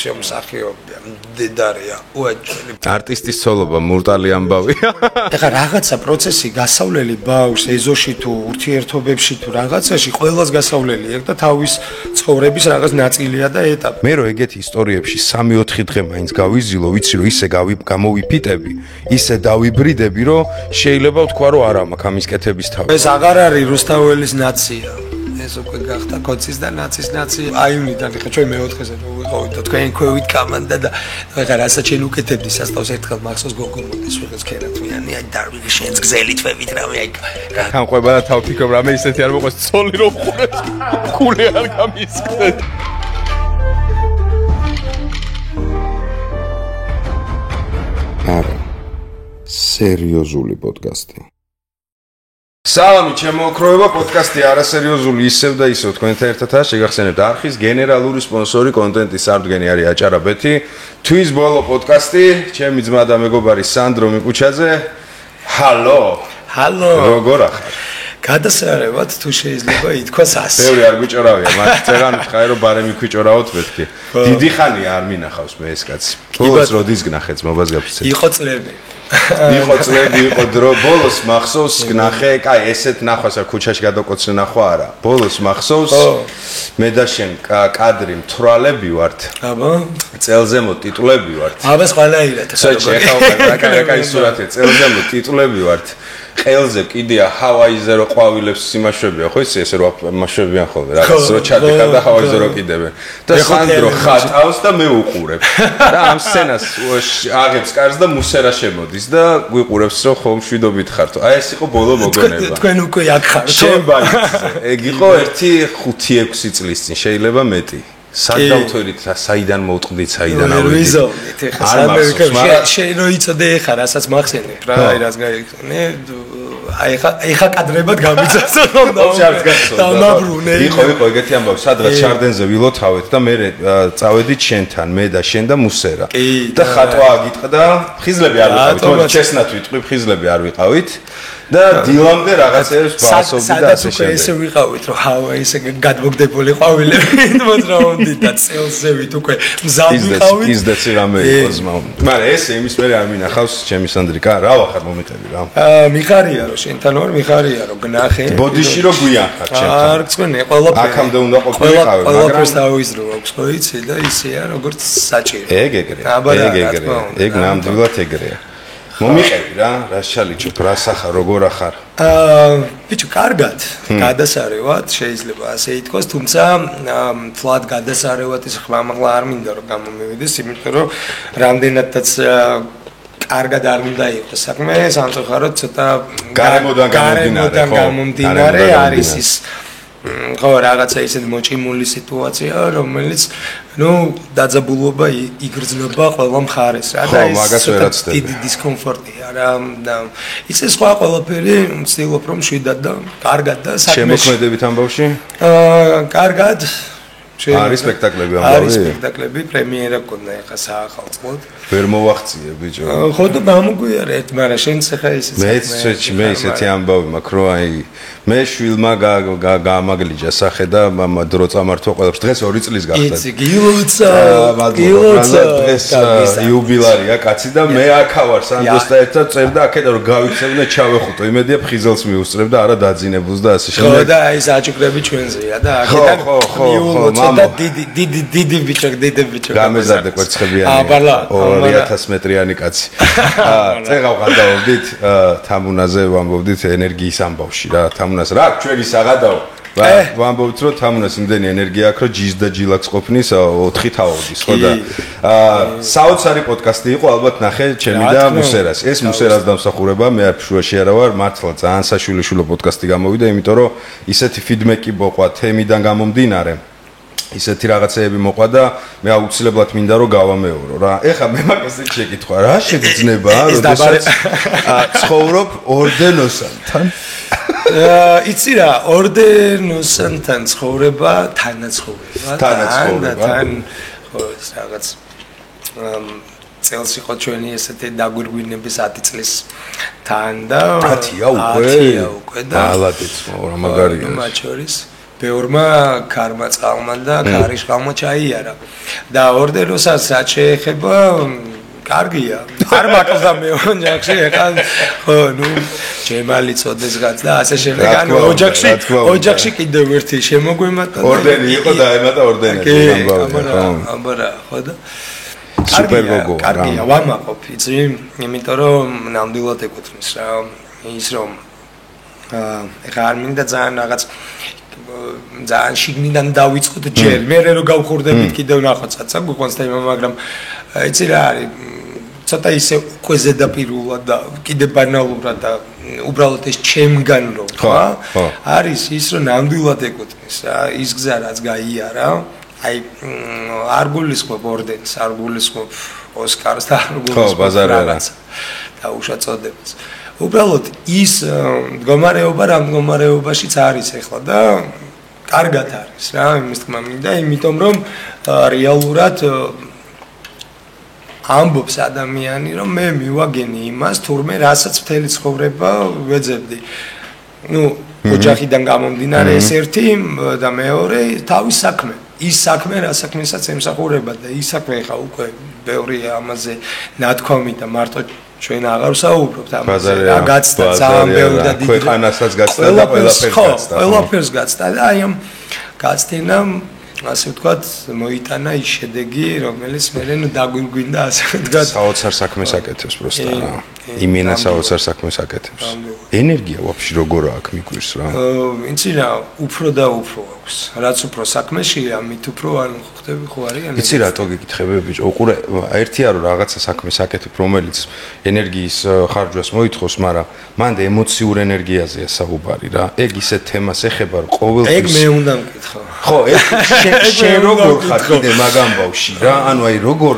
შემსახიობია, მდედარია, უაჭველი. არტისტის ცოლობა მურტალი ამბავია. ეხლა რაღაცა პროცესი გასავლელი ბავშვს ეზოში თუ ურთიერთობებში თუ რაღაცაში ყველას გასავლელი აქვს და თავის ცხოვრების რაღაც ნაწილია და ეტაპი. მე რო ეგეთი ისტორიებში 3-4 დღე მაინც გავიზილო, ვიცი რომ ისე გამოვიფიტები, ისე დავიბრიდები, რომ შეიძლება ვთქვა რომ არა მაქვს ამის კეთების თავი. ეს აღარ არის რუსთაველის ნაცია. ეს უკვე გახდა კოცის და ნაცის ნაცია. აივნიდან ხა ჩვენ მეოთხეზე ვიყავით და თქვენ ქვევით კამანდა და ხა რასაც შენ უკეთებდი სასტავს ერთხელ მახსოვს გოგომოდეს ვიღაც ქერათმიანი აი დარვიგი შენს გზელი თვევით რამე აი თანხმობა და თავფიქრობ რამე ისეთი არ მოყოს ცოლი რომ ხურებს ქული არ გამისკდეთ. არა სერიოზული პოდკასტი. სალამი ჩემო ოქროება პოდკასტი არასერიოზული ისევ და ისევ თქვენთან ერთადაა შეგახსენებთ არხის გენერალური სპონსორი კონტენტის სარდგენი არის აჭარაბეთი თვის ბოლო პოდკასტი ჩემი ძმა და მეგობარი სანდრო მიკუჩაძე ჰალო როგორ ახარ გადასარევად თუ შეიძლება ითქვას ასე ბევრი არ გვიჭორავია მაგრამ წერან ხაი რომ ბარემი ქვიჭორავოთ მეთქი დიდი ხანია არ მინახავს მე ეს კაცი ბოლოს როდის გნახეთ მობას გაფიცეთ იყო წლები იყო წლები იყო დრო ბოლოს მახსოვს გნახე კაი ესეთ ნახვას არ ქუჩაში გადაკოცნე ნახვა არა ბოლოს მახსოვს მე და შენ კადრი მთვრალები ვართ აბა წელზემო ტიტულები ვართ აბა ყველაირად კაი სურათი წელზემო ტიტულები ვართ ყელზე კიდია ჰავაიზე რო ყვავილებს სიმაშვებია ხო ისე რომ მაშვებიან ხოლმე რაღაც რო ჩადიხარ და ჰავაიზე რო კიდებენ და სანდრო ხატავს და მე უყურებ და ამ სცენას აღებს კარს და მუსერა შემოდის და გვიყურებს რომ ხომ შვიდობით ხართ აი ეს იყო ბოლო მოგონება თქვენ უკვე აქ ხართ შენ ბაიზე ეგ იყო 1-5-6 წლის წინ შეიძლება მეტი სადავთვერით საიდან მოვწყდით საიდან ავიდით ეხლა შენ რო იცოდე ეხლა რასაც მახსენე რა აი რას გაიქონე აი ეხა კადრებად გამიცასო რომ დავაბრუნე იყო ეგეთი ამბავი სადღაც შარდენზე ვილოთავეთ და მე წავედით შენთან მე და შენ და მუსერა და ხატვა აგიტყდა ხიზლები არ ვიყავით თორე ჩესნათ ვიტყვი ხიზლები არ ვიყავით და დილამდე რაღაცებს ბასობდი და ასე შემდეგ. ესე ვიყავით რომ ჰავა ესე გადმოგდებული ყვავილები მოძრაობდი და წელზევით უკვე მზად ვიყავით. ისდეცი რამე იყო ზმა. მაგრამ ეს იმის მე არ მინახავს ჩემი სანდრიკა რა ვახარ მომიტები რა. მიხარია რომ შენთან ვარ მიხარია რომ გნახე. ბოდიში რომ გვიანხარ ჩემთან. არ გწვენე ყველაფერი. აქამდე უნდა ყოფილიყავი მაგრამ ყველაფერს დავიზრო აქვს ხო იცი და ისეა როგორც საჭირო. ეგ ეგ ნამდვილად ეგრეა. მომიყევი რა რაშალიჩო პრასახა როგორ ახარ ბიჭო კარგად გადასარევად შეიძლება ასე ითქვას თუმცა ფლად გადასარევად ის ხმამაღლა არ მინდა რომ გამომივიდეს იმიტომ რომ რამდენადაც კარგად არ უნდა იყოს საქმე სამწუხაროდ ცოტა გარემოდან გამომდინარე არის ის ხო რაღაცა ისეთ მოჭიმული სიტუაცია რომელიც ნუ დაძაბულობა იგრძნობა ყველა მხარეს რა და ეს დიდი დისკომფორტია რა და ისე სხვა ყველაფერი ვცდილობ რომ შვიდად და კარგად და საქმეში შემოქმედებით ამბავში კარგად არის სპექტაკლები ამბავი არის სპექტაკლები პრემიერა გქონდა ეხა საახალწლოდ ვერ მოვახციე ბიჭო ხო და გამოგვიარე ერთ მაგრამ შენც ეხა ისეც მე ისეთი ამბავი მაქვს რომ აი მე შვილმა გამაგლიჯა სახე და დრო წამართვა ყველაფერს დღეს 2 წლის გახდა იცი გილოცა დღეს იუბილარია კაცი და მე აქა ვარ სანდროსთან ერთად წერდა აქედა რომ გავიქცევნე ჩავეხუტო იმედია ფხიზელს მიუსწრებ და არა დაძინებულს და ასე შემდეგ ხო და აი საჭუქრები ჩვენზეა და აქედან ხო და დიდი ბიჭო გამეზარდე კვერცხებიანი 2000 მეტრიანი კაცი წეღავ გადავდით თამუნაზე ვამბობდით ენერგიის ამბავში რა თამუნას რა ჩვენი საღადაო ვამბობთ რომ თამუნას იმდენი ენერგია აქვს რომ ჯის და ჯილაკს ყოფნის 4 თავოდის ხო და საოცარი პოდკასტი იყო ალბათ ნახე ჩემი და მუსერას ეს მუსერას დამსახურება მე არ ფშუაში არა ვარ მართლა ძალიან საშვილიშვილო პოდკასტი გამოვიდა იმიტომ რომ ისეთი ფიდბექი მოყვა თემიდან გამომდინარე ისეთი რაღაცეები მოყვა და მე აუცილებლად მინდა რომ გავამეორო რა. ეხლა მე მაგას შეკითხვა რა შეგძნება როდესაც ცხოვრობ ორდენოსანთან. იცი რა ორდენოსანთან ცხოვრება თანაცხოვრება თან ხო რაღაც წელს იყო ჩვენი ესეთი დაგვირგვინების 10 წლის თან და 10-ია უკვე და ალადიც რა მაგარია მათ შორის ბევრმა ქარმა წყალმა და ქარის ყალმა ჩაიარა და ორდეროსაც რაც შეეხება კარგია არ მაკლდა მე ოჯახში ეხლა ხო ნუ ჯემალი წოდეს გაც და ასე შემდეგ ანუ ოჯახში კიდევ ერთი შემოგვემატა ორდენი იყო და ემატა ორდენები აბარა ხო და სუპერ გოგო კარგია ვამაყობ იცი იმიტომ რომ ნამდვილად ეკუთვნის რა ის რომ ეხლა არ მინდა ძალიან რაღაც ძალიან შიგნიდან დავიწყოთ ჯერ მე რო გავხურდებით კიდევ ნახოცა გვიყვანს თემა მაგრამ იცი რა არის ცოტა ისე უკვე ზედაპირულად და კიდე ბანალურად და უბრალოდ ეს ჩემგან რომ ხა არის ის რომ ნამდვილად ეკუთვნის რა ის გზა რაც გაიარა აი არ გულისხმობ ორდენს არ გულისხმობ ოსკარს და არ გულისხმობ რაღაც და უშაწოდებას უბრალოდ ის მდგომარეობა რა მდგომარეობაშიც არის ახლა და კარგად არის რა იმის თქმა მინდა იმიტომ რომ რეალურად ამბობს ადამიანი რომ მე მივაგენი იმას თურმე რასაც მთელი ცხოვრება ვეძებდი ნუ ოჯახიდან გამომდინარე ეს ერთი და მეორე თავის საქმე ის საქმე რა საქმესაც ემსახურება და ის საქმე ხა უკვე ბევრი ამაზე ნათქვამი და მარტო ჩვენ აღარ ვსაუბრობთ ამაზე რა გაცდა ძალიან ბევრი და დიდი ქვეყანასაც გაცდა და ყველაფერს გაცდა და აი ამ გაცდენამ ასე ვთქვათ მოიტანა ის შედეგი რომელიც მე ნუ დაგვირგვინდა ასე ვთქვათ საოცარ საქმეს აკეთებს პროსტა რა იმენა საოცარ საქმეს აკეთებს ენერგია ვაფშე როგორ აქვს მიგვირს რა იცი რა უფრო და უფრო აქვს რაც უფრო საქმეშია მით უფრო ანუ ხდები ხო არის იცი რატო გიკითხები ბიჭო უყურე ერთია რომ რაღაცა საქმეს აკეთებ რომელიც ენერგიის ხარჯვას მოითხოვს მაგრამ მანდ ემოციურ ენერგიაზეა საუბარი რა ეგ ისე თემას ეხება რომ ყოველთვის ეგ მე უნდა მკითხო ხო ეს შენ როგორ ხარ კიდე მაგამ ბავში რა ანუ აი როგორ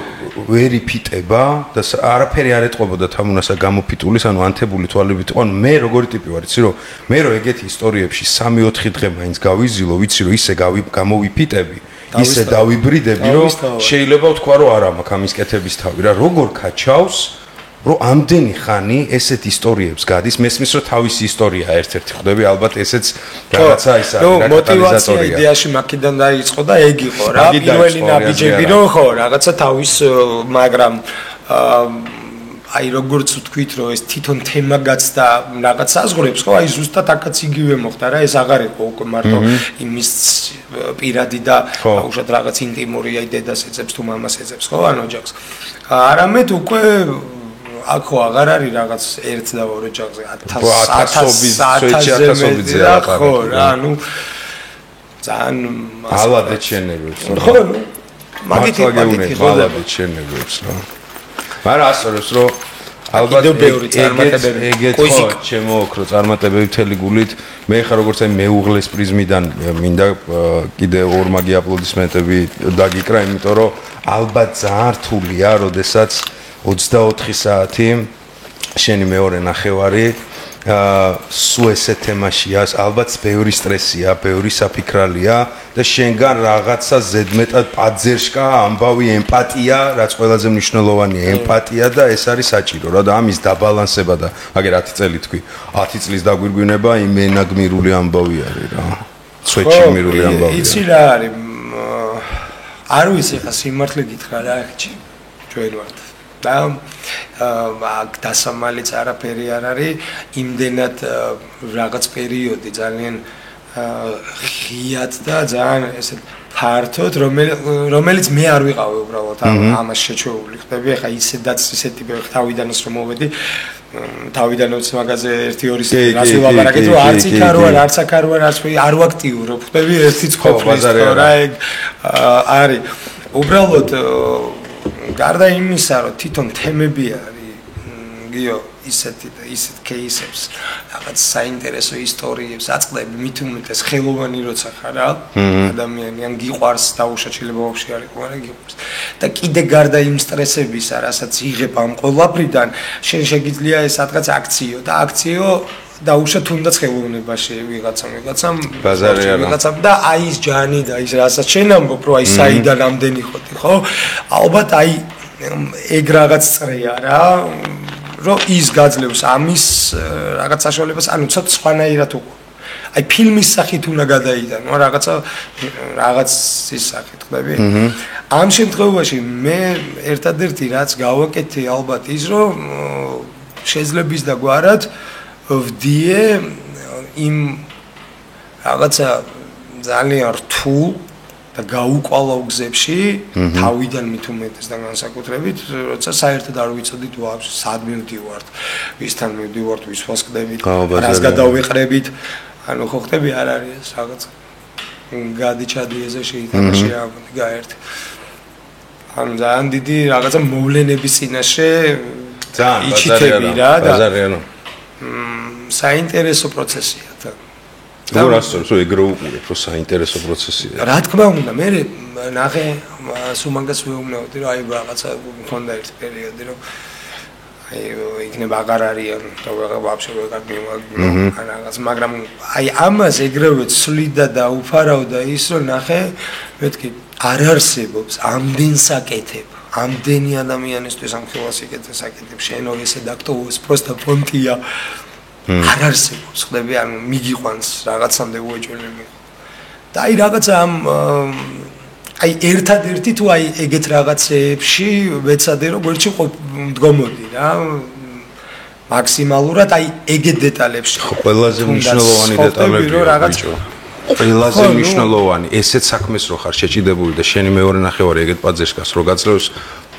ვერი ფიტება და არაფერი არ ეტყობოდა თამუნასა გამოფიტულის ანუ ანთებული თვალებით ანუ მე როგორი ტიპი ვარ იცი რომ მე რო ეგეთი ისტორიებში 3-4 დღე მაინც გავიზილო ვიცი რომ ისე გამოვიფიტები ისე დავიბრიდები რომ შეიძლება ვთქვა რომ არა მაქვს ამის კეთების თავი რა როგორ ქაჩავს რომ ამდენი ხანი ესეთ ისტორიებს გადის მესმის რომ თავისი ისტორია ერთ-ერთი ხვდები ალბათ ესეც რაღაცა ის არის რა მოტივაცია იდეაში მაქედან დაიწყო და ეგ იყო რა პირველი ნაბიჯები რომ ხო რაღაცა თავის მაგრამ აი როგორც ვთქვით რომ ეს თვითონ თემა გაცდა რაღაც საზღვრებს ხო აი ზუსტად აქაც იგივე მოხდა რა ეს აღარ იყო უკვე მარტო იმის პირადი და უშად რაღაც ინტიმური აი დედას ეძებს თუ მამას ეძებს ხო ან ოჯახს არამედ უკვე აქ აღარ არის რაღაც ერთ და ორ ოჯახზე 1000-ზე ხო რა ნუ ძალიან ალადეჩენებებს ხო მაგითი ალადეჩენებებს რა მაგრამ ასწორებს რომ ალბათ ეგეთ ხო ჩემო ოქრო წარმატებები მთელი გულით მე ხარ როგორც აი მეუღლეს პრიზმიდან მინდა კიდე ორ მაგი აპლოდისმენტები დაგიკრა იმიტომ რომ ალბათ ძალიან რთულია როდესაც 24 საათი შენი მეორე ნახევარი სულ ესე თემაშია ალბათ ბევრი სტრესია, ბევრი საფიქრალია და შენგან რაღაცა ზედმეტად პაძერშკა ამბავი ემპათია, რაც ყველაზე მნიშვნელოვანია ემპათია და ეს არის საჭირო რა და ამის დაბალანსება და აგერ 10 წელი თქვი 10 წლის დაგვირგვინება იმენა გმირული ამბავი არის რა. სვეჩი გმირული ამბავია. იცი რა არის არ ვიცი ხა სიმართლე გითხრა რა ხჭი ჩვენ ვართ და დასამალიც არაფერი არ არის იმდენად რაღაც პერიოდი ძალიან ღიად და ძალიან ესე ფართოდ რომელიც მე არ ვიყავი უბრალოდ ამას შეჩეული ხდები ახლა ისედაც ისეთი თავიდანაც რომ მოვედი თავიდანაც მაგაზე 1-2 რას ვილაპარაკეთ რომ არც იქ არ ვარ არც აქ არ ვარ არც არ ვაქტიურობ ხდები ერთი ცხოფლის რა ეგ არის უბრალოდ გარდა იმისა რომ თვითონ თემები არის გიო ისეთი და ისეთ кейსებს რაღაც საინტერესო ისტორიებს აწყდები მით უმეტეს ხელოვანი როცა ხარ ადამიანი ან გიყვარს დაუშაჩილება ვაფშე არ იყო მაგრამ გიყვარს და კიდე გარდა იმ სტრესებისა რასაც იღებ ამ ყველაფრიდან შენ შეგიძლია ეს რაღაც აქციო და აქციო დაუშვა თუნდაც ხელოვნებაში ვიღაცამ ვიღაცამ და აი ის ჯანი და ის რასაც შენ ამბობ რომ აი საიდან ამდენი ხოთი ხო ალბათ აი ეგ რაღაც წრეა რა რომ ის გაძლევს ამის რაღაც საშუალებას ანუ ცოტა სხვანაირად უკვე აი ფილმის სახით უნდა გადაიტანო, რაღაცის სახით ხდები. ამ შემთხვევაში მე ერთადერთი რაც გავაკეთე ალბათ ის რომ შეძლებს და გვარად ვდიე იმ რაღაცა ძალიან რთულ და გაუყვალავ გზებში თავიდან მით უმეტეს და განსაკუთრებით როცა საერთოდ არ ვიცოდით ვაფშე სად მივდივართ ვისთან მივდივართ ვის ვასკდებით რას გადავიყრებით ანუ ხო ხტები არ არის რაღაც გადიჩადი ეზე შეიტანაში ამბობ გაერთ ანუ ძალიან დიდი რაღაცა მოვლენების წინაშე ძალიან ბაზარიანო საინტერესო პროცესია და რასწორებს ეგრე უყურებ რომ საინტერესო პროცესია რა თქმა უნდა მე ნახე სულ მაგას ვეუბნებოდი რომ აი რაღაცა მქონდა ერთი პერიოდი რომ აი იქნება აღარ არიან და ვაფშე ვეღარ მივაგნო რაღაც მაგრამ აი ამას ეგრევე ცვლიდა და უფარავდა ის რომ ნახე მეთქი არ არსებობს ამდენ საკეთებ ამდენი ადამიანისთვის ამ ხელას იკეთებს შენო ესე დაქტოვოს პროსტა ფონტია არ არსებობს ხდები ანუ მიგიყვანს რაღაცამდე უეჭველები და აი რაღაცა ამ აი ერთადერთი თუ აი ეგეთ რაღაცეებში ვეცადე რომ გვერდში მდგომოდი რა მაქსიმალურად აი ეგეთ დეტალებში ყველაზე მნიშვნელოვანი დეტალები ბიჭო ყველაზე მნიშვნელოვანი ესეც საქმეს რო ხარ შეჭიდებული და შენი მეორე ნახევარი ეგეთ პაძეშკას რო გაძლევს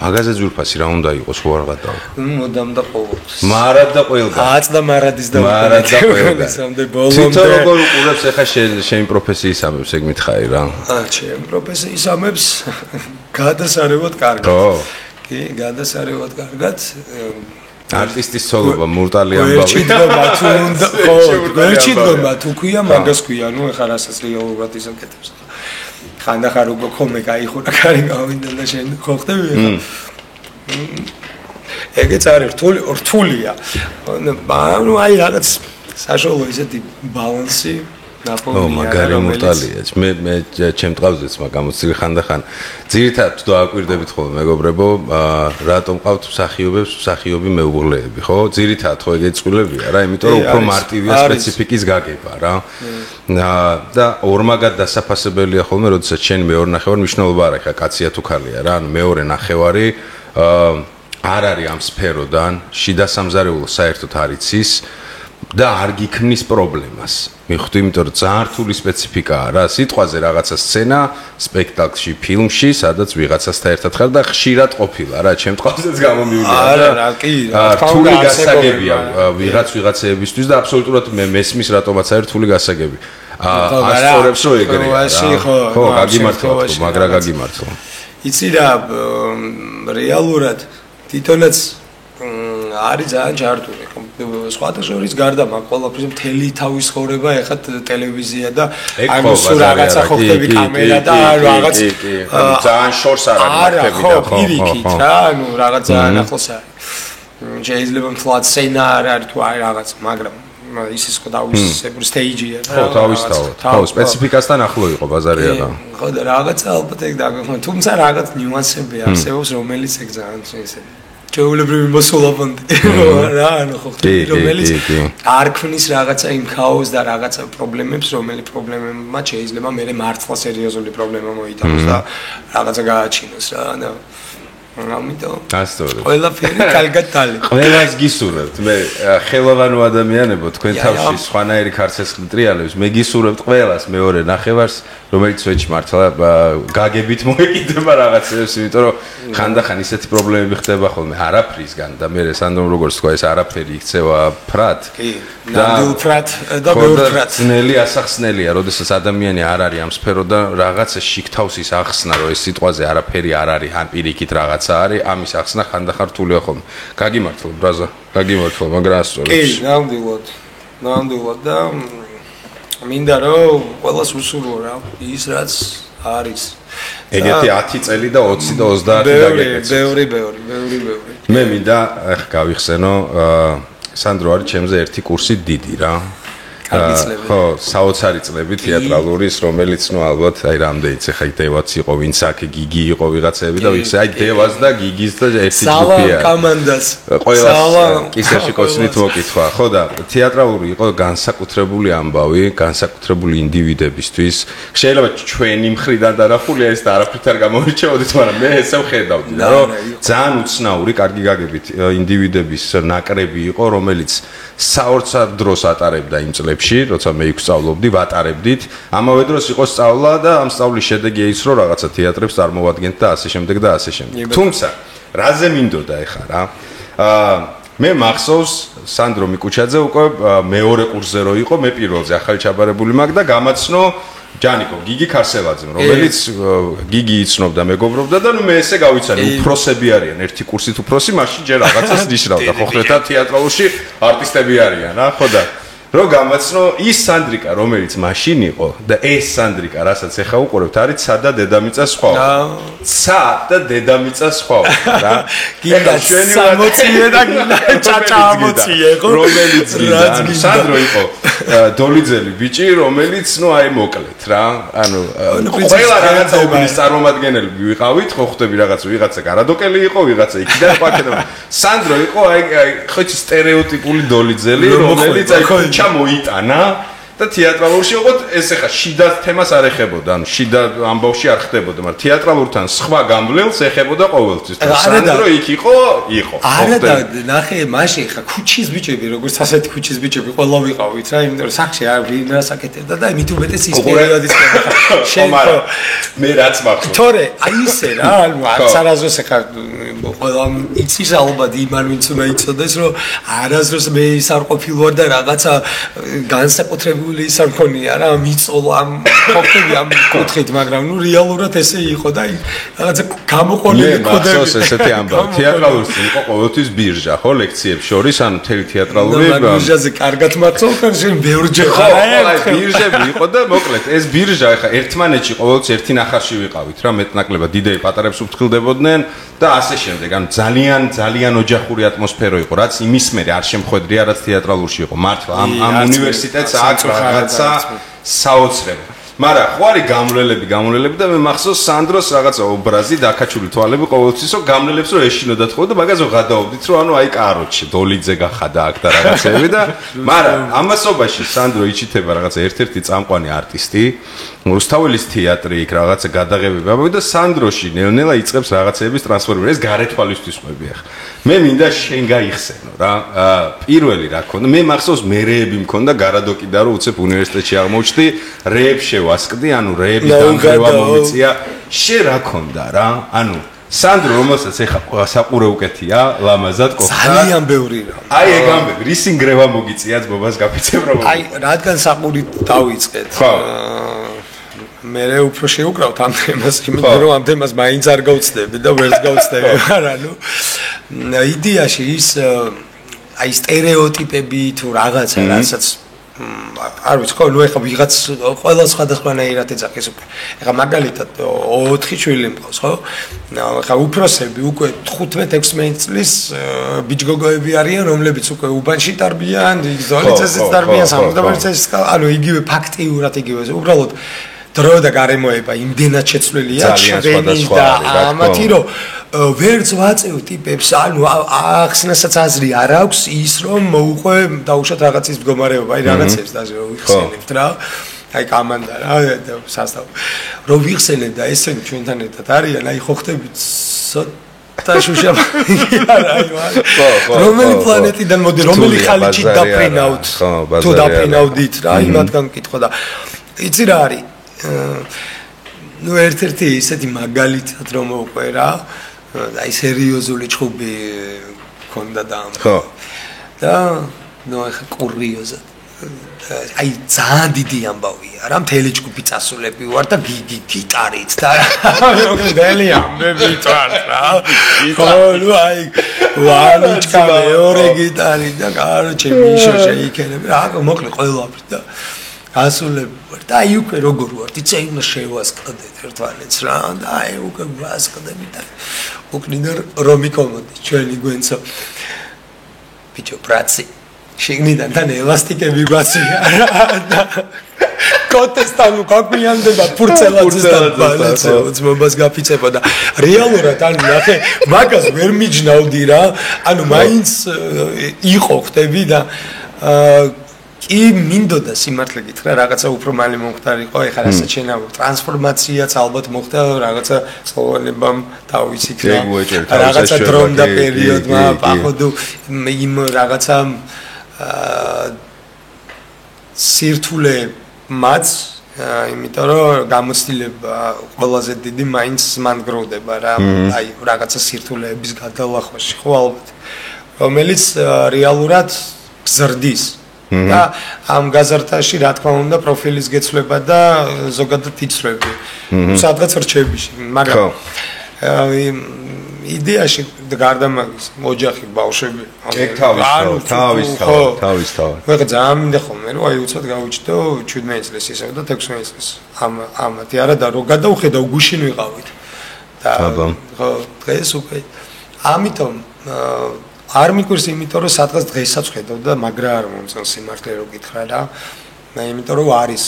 მაგაზე ძვირფასი რა უნდა იყოს ხო არ გადავა მოდამ და ყოველთვის მარად და ყველგან აწდა მარადის და მარად და ყველგან სამდე ბოლომდე თვითონ როგორ უყურებს ახლა შენი პროფესიის ამებს ეგ მითხარი რა ჩემი პროფესიის ამებს გადასარევად კარგად ხო კი გადასარევად კარგად არტისტის ცოლობა მურტალი ამბავი გვერდჩიდობა თუ უნდა ხო გვერდჩიდობა თუ ქვია მაგას ქვია ნუ ეხლა რასაც რეალურად ისაკეთებს ხანდახარ უკვე ხომე გაიხურა კარი გავინდა და შენ ხო ხდები ეხლა ეგეც არის რთულია ანუ აი რაღაც საშუალო ისეთი ბალანსი ო მაგარი მურტალია მე ჩემ ტყავზეც მაგამოცილი ხანდახან ძირითადად თუ დააკვირდებით ხოლმე მეგობრებო რატომ ყავთ მსახიობი მეუღლეები ხო ძირითადად ხო ეგეც წყვილებია რა იმიტომ რომ უფრო მარტივია სპეციფიკის გაგება რა და ორმაგად დასაფასებელია ხოლმე როდესაც შენ მეორე ნახევარი მნიშვნელობა არ აქვს კაცია თუ ქალია რა ანუ მეორე ნახევარი არ არის ამ სფეროდან შიდა სამზარეულო საერთოდ არ იცის და არ გიქმნის პრობლემას. მიხვდი, იმიტომ რომ ძალიან რთული სპეციფიკაა რა, სიტყვაზე რაღაცა სცენა, სპექტაკლში, ფილმში, სადაც ვიღაცასთან ერთად ხარ და ხშირად ყოფილა რა, ჩემ ტყავზეც გამომივლია. არა, კი, რთული გასაგებია ვიღაცეებისთვის და აბსოლუტურად მე მესმის რატომაც არის რთული გასაგები. ასწორებს რომ ეგრეა. ხო, გაგიმართლა, მაგრა გაგიმართლა. იცი რა, რეალურად თვითონაც არის ძალიან ჯარტული ხო სხვათა შორის გარდა მაგ ყველაფრის მთელი თავის ხოვრება ეხლა ტელევიზია და ანუ სულ რაღაცა ხო ხდები კამერა და რაღაც ძალიან შორს არ არის ხო პირიქით რა ანუ რაღაც ძალიან ახლოს არის შეიძლება მთლად სცენა არ არის თუ აი რაღაც მაგრამ ისიც ხო თავისებური სტეიჯია ხო თავისთავად ხო სპეციფიკასთან ახლო იყო ბაზარია და ხო და რაღაცა ალბათ ეგ დაგეხმო თუმცა რაღაც ნიუანსები არსებობს რომელიც ეგ ძალიან ისე ჩეულებრივი მოსულობანდი რა ანუ ხო რომელიც არ ქმნის რაღაცა იმ ქაოსს და რაღაცა პრობლემებს რომელიც პრობლემებმა შეიძლება მე მართლა სერიოზული პრობლემა მოიტანოს და რაღაცა გააჩინოს რა და ამიტომ ასწორებს ყველაფერი კარგად დალი ყველას გისურვებთ მე ხელოვანო ადამიანებო თქვენ თავში სხვანაირი ქარცეცხლი ტრიალებს მე გისურვებთ ყველას მეორე ნახევარს რომელიც ვეჭ მართლა გაგებით მოეკიდება რაღაცებს იმიტომ რომ ხანდახან ისეთი პრობლემები ხდება ხოლმე არაფრისგან და მე სანდრომ როგორც თქვა ეს არაფერი იქცევა ფრად და ფრად და ბევრად ძნელი ასახსნელია როდესაც ადამიანი არ არის ამ სფეროდან რაღაცა შიქთავსის ახსნა რომ ეს სიტყვაზე არაფერი არ არის ან პირიქით რაღაცა არის ამის ახსნა ხანდახან რთულია ხოლმე გაგიმართლა ბრაზა გაგიმართლა მაგრამ ასწორებს კი ნამდვილად და მინდა რომ ყველას უსურვო რა ის რაც არის ეგეთი 10 წელი და 20 და 30 დაგეკეცეთ ბევრი მე მინდა ახ გავიხსენო სანდრო არის ჩემზე ერთი კურსი დიდი რა ხო, საოცარი წლები თეატრალურის, რომელიც ნუ ალბათ აი რამდენიც ახლა დევაც იყო, ვინც აქ გიგი იყო ვიღაცები და ვიქს აი დევას და გიგის და ერთი ჯგუფია. სალა კომანდას. ყველა კისერში კოცნით მოკითხვა, ხო და თეატრალური იყო განსაკუთრებული ამბავი, განსაკუთრებული ინდივიდებისთვის. შეიძლება ჩვენი მხრიდან დანახულია ეს და არაფრით არ გამოვირჩეოდით, მაგრამ მე ესე ვხედავდი, რომ ძალიან უცნაური, კარგი გაგებით ინდივიდების ნაკრები იყო, რომელიც საოცარ დროს ატარებდა იმ წლებში, როცა მე იქ სწავლობდი, ვატარებდით. ამავე დროს იყო სწავლა და ამ სწავლის შედეგია ის, რომ რაღაცა თეატრებს წარმოვადგენთ და ასე შემდეგ და ასე შემდეგ. თუმცა, რაზე მინდოდა ეხა რა? მე მახსოვს სანდრო მიკუჩაძე უკვე მეორე კურსზე რო იყო, მე პირველზე ახალი ჩაბარებული მაგ და გამაცნო ჯანიკო გიგი ქარსელაძემ, რომელიც გიგი იცნობდა, მეგობრობდა და ნუ მე ესე გავიცანი, უფროსები არიან, ერთი კურსით უფროსი, მაშინ ჯერ რაღაცას ნიშნავდა, ხო ხდეთ თეატრალურში არტისტები არიან, რა, ხო და რო გამაცნო ის სანდრიკა, რომელიც მაშინ იყო და ეს სანდრიკა, რასაც ეხა უყურებთ, არის ცა და დედამიწა სხვა. ცა და დედამიწა სხვა, რა. გინდა 60-ე და გინდა ჭაჭა 60-ე, ხო? რომელიც გინდა, სანდრო იყო დოლიძელი ბიჭი, რომელიც ნუ აი მოკლეთ, რა. ანუ ყველა რაღაცა უბნის წარმომადგენელი ვიყავით, ხო ხდები რაღაც ვიღაცა გარადოკელი იყო, ვიღაცა იქიდან ყვაკედა. სანდრო იყო აი ხო იცი სტერეოტიპული დოლიძელი, რომელიც აი ჩამოიტანა და თეატრალურში იყო ეს ახლა შიდა თემას არ ეხებოდა, ანუ შიდა ამბავში არ ხდებოდა, მაგრამ თეატრალურთან სხვა გამბლელს ეხებოდა ყოველთვის. სანდრო იქ იყო. არა და ნახე, მაშინ ხა ქუჩის ბიჭები, როგორც ასეთი ქუჩის ბიჭები ყველა ვიყავით რა, იმიტომ რომ სახში არ ვინას აკეთებდა და მით უმეტეს ის პერიოდის შენ მე რაც მახსოვს. თორე აი ისე რა, ანუ არც არასდროს ხა ყველა იცის ალბათ იმან ვინც უნდა იცოდეს, რომ არასდროს მე ის არ ყოფილვარ და რაღაცა განსაკუთრებული ის არ მქონია რა მიწოლა ამ ხოხტები ამ კუთხით, მაგრამ ნუ რეალურად ესე იყო და რაღაცა გამოყოლილი კოდები. მახსოვს ესეთი ამბავი. თეატრალურში იყო ყოველთვის ბირჟა, ხო, ლექციებს შორის, ანუ მთელი თეატრალური ბირჟაზე კარგად მახსოვს, ხან შენ ბევრჯერ ხარ აი ბირჟები იყო და მოკლედ ეს ბირჟა ახლა ერთმანეთში ყოველთვის ერთი ნახარში ვიყავით რა, მეტნაკლებად დიდები პატარებს უფრთხილდებოდნენ და ასე შემდეგ. ანუ ძალიან ოჯახური ატმოსფერო იყო, რაც იმის მერე არ შემხვედრია, რაც თეატრალურში იყო. მართლა ამ უნივერსიტეტს აქვს რაღაცა საოცრება. მაგრამ ხო არის გამლელები და მე მახსოვს სანდროს რაღაცა ობრაზი დაკაჩული თვალები ყოველთვის რომ გამლელებს რომ ეშინოდათ ხო და მაგაზე გადაობდით რომ ანუ აი კაროჩი დოლიძე გახადა აქ და რაღაცები და მაგრამ ამასობაში სანდრო იჩითება რაღაცა ერთ-ერთი წამყვანი არტისტი რუსთაველის თეატრი იქ რაღაცა გადაღებები და სანდროში ნელ-ნელა იწყებს რაღაცების ტრანსფორმირება ეს გარეთვალისთვის ყვები ახ მე მინდა შენ გაიხსენო რა პირველი რა ქონდა მე მახსოვს მერეები მქონდა გარადოკიდა რომ უცებ უნივერსიტეტში აღმოჩნდი რეებს ვასკდი, ანუ რეების დამხრევა მომიწია. შენ რა ქონდა რა? ანუ სანდრო რომელსაც ეხა საყურე უკეთია, ლამაზად ყოფნა. ძალიან ბევრი რა. აი ეგ ამბები, რისი ნგრევა მოგიწია ძმობას გაფიცებ რომ. აი, რადგან საყური დავიწყეთ. მე უფრო შეუკრავთ ამ თემას, იმიტომ რომ ამ თემას მაინც არ გავწდები და ვერც გავწდები, მაგრამ ნუ იდეაში ის აი სტერეოტიპები თუ რაღაცა, რასაც არ ვიცი ხო, ნუ ეხა ვიღაც ყველა სხვადასხვანაირად ეძახის უკვე. ეხა მაგალითად 4 შვილი მყავს, ხო? ეხა უფროსები უკვე 15-16 წლის ბიჭგოგოები არიან, რომლებიც უკვე უბანში დარბიან, ზოლიცესაც დარბიან, სამუდამოებიც, ანუ იგივე ფაქტიურად იგივე, უბრალოდ დრო და გარემოება იმდენად შეცვლილია ჩვენი და ამათი რომ ვერც ვაწევ ტიპებს, ანუ ახსნასაც აზრი არ აქვს ის რომ მოუყვე დაუშვათ რაღაცის მდგომარეობა, აი რაღაცებს და რომ ვიხსენებთ რა. აი კამანდა რა და სასწავლო. რომ ვიხსენებ და ესენი ჩვენთან ერთად არიან, აი ხო ხდებით ცოტა შუშა. რომელი პლანეტიდან მოდი, რომელი ხალიჩით დაფრინავთ? თუ დაფრინავდით რა, იმათგან მკითხვა და იცი რა არის? ნუ ერთ-ერთი ისეთი მაგალითად რომ მოყვე რა აი სერიოზული ჭუბი ქონდა და ხო და ნუ ახლა კურიოზად აი ძალიან დიდი ამბავია რა მთელი ჯგუფი წასულები ვარ და გიგი გიტარით და რომელი ამბები თვარ რა ხო ნუ აი ვანიჩკა მეორე გიტარი და კაროჩე მიშო შეიქენები რა მოკლე ყველაფრით და ასულები ვარ და აი უკვე როგორ ვარ იცეინა შევასყდეთ ერთმანეთს რა და აი უკვე ვასყდები და უკნინერ რომი კომოდი ჩვენი გვენცო ბიჭო ბრაცი შიგნიდან თან ელასტიკები გვაცია კოტესთან უკაკვიანდება ფურცელაძესთან ბალანსზე უძმობას გაფიცებოდა რეალურად ანუ ნახე მაგას ვერ მიჯნავდი რა ანუ მაინც იყო ხტები და კი მინდოდა სიმართლე გითხრა რაღაცა უფრო მალე მომხდარიყო ეხლა რასაც შენავ ტრანსფორმაციაც ალბათ მოხდა რაღაცა ცხოვრებამ თავისიქრა რაღაცა დრომ და პერიოდმა походу იმ რაღაცა სირთულე მათ იმიტომ რომ გამოცდილება ყველაზე დიდი მაინც მან გროვდება რა აი რაღაცა სირთულეების გადალახვაში ხო ალბათ რომელიც რეალურად გზრდის და ამ გაზრდაში რა თქმა უნდა პროფილის გეცვლება და ზოგადად იცვლები სადღაც რჩევში მაგრამ იდეაში გარდა მაგის ოჯახი ბავშვები თავის ვიღა ძალიან მინდა ხოლმე რომ აი უცბად გავიჩდო 17 წლის ისევ და 16 წლის ამათი არა და რო გადავხედავ გუშინ ვიყავით და ხო დღეს უკვე ამიტომ არ მიგვირს იმიტომ რომ სადღაც დღესაც ხედავ და მაგრა არ მომწონს სიმართლე რო გითხრა რა მე იმიტომ რომ არის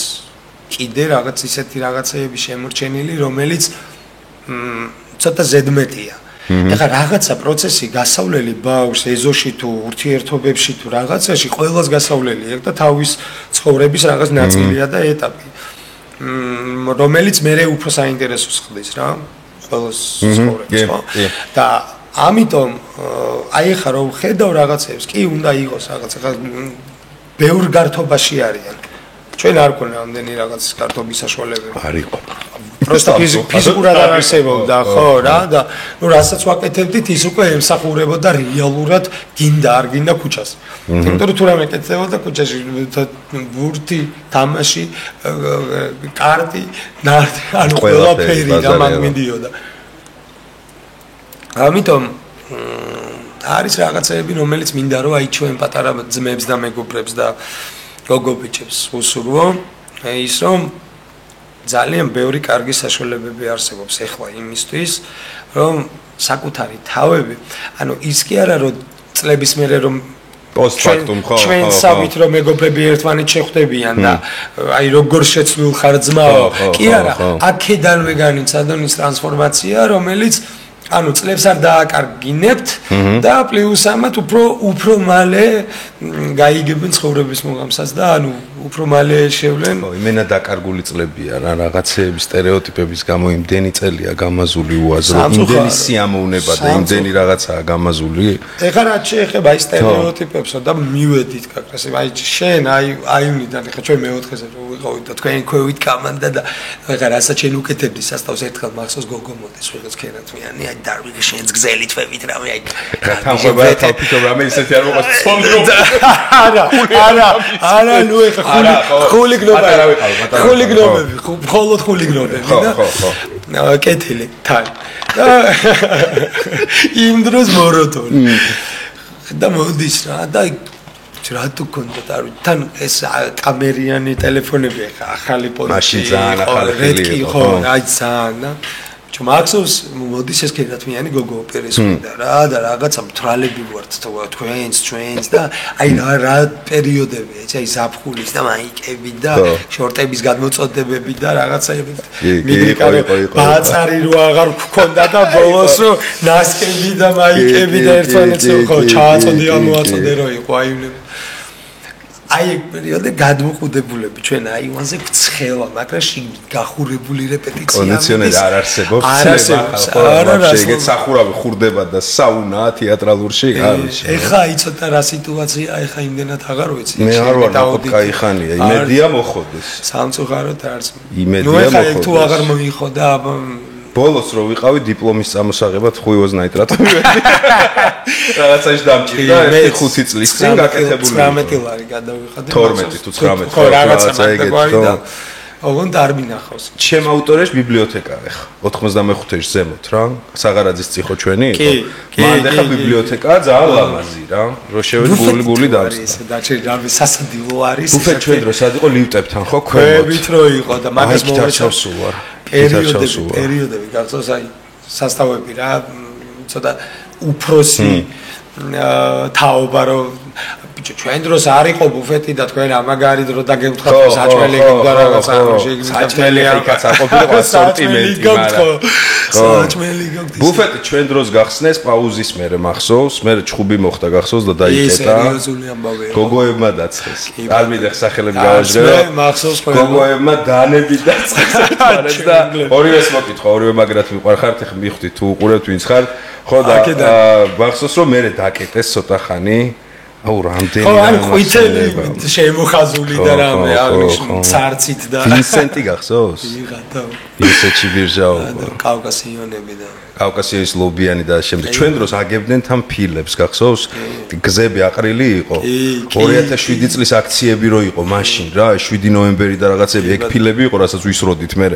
კიდე რაღაც ისეთი რაღაცეები შემორჩენილი რომელიც ცოტა ზედმეტია ეხლა რაღაცა პროცესი გასავლელი ბავშვს ეზოში თუ ურთიერთობებში თუ რაღაცაში ყველას გასავლელი აქვს და თავის ცხოვრების რაღაც ნაწილია და ეტაპი რომელიც მე უფრო საინტერესოს ხდის რა ყველას ცხოვრებას ხო და ამიტომ აი ხა რომ ხედავ რაღაცებს კი უნდა იყოს რაღაც ხა ბევრ გართობაში არიან ჩვენ არ გქონდა ამდენი რაღაც გართობის საშუალებები არ იყო просто ფიზიკურად არ არსებობდა ხო რა და ნუ რასაც ვაკეთებდით ის უკვე ემსახურებოდა რეალურად გინდა არ გინდა ქუჩას იმიტომ რომ თუ რამე კეთდებოდა ქუჩაში ბურთი თამაში კარტი ნარტი ანუ ყველაფერი და მაგ მიდიოდა ამიტომ არის რაღაცეები რომელიც მინდა რომ აი ჩვენ პატარა ძმებს და მეგობრებს და გოგობიჩებს უსურვო ის რომ ძალიან ბევრი კარგი საშუალებები არსებობს ეხლა იმისთვის რომ საკუთარი თავები ანუ ის კი არა რომ წლების მერე რომ პოსტფაქტუმ ხო ჩვენ სამით რომ მეგობრები ერთმანეთ შეხვდებიან და აი როგორ შეცვლილ ხარ ძმაო კი არა აქედანვე განიცადოს ტრანსფორმაცია რომელიც ანუ წლებს არ დააკარგინებთ და პლუს ამათ უფრო მალე გაიგებენ ცხოვრების მოგამსაც და ანუ უფრო მალე შევლენ. ხო, იმენა დაკარგული წლებია რა, რაღაცეების სტერეოტიპების გამო იმდენი წელია გამაზული უაზრო, იმდენი სიამოვნება და იმდენი რაღაცაა გამაზული. ეხლა რა შეეხება აი სტერეოტიპებსა და მივედით კაკრასე, აი შენ აი უნიდან ეხლა ჩვენ მეოთხეზე რო ვიყავით და თქვენ ქვევით კამანდა და ეხლა რასაც შენ უკეთებდი სასტავს ერთხელ მახსოვს გოგო მოდის ვიღაც ქერათმიანი აი დარვიგე შენს გზელი თვევით რამე აი თანხმობა თალფიქო რამე ისეთი არ მოყავს სპონდრო არა ნუ ეხლა ხულიგნობები მხოლოდ ხულიგნობები და კეთილი თან იმ დროს მოროთონი და მოდის რა და რა თუ კონდოთ არ ვიცი თან ეს კამერიანი ტელეფონები ეხა ახალი პოლიტი მაშინ ძალიან ახალი რედკი ხო აი ძალიან და მაქსოს მოდის ეს ქერათმიანი გოგო ოპერესკიდა რა და რაღაცა მთრალები ვართ ჩვენს და აი რა პერიოდები აი ზაფხულის და მაიკები და შორტების გადმოწოდებები და რაღაცაები მიგრიკარე ბაწარი რო აღარ გქონდა და ბოლოს რო ნასკები და მაიკები და ერთმანეთს ხო ჩააწოდე ამოაწოდე რო იყო აივნები აი პერიოდი გადმოყუდებულები ჩვენ აივანზე ცხელა მაგრამ შიგნით გახურებული რეპეტიცია კონდიციონერი არ არსებობს შეიძლება სახურავი ხურდება და საუნა თეატრალურში არის ეხა აი ცოტა რა სიტუაცია ეხა იმდენად აღარ ვიცი მე არ ვარ ნახოთ кайხანია იმედია მოხდეს სამწუხაროდ არც იმედია მოხდეს ნუ ეხა თუ აღარ მოიხოდა ბოლოს რო ვიყავი დიპლომის წამოსაღებად ხუიოზნაიტრატო მივედი რაღაცაში დამჭირდა 5 წლის წინ გაკეთებული 19 ლარი გადავიხადე 12 თუ 19 ხო რაღაცა მაგარი და ოღონდ არ მინახავს ჩემ ავტორებს ბიბლიოთეკა ახლა 95-ში ზემოთ რა საღარაძის წიხო ჩვენი მანდ ახლა ბიბლიოთეკაა ძალიან ლამაზი რა რო შევედი გული დავსწრე დაჩი რა სასადილო არის უფეთ ჩვენ დროს სად იყო ლიფტებთან ხო ქვევით რო იყო და მაგას მოვეჩავსულ ვარ პერიოდები გახსოვს აი სასტავები რა ცოტა უფროსი თაობა რომ ბიჭო ჩვენ დროს არ იყო ბუფეტი და თქვენ ამაგარი დრო დაგევთხათ საჭმელი გქონდა რაღაცა საჭმელი იქაც აყოფილიყო ასორტიმენტი მაგრამ საჭმელი გქონდა ბუფეტი ჩვენ დროს გახსნეს პაუზის მერე მახსოვს მე ჩხუბი მოხდა გახსოვს და დაიკეტა სერიოზული ამბავია გოგოებმა დაცხეს არ მიდე სახელები გავაჟღერა მახსოვს გოგოებმა დანები დაცხეს და ორივეს მოკითხა ორივე მაგრად მიყვარხართ ეხ მივხვდი თუ უყურებთ ვინც ხარ ხო და მახსოვს რომ მე დაკეტეს ცოტა ხანი აუ რამდენი ხო ან ყვითელი შემოხაზული და რამე აღნიშნული царცით და ვინსენტი გახსოვს იღადა ისეთი ბირჟაო კავკასიონები და კავკასიონის ლობიანი და შემდეგ ჩვენ დროს აგებდნენ თან ფილებს გახსოვს გზები აყრილი იყო 2007 წლის აქციები რო იყო მაშინ რა 7 ნოემბერი და რაღაცები ეგ ფილები იყო რასაც ვისროდით მე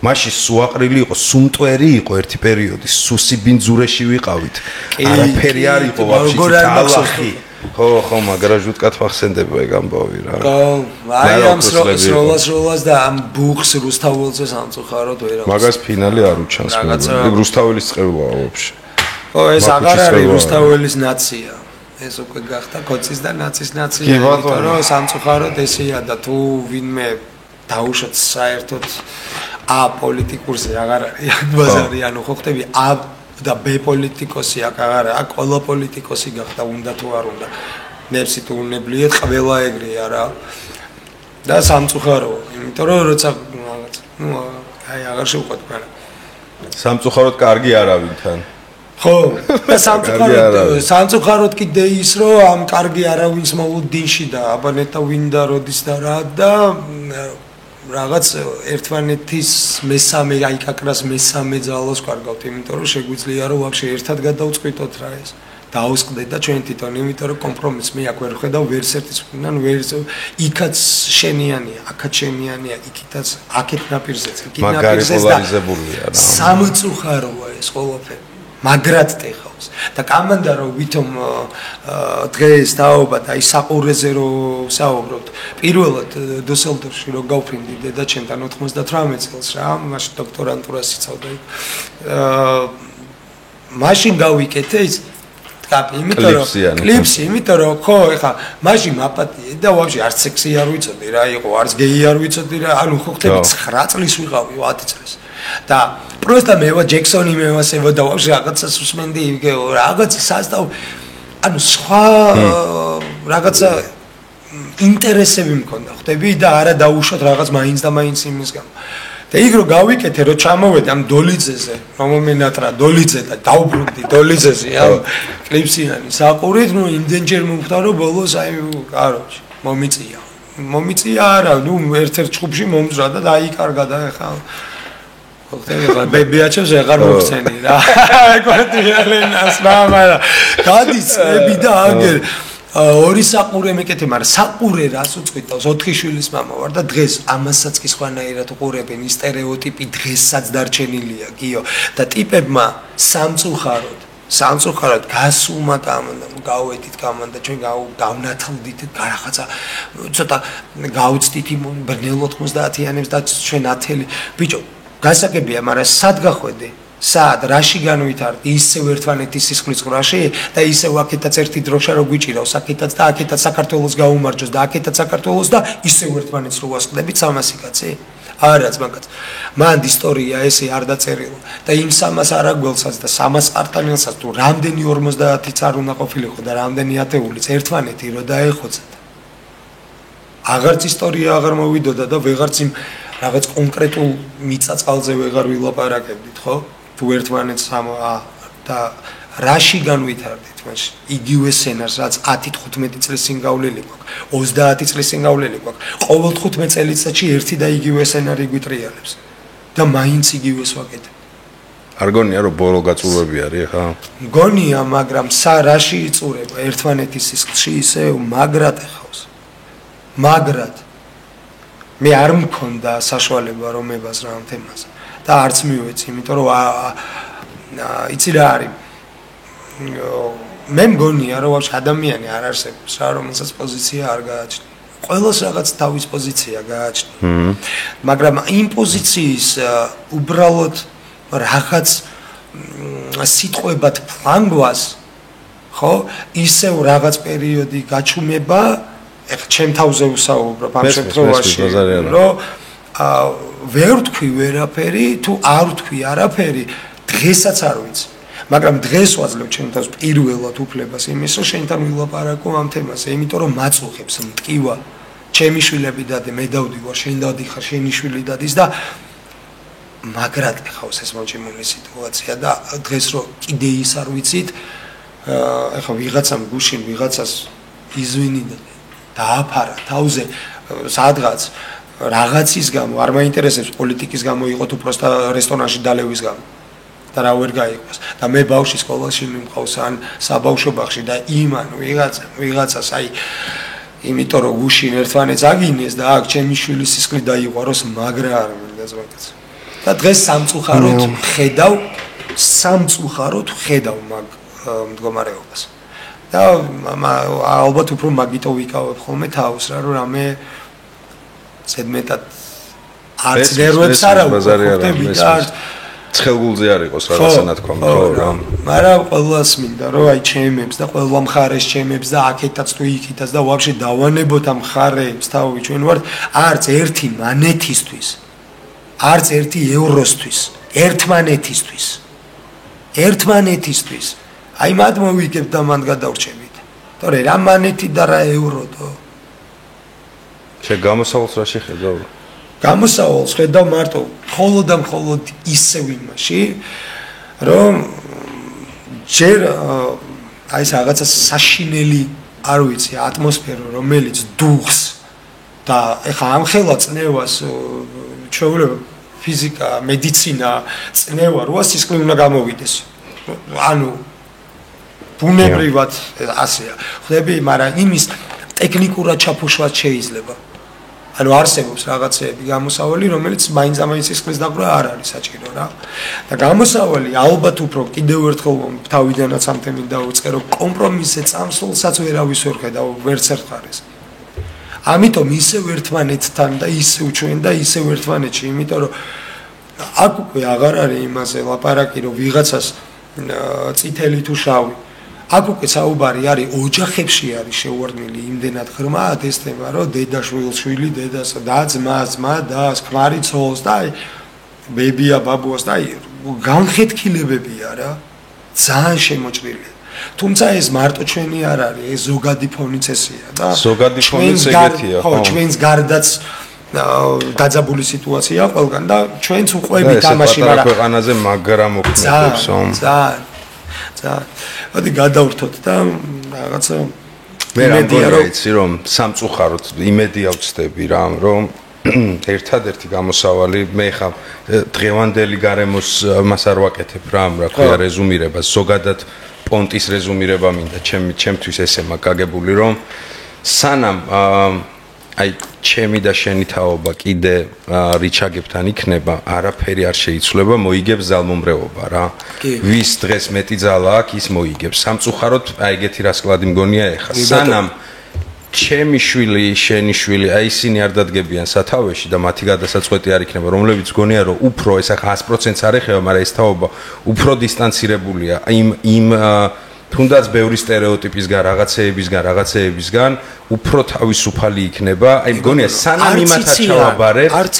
მაშინ სუაყრილი იყო სუმტვერი იყო ერთი პერიოდი სუსი ბინძურეში ვიყავით არაფერი არ იყო ვაფშე თალახი ხო მაგრამ ჟუტკათ მახსენდება ეგ ამბავი რა აი ამ სროლას და ამ ბუხს რუსთაველზე სამწუხაროდ ვერ აქვს მაგას ფინალი არ უჩანს მე რუსთაველის წყევაა ვაფშე ხო ეს აღარ არის რუსთაველის ნაცია ეს უკვე გახდა კოცის და ნაცის ნაცია იმიტომ რომ სამწუხაროდ ესეა და თუ ვინმე დაუშვათ საერთოდ აპოლიტიკურზე აღარ არის ბაზარი ანუ ხო ხტები და ბ პოლიტიკოსი აქ აღარა აქ ყველა პოლიტიკოსი გახდა უნდა თუ არ უნდა ნებსი თუ უნებლიეთ ყველა ეგრეა რა და სამწუხაროა იმიტომ რომ როცა ნუ აი აღარ შევყვეთ მაგრამ სამწუხაროდ კარგი არავინთან ხო და სამწუხაროდ კიდე ის რომ ამ კარგი არავინს მოუდინში და აბანეტა ვინდა როდის და რა და რაღაც ერთმანეთის მესამე აი კაკრას მესამე ძალას კარგავთ იმიტომ რომ შეგვიძლია რომ ვაფშე ერთად გადავწყვიტოთ რა ეს დაუსყდეთ და ჩვენ თვითონ იმიტომ რომ კომპრომისს მე აქ ვერ ხედავ ვერც ერთის ანუ ვერც იქაც შენიანია აქაც შენიანია იქითაც აქეთ ნაპირზეც იქით ნაპირზეც და სამწუხაროა ეს ყველაფერი მაგრად ტეხავს და კამანდა რომ ვითომ დღეს დაობა და აი საყურეზე რომ საუბრობთ პირველად დუსელდორფში რომ გავფრინდი დედაჩემთან 98 წელს რა მაშინ დოქტორანტურას იცავდა მაშინ გავიკეთე ის კაპი იმიტომ რომ კლიპსი იმიტომ რომ ხო ეხა მაშინ მაპატიე და ვაფშე არც სექსი არ ვიცოდი რა იყო არც გეი არ ვიცოდი რა ანუ ხო ხტები 9 წლის ვიყავი 10 წლის და просто მე ჯექსონი მე ვასებო და ვაფშე რაღაცას უსმენდი რაღაცა სასტავ ანუ სხვა რაღაცა ინტერესები მქონდა ხტები და არა დაუშვათ რაღაც მაინც და მაინც იმის გამო და იქ რო გავიკეთე რო ჩამოვედი ამ დოლიძეზე რომ მომენატრა დოლიძე და დავბრუნდი დოლიძეზე ამ კლიპსიანი საყურით ნუ იმდენჯერ მომხდა რომ ბოლოს აი კაროჩი მომიწია არა ნუ ერთ-ერთ ჯგუფში მომძრა და დაიკარგა და ეხა ხოხტება ბებიაჩებს აღარ მოგცენი რა კვარტიალენას მაგრამ გადის წები და აგერ ორი საყურე მეკეთე მაგრამ საყურე რას უწყვიტავს 4 შვილის მამა ვარ და დღეს ამასაც კი სხვანაირად უყურებენ ის სტერეოტიპი დღესაც დარჩენილია გიო და ტიპებმა სამწუხაროდ გასულმა კამანდა გავედით კამანდა ჩვენ გავნათლდით რაღაცა ცოტა გავუწდით იმ ბრნელ 90-იანებს და ჩვენ 10 ბიჭო გასაგებია მაგრამ სად გახვედი სად რაში განვითარდი ისევ ერთმანეთის სისხლის ყრაში და ისევ აქეთაც ერთი დროშა რო გვიჭირავს აქეთაც და აქეთაც საქართველოს გაუმარჯოს და აქეთაც საქართველოს და ისევ ერთმანეთს რო ვასყდებით 300 კაცი არა ძმაკაც მანდ ისტორია ესე არ დაწერილა და იმ 300 არაგველსაც და 300 არტანელსაც თუ რამდენი 50-იც არ უნდა ყოფილიყო და რამდენი ათეულიც ერთმანეთი რო დაეხოცათ აღარც ისტორია აღარ მოვიდოდა და ვეღარც იმ რაღაც კონკრეტულ მიწა-წყალზე ვეღარ ვილაპარაკებდით ხო თუ ერთმანეთს და რაში განვითარდით მაშინ იგივე სცენარს რაც 10-15 წლის წინ გავლილი გვაქვს 30 წლის წინ გავლილი გვაქვს ყოველ 15 წელიწადში ერთი და იგივე სცენარი გვიტრიალებს და მაინც იგივეს ვაკეთებ არ გონია რომ ბოლო გაწურვები არის ხა გონია მაგრამ რაში იწურება ერთმანეთის სისხლში ისე მაგრად ეხავს მაგრად მე არ მქონდა საშუალება რომ მებაზრა ამ თემაზე და არც მივეცი იმიტომ რომ იცი რა არის მე მგონია რომ ვაფშე ადამიანი არ არსებობს რა რომელსაც პოზიცია არ გააჩნია ყველას რაღაც თავის პოზიცია გააჩნია მაგრამ იმ პოზიციის უბრალოდ რაღაც სიტყვებად ფლანგვას ხო? ისევ რაღაც პერიოდი გაჩუმება, ეხლა ჩემ თავზე ვსაუბრობ ამ შემთხვევაში, რომ ვერ ვთქვი ვერაფერი, თუ არ ვთქვი არაფერი, დღესაც არ ვიცი. მაგრამ დღეს ვაძლევ ჩემ თავს პირველად უფლებას იმის, რომ შენთან ვილაპარაკო ამ თემაზე, იმიტომ რომ მაწუხებს მტკივა. ჩემი შვილები დადე, მე დავდივარ, შენ დადიხარ, შენი შვილი დადის და მაგრად გხავს ეს მოჭიმული სიტუაცია და დღეს რო კიდე ის არ ვიცით, ეხლა ვიღაცამ გუშინ ვიღაცას იზვინი და დააფარა თავზე სადღაც რაღაცის გამო, არ მაინტერესებს პოლიტიკის გამო იყო თუ პროსტა რესტორანში დალევის გამო. და რა ვერ გაიყვას და მე ბავშვი სკოლაში მიმყავს ან საბავშვო ბაღში და იმან ვიღაცას აი იმიტომ რომ გუშინ ერთმანეთს აგინეს და აქ ჩემი შვილის სისხლი დაიყვაროს მაგრა არ მინდა ზოგადად და დღეს სამწუხაროდ ხედავ მაგ მდგომარეობას და ალბათ უფრო მაგიტო ვიკავებ ხოლმე თავს რა რომ რამე ზედმეტად არც ნერვებს არ აუხდები და ცხელგულზე არ იყოს რაღაცა ნათქვა ხო რა მაგრამ ყველას მინდა რომ აი ჩემებს და ყველა მხარეს ჩემებს და აქეთაც თუ იქითაც და ვაფშე დავანებოთ ამ მხარეს თავი ჩვენ ვართ არც ერთი მანეთისთვის არც ერთი ევროსთვის ერთმანეთისთვის აი მათ მოვიგებთ და მან გადავრჩებით თორე რა მანეთი და რა ევროდო შეგამოსავალს რა შეხედავ გამოსავალს ხედავ მარტო მხოლოდ ისევ იმაში რომ ჯერ აი ეს რაღაცა საშინელი არ ვიცი ატმოსფერო რომელიც დუხს და ეხა ამ ხელა წნევას ჩვეულებრივ ფიზიკა მედიცინა წნევა როა სისხლი უნდა გამოვიდეს ანუ ბუნებრივად ასეა ხდები მაგრამ იმის ტექნიკურად ჩაფუშვაც შეიძლება ანუ არსებობს რაღაცეები გამოსავალი, რომელიც მაინც სისხლის დაგვრა არ არის საჭირო რა. და გამოსავალი ალბათ უფრო კიდევ ერთხელ თავიდანაც ამ თემით დავიწყე, რომ კომპრომისზე წამსვლელსაც ვერავის ვერ ხედავ, ვერც ერთ მხარეს. ამიტომ ისევ ერთმანეთთან და ისევ ჩვენ და ისევ ერთმანეთში, იმიტომ რომ აქ უკვე აღარ არის იმაზე ლაპარაკი, რომ ვიღაცას წითელი თუ შავი აქ უკვე საუბარი არის ოჯახებში არის შეუვარდნილი იმდენად ღრმად ეს თემა რომ დედა შვილ-შვილი დედას და ძმა დას ქმარი ცოლს და აი ბებია ბაბუას და აი განხეთქილებებია რა ძალიან შემოჭრილია თუმცა ეს მარტო ჩვენი არ არის ეს ზოგადი ფონიც ესეა და ზოგადი ფონიც ეგეთია ხო ჩვენს გარდაც დაძაბული სიტუაცია ყველგან და ჩვენც უყვებით ამაში მაგრამ ქვეყანაზე მაგრა მოქმედებს ძალიან მოდი გადავრთოთ და რაღაცა მე რამდენია იცი რომ სამწუხაროდ იმედია ვწდები რა რომ ერთადერთი გამოსავალი მე ხა დღევანდელი გარემოს მას არ ვაკეთებ რა ქვია რეზუმირებას ზოგადად პონტის რეზუმირება მინდა ჩემთვის ესე მაგაგებული რომ სანამ აი ჩემი და შენი თაობა კიდე რიჩაგებთან იქნება არაფერი არ შეიცვლება მოიგებს ძალმომრეობა რა ვის დღეს მეტი ძალა აქვს ის მოიგებს სამწუხაროდ აი ეგეთი რასკლადი მგონია ეხა სანამ ჩემი შვილი შენი შვილი აი ისინი არ დადგებიან სათავეში და მათი გადასაწყვეტი არ იქნება რომლებიც მგონია რომ უფრო ეს ახლა 100%-ს არ ეხება მაგრამ ეს თაობა უფრო დისტანცირებულია იმ თუნდაც ბევრი სტერეოტიპისგან, რაღაცეებისგან უფრო თავისუფალი იქნება. აი მგონია სანამ იმათაც ჩავაბარებ, არც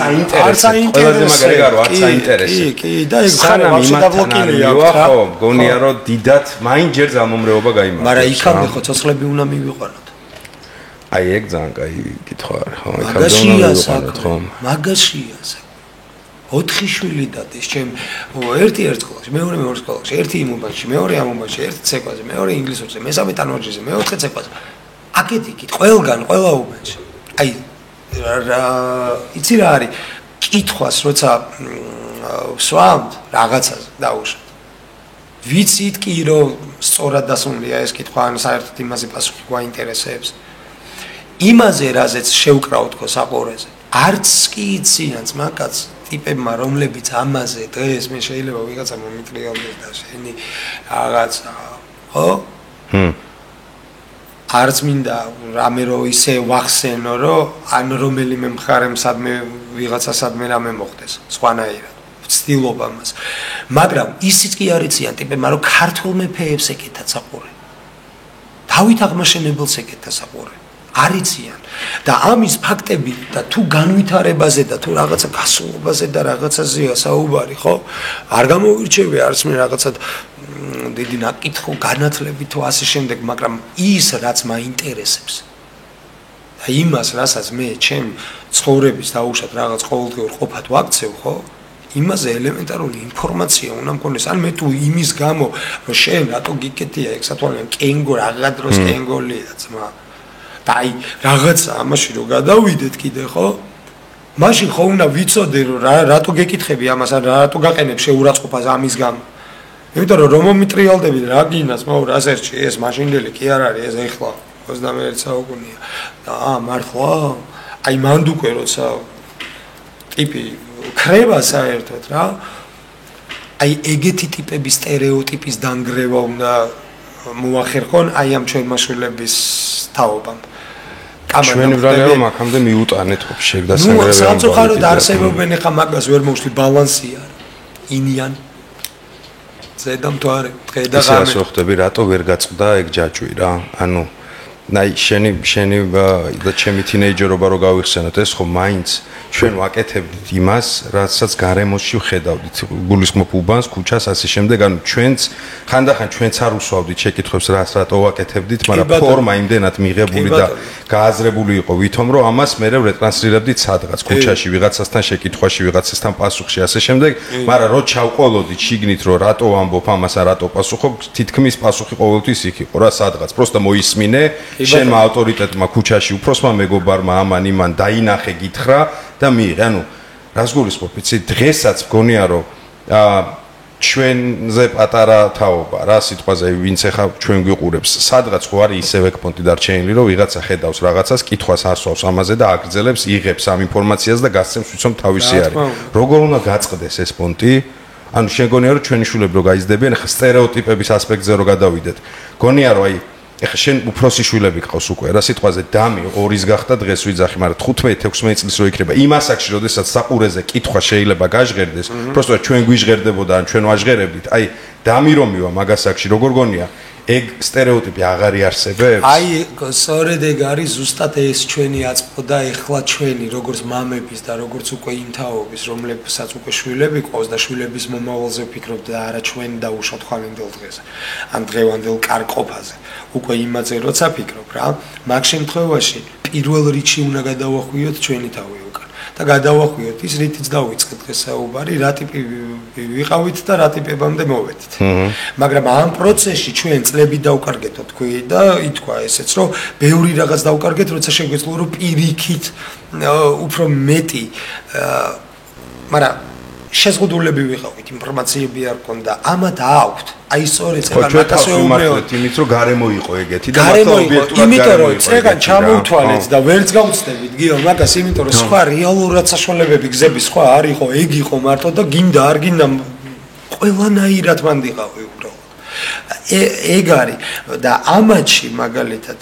აინტერესებს. ყველაზე მაგარი გარო, არც აინტერესებს. კი, და ეგ ხარ დაბლოკილია, ხო, მგონია რომ დიდად მაინც ჯერ ძალმომრეობა გაიმართება. მაგრამ იქამდე ხო ცოცხლები უნდა მივიყვანოთ. აი ეგ ძალიან კაი კითხვა არის, ხო, იქამდე უნდა მივიყვანოთ, ხო. მაგაშია საკ 4 შვილი დადეს ჩემ ერთი სკოლაში მეორე სკოლაში ერთი იმ უბანში მეორე ამ უბანში ერთი ცეკვაზე მეორე ინგლისურზე მესამე ტანვარჯიშზე მეოთხე ცეკვაზე აკეთიკით ყველგან ყველა უბანში აი იცი რა არის კითხვას როცა ვსვამთ რაღაცაზე დაუშვათ ვიცით კი რომ სწორად დასუნდია ეს კითხვა ან საერთოდ იმაზე პასუხი გვაინტერესებს იმაზე რაზეც შევკრავთ ხო საყურეზე არც კი იციან ძმაკაც ტიპებმა რომლებიც ამაზე დღეს მე შეიძლება ვიღაცა მომიტყიალდეს და შენი რაღაცა ხო? არც მინდა რამე რო ისე ვახსენო რომ ან რომელიმე მხარემ სადმე ვიღაცა სადმე რამე მოხდეს სხვანაირად ვცდილობ ამას მაგრამ ისიც კი არ იციან ტიპებმა რომ ქართულ მეფეებს ეკეთა საყურე დავით აღმაშენებელს ეკეთა საყურე არ იციან და ამის ფაქტები და თუ განვითარებაზე და თუ რაღაცა გასულობაზე და რაღაცაზეა საუბარი ხო არ გამოვირჩევი არც მე რაღაცა დიდი ნაკითხო განათლებით თუ ასე შემდეგ მაგრამ ის რაც მაინტერესებს და იმას რასაც მე ჩემ ცხოვრების დაუშვათ რაღაც ყოველდღიურ ყოფად ვაქცევ ხო იმაზე ელემენტარული ინფორმაცია უნდა მქონდეს ან მე თუ იმის გამო რომ შენ რატო გიკეთია ეგ სათვალე კენგო რაღაც დროს კენგოლია ძმა და აი რაღაცა ამაში რომ გადავიდეთ კიდე ხო მაშინ ხო უნდა ვიცოდე რომ რატო გეკითხები ამას ან რატო გაყენებ შეურაცხყოფას ამის გამო იმიტომ რომ რომომეტრიალდები რა გინას მაუ რასერჩი ეს მაშინდელი კი არ არის ეს ეხლა 21 საუკუნეა და მართლა აი მანდ უკვე როცა ტიპი ქრება საერთოდ რა აი ეგეთი ტიპების სტერეოტიპის დანგრევა უნდა მოახერხონ აი ამ ჩვენ მასშტაბების თაობამ ჩვენი ბრალეო მაგამდე მიუტანეთ ხო შეგდასაგრებია ნუ სამწუხაროდ არსებობენ ახლა მაგას ვერ მოვშლი ბალანსი არ ინიან ზედამ თუ არის დღე და ღამე ისე ხდები რატო ვერ გაწყდა ეგ ჯაჭვი რა ანუ ნაი შენი და ჩემი თინეიჯერობა რო გავიხსენოთ ეს ხო მაინც ჩვენ ვაკეთებდით იმას რასაც გარემოში ვხედავდით გულისხმობ უბანს ქუჩას ასე შემდეგ ანუ ჩვენც ხანდახან ჩვენც არ უსვავდით შეკითხვებს რატო ვაკეთებდით მაგრამ ფორმა იმდენად მიღებული და გააზრებული იყო ვითომ რომ ამას მე რეტრანსლირებდით სადღაც ქუჩაში ვიღაცასთან შეკითხვაში ვიღაცასთან პასუხში ასე შემდეგ მაგრამ რო ჩავყოლოდით შიგნით რომ რატო ვამბობ ამას ან რატო პასუხობ თითქმის პასუხი ყოველთვის იქ იყო რა სადღაც პროსტა მოისმინე შენმა ავტორიტეტმა ქუჩაში უფროსმა მეგობარმა ამან იმან დაინახე გითხრა და მიიღე ანუ რას გულისხმობ იცი დღესაც მგონია რომ ჩვენზე პატარა თაობა რა სიტყვაზე ვინც ახლა ჩვენ გვიყურებს სადღაც ხო არის ისევ ეკპონტი დარჩენილი რომ ვიღაცა ხედავს რაღაცას კითხვას არსვავს ამაზე და აგრძელებს იღებს ამ ინფორმაციას და გასცემს ვიცომ თავისი არის როგორ უნდა გაწყდეს ეს პონტი ანუ შეგონია რომ ჩვენი შულები რო გაიზრდებიან ახლა სტერეოტიპების ასპექტზე რო გადავიდეთ გონია რომ აი ეხა შენ უფროსი შვილები გყავს უკვე რა სიტყვაზე დამი 2-ის გახდა დღეს ვიძახი მაგრამ 15-16 წლის რო იქნება იმ ასაკში როდესაც საყურეზე კითხვა შეიძლება გაჟღერდეს просто ჩვენ გვიჟღერდებოდა ან ჩვენ ვაჟღერებდით აი დამი რომ მივა მაგასაკში როგორ გონია ეგ სტერეოტიპი აღარ იარსებებს აი სწორედ ეგ არის ზუსტად ეს ჩვენი აწმყო და ეხლა ჩვენი როგორც მამების და როგორც უკვე იმ თაობის რომლებსაც უკვე შვილები ყავს და შვილების მომავალზე ვფიქრობ და არა ჩვენ დაუშვათ ხვალინდელ დღეზე ან დღევანდელ კარყოფაზე უკვე იმაზე როცა ფიქრობ რა მაგ შემთხვევაში პირველ რიგში უნდა გადავახვიოთ ჩვენი თავი უკან და გადავახვიოთ ის რითიც დავიწყეთ დღეს საუბარი რა ტიპი ვიყავით და რა ტიპებამდე მოვედით მაგრამ ამ პროცესში ჩვენ წლები დავკარგეთ თქვი და ითქვა ესეც რომ ბევრი რაღაც დავკარგეთ როცა შეგვეძლო რომ პირიქით უფრო მეტი მაგრამ შეზღუდულები ვიყავით ინფორმაციები არ ქონდა ამათ აქვთ აი სწორედ წეგან მაგასე უმეორეთ იმით რომ გარემო იყო ეგეთი და მართლა ობიექტურად იმიტომ რომ წეგან ჩამოვთვალეთ და ვერც გავუცდებით გიო მაგას იმიტომ რომ სხვა რეალურად საშუალებები გზები სხვა არ იყო ეგ იყო მარტო და გინდა არ გინდა ყველანაირად მანდ იყავი უბრალოდ ეგ არის და ამათში მაგალითად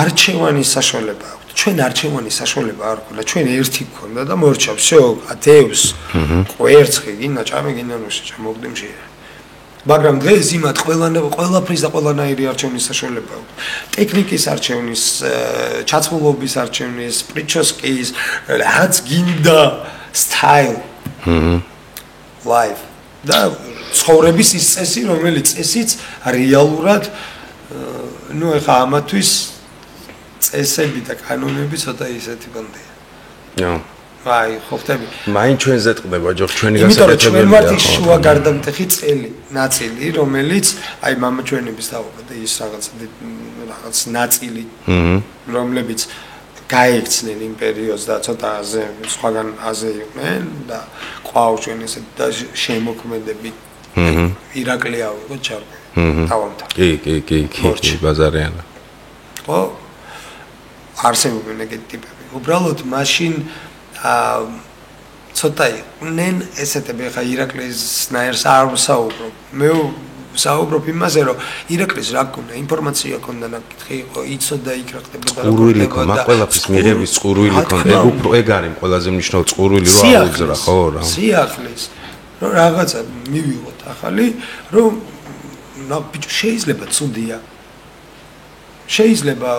არჩევანის საშუალება აქვს ჩვენ არჩევანის საშუალება არ ქონდა ჩვენ ერთი გქონდა და მორჩა всё ათეუს კვერცხი გინდა ჭამე გინდა ნუში ჩამოგდიმში მაგრამ დღეს იმათ ყველაფრის და ყველანაირი არჩევნის საშუალება აქვს ტექნიკის არჩევნის ჩაცმულობის არჩევნის პრიჩოსკის რაც გინდა სტაილ live და ცხოვრების ის წესი რომელიც წესიც რეალურად ნუ ეხა ამათვის წესები და კანონები ცოტა ისეთი გონდია. აი, ხო ხტები. მაინ ჩვენზე ტყდება ჯო ჩვენი გასაკეთებელია. იმიტომ რომ ჩვენ ვართ ის შუა გარდამტეხი ნაწილი, რომელიც აი მამა ჩვენების თაობა და ის რაღაც ნაწილი, რომლებიც გაიქცნენ იმ პერიოდს და ცოტა აზე სხვაგან აზე იყვნენ და ყავს ჩვენ ესე და შემოქმედები. ირაკლი ავიღო ჩარკვე. თავამთან. კი, ბაზარიანა. ხო? არსებობენ ეგეთი ტიპები. უბრალოდ მაშინ ცოტა იყვნენ ესეთები ხა ირაკლის ნაერს არ ვსაუბრობ. მე ვსაუბრობ იმაზე რომ ირაკლის რა გქონდა ინფორმაცია ქონდა ნაკითხი იყო იცოდა იქ რა ხდებოდა რა ყურვილი ქონდა ყველაფრის მიღების ყურვილი ქონდა ეგ უფრო ეგ არის ყველაზე მნიშვნელოვანი ყურვილი რო აუძრა ხო რა სიახლის რომ რაღაცა მივიღოთ ახალი, რომ ბიჭო შეიძლება ცუდია. შეიძლება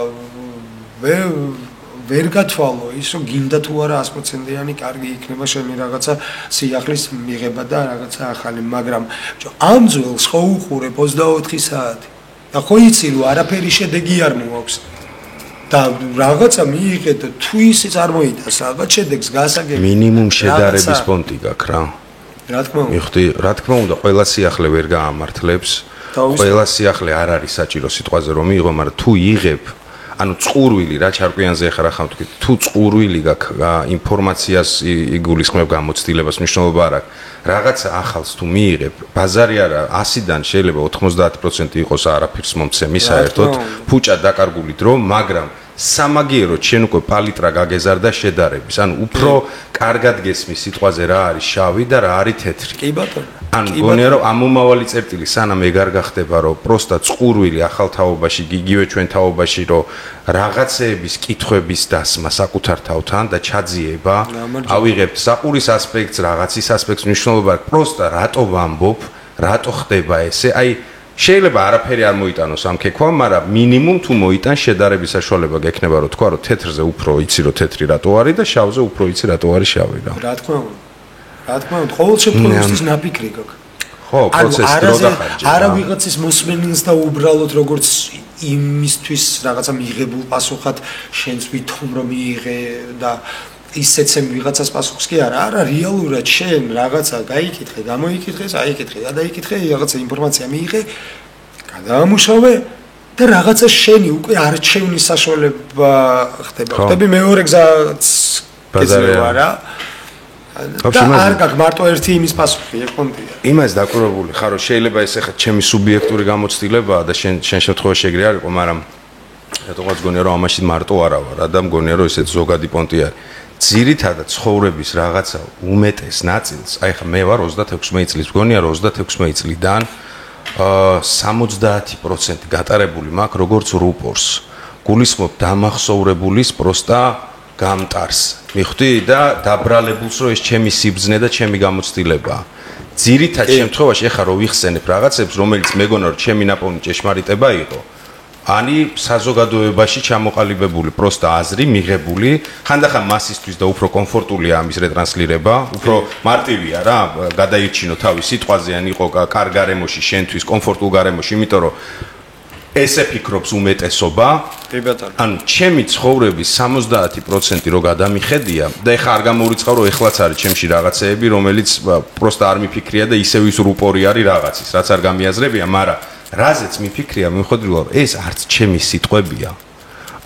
ვერ გათვალო ის რომ გინდა თუ არა 100%-იანი კარგი იქნება შენი რაღაცა სიახლის მიღება და რაღაცა ახალი, მაგრამ ამ ძველს ხო უყურებ 24 საათი. და ხო იცი რომ არაფერი შედეგი არ მოაქვს. და რაღაცა მიიღეთ და თუ ისი წარმოიტანს რაღაც შედეგს გასაგები. მინიმუმ შედარების პონტი გაქვს რა. რა თქმა უნდა. მიხდი, რა თქმა უნდა, ყველა სიახლე ვერ გაამართლებს. ყველა სიახლე არ არის საჭირო სიტყვაზე რომ მიიღო, მაგრამ თუ იღებ ანუ წყურვილი რა ჩარკვიანზე ახლა რა ხარ თქვი თუ წყურვილი გაქვს ინფორმაციას იგულისხმებ გამოცდილებას მნიშვნელობა არ აქვს რაღაცა ახალს თუ მიიღებ ბაზარი არა 100-დან შეიძლება 90% იყოს არაფერს მომცემი საერთოდ ფუჭა დაკარგული დრო მაგრამ სამაგიეროდ შენ უკვე პალიტრა გაგეზარდა შედარების ანუ უფრო კარგად გესმის სიტყვაზე რა არის შავი და რა არის თეთრი კი ბატონო ან გონია რომ ამომავალი წერტილი სანამ ეგარ გახდება რომ პროსტა წყურვილი ახალ თაობაში იგივე ჩვენ თაობაში რომ რაღაცეების კითხვების დასმა საკუთარ თავთან და ჩაძიება ავიღებთ საყურის ასპექტს რაღაცის ასპექტს მნიშვნელობა პროსტა რატო ვამბობ რატო ხდება ესე აი შეიძლება არაფერი არ მოიტანოს ამ ქექვამ მაგრამ მინიმუმ თუ მოიტან შედარების საშუალება გექნება რომ თქვა რომ თეთრზე უფრო იცი რომ თეთრი რატო არის და შავზე უფრო იცი რატო არის შავი რა რა თქმა უნდა რა თქმა უნდა ყოველ შემთხვევაში ნაფიქრი გაქვს ხო პროცესი დრო დახარჯება არა ვიღაცის მოსმენილს და უბრალოდ როგორც იმისთვის რაღაცა მიიღებულ პასუხად შენს ვითომ რომ მიიღე და ისეცემ ვიღაცას პასუხს კი არა არა რეალურად შენ რაღაცა გაიკითხე გამოიკითხე აიკითხე გადაიკითხე რაღაცა ინფორმაცია მიიღე გადაამუშავე და რაღაცა შენი უკვე არჩევნის საშუალება ხდება ხდები მეორე გზაც გეძლევა რა და არ გაქვს მარტო ერთი იმის პასუხი ეგ პონტია იმას დაკვირვებული ხარ რომ შეიძლება ეს ახლა ჩემი სუბიექტური გამოცდილებაა და შენ შემთხვევაში ეგრე არ იყო მაგრამ რატოღაც გონია რომ ამაში მარტო არა ვარ და მგონია რომ ესეც ზოგადი პონტი არის ძირითადად ცხოვრების რაღაცა უმეტეს ნაწილს აი ხა მე ვარ 36 წლის მგონია რომ 26 წლიდან 70% გატარებული მაქვს როგორც რუპორს გულისხმობ დამახსოვრებულის პროსტა გამტარს მიხვდი და დაბრალებულს რომ ეს ჩემი სიბრძნე და ჩემი გამოცდილებაა ძირითად შემთხვევაში ეხა რომ ვიხსენებ რაღაცებს რომელიც მეგონა რომ ჩემი ნაპოვნი ჭეშმარიტება იყო ani საზოგადოებაში ჩამოყალიბებული პროსტა აზრი მიღებული ხანდახან მასისთვის და უფრო კომფორტულია ამის რეტრანსლირება უფრო მარტივია რა გადაირჩინო თავი სიტყვაზე ან იყო კარგარემოში შენთვის კომფორტულ გარემოში იმიტომ რომ ესე ფიქრობს უმეტესობა კი ბატონო ანუ ჩემი ცხოვრების 70% რო გადამიხედია და ეხა არ გამოვიწყავ რომ ეხლაც არის ჩემში რაღაცეები რომელიც პროსტა არ მიფიქრია და ისევ ის რუპორი არის რაღაცის რაც არ გამიაზრებია მაგრამ რაზეც მიფიქრია მიუხედავად ეს არც ჩემი სიტყვებია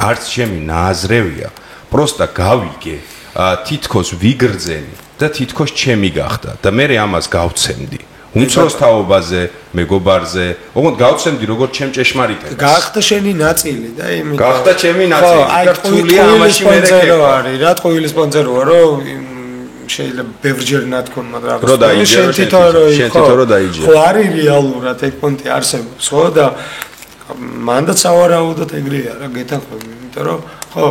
არც ჩემი ნააზრევია პროსტა გავიგე თითქოს ვიგრძენი და თითქოს ჩემი გახდა და მე ამას გავცემდი უმცროს თაობაზე მეგობარზე ოღონდ გავცემდი როგორც ჩემ ჭეშმარიტებას გახდა შენი ნაწილი და იმით გახდა ჩემი ნაწილი და რთულია ამაში მე არის რა ტყუილის სპონსოროა რომ შეიძლება ბევრჯერ ნათქონ მაგრამ შენ თვითონ რო დაიჯერე ხო არის რეალურად ეგ პონტი არსებობს ხო და მანდაც ავარაუდოთ ეგრეა რა გეთანხმები იმიტომ რომ ხო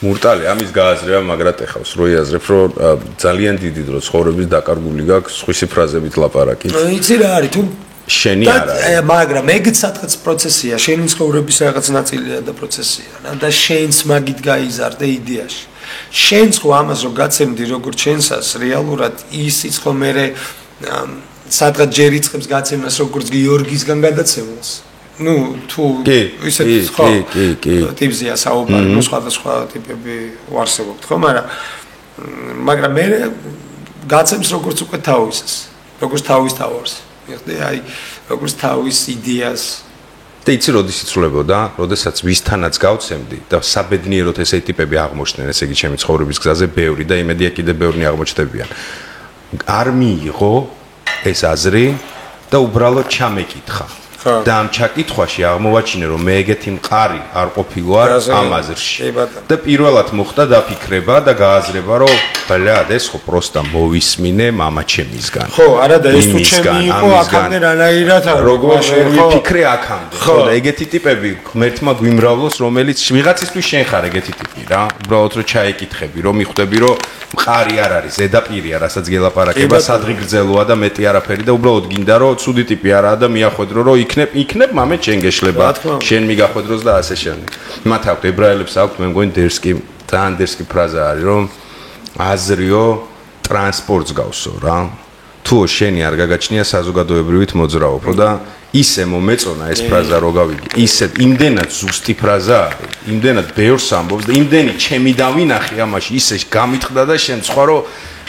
მურტალი ამის გააზრება მაგრად ეხავს რო იაზრებ რომ ძალიან დიდი დრო ცხოვრების დაკარგული გაქვს სხვისი ფრაზებით ლაპარაკი იცი რა არის თუ შენი არა მაგრამ ეგეც სადღაც პროცესია შენი ცხოვრების რაღაც ნაწილია და პროცესია და შენს მაგით გაიზარდე იდეაში შენს ხო ამას რომ გაცემდი როგორც შენსას რეალურად ისიც ხო მე სადღაც ჯერ იწყებს გაცემას როგორც გიორგისგან გადაცემას ну თუ ისეთ ხო ტიპზია საუბარი ნუ სხვა ტიპები ვარსებობთ ხო მაგრამ მე გაცემს როგორც უკვე თავისას როგორც თავის თავს მიხდი აი როგორც თავის იდეას და იცი როდის იცვლებოდა, როდესაც ვისთანაც გავცემდი და საბედნიეროდ ესე ტიპები აღმოჩნდნენ, ესე იგი ჩემი ცხოვრების გზაზე ბევრი და იმედია კიდე ბევრი აღმოჩნდებიან. არ მიიღო ეს აზრი და უბრალოდ ჩამეკითხა. და ამ ჩაკითხვაში აღმოვაჩინე რომ მე ეგეთი მყარი არ ყოფილვარ ამ აზრში და პირველად მოხდა დაფიქრება და გააზრება რომ ბლად ეს ხო პროსტა მოვისმინე მამაჩემისგან ხო არა და ეს თუ ჩემი იყო აქამდე რანაირად როგორ ვიფიქრე აქამდე ხო და ეგეთი ტიპები ღმერთმა გვიმრავლოს რომელიც ვიღაცისთვის შენ ხარ ეგეთი ტიპი რა უბრალოდ რომ ჩაეკითხები რომ მიხვდები რომ მყარი არ არის ზედაპირია რასაც გელაპარაკება სადღი გრძელოა და მეტი არაფერი და უბრალოდ გინდა რომ ცუდი ტიპი არაა და მიახვედრო რომ იქნებ მამე შენ გეშლება შენ მიგახვედროს და ასე შემდეგ მათ აქვთ ებრაელებს აქვთ მე მგონი დერსკი ძალიან დერსკი ფრაზა არის რომ აზრიო ტრანსპორტს გავსო რა თუ შენი არ გაგაჩნია საზოგადოებრივით მოძრაობო და ისე მომეწონა ეს ფრაზა რო გავიგე ისე იმდენად ზუსტი ფრაზა იმდენად ბევრს ამბობს და იმდენი ჩემი დავინახე ამაში ისე გამიტყდა და შენ სხვა რო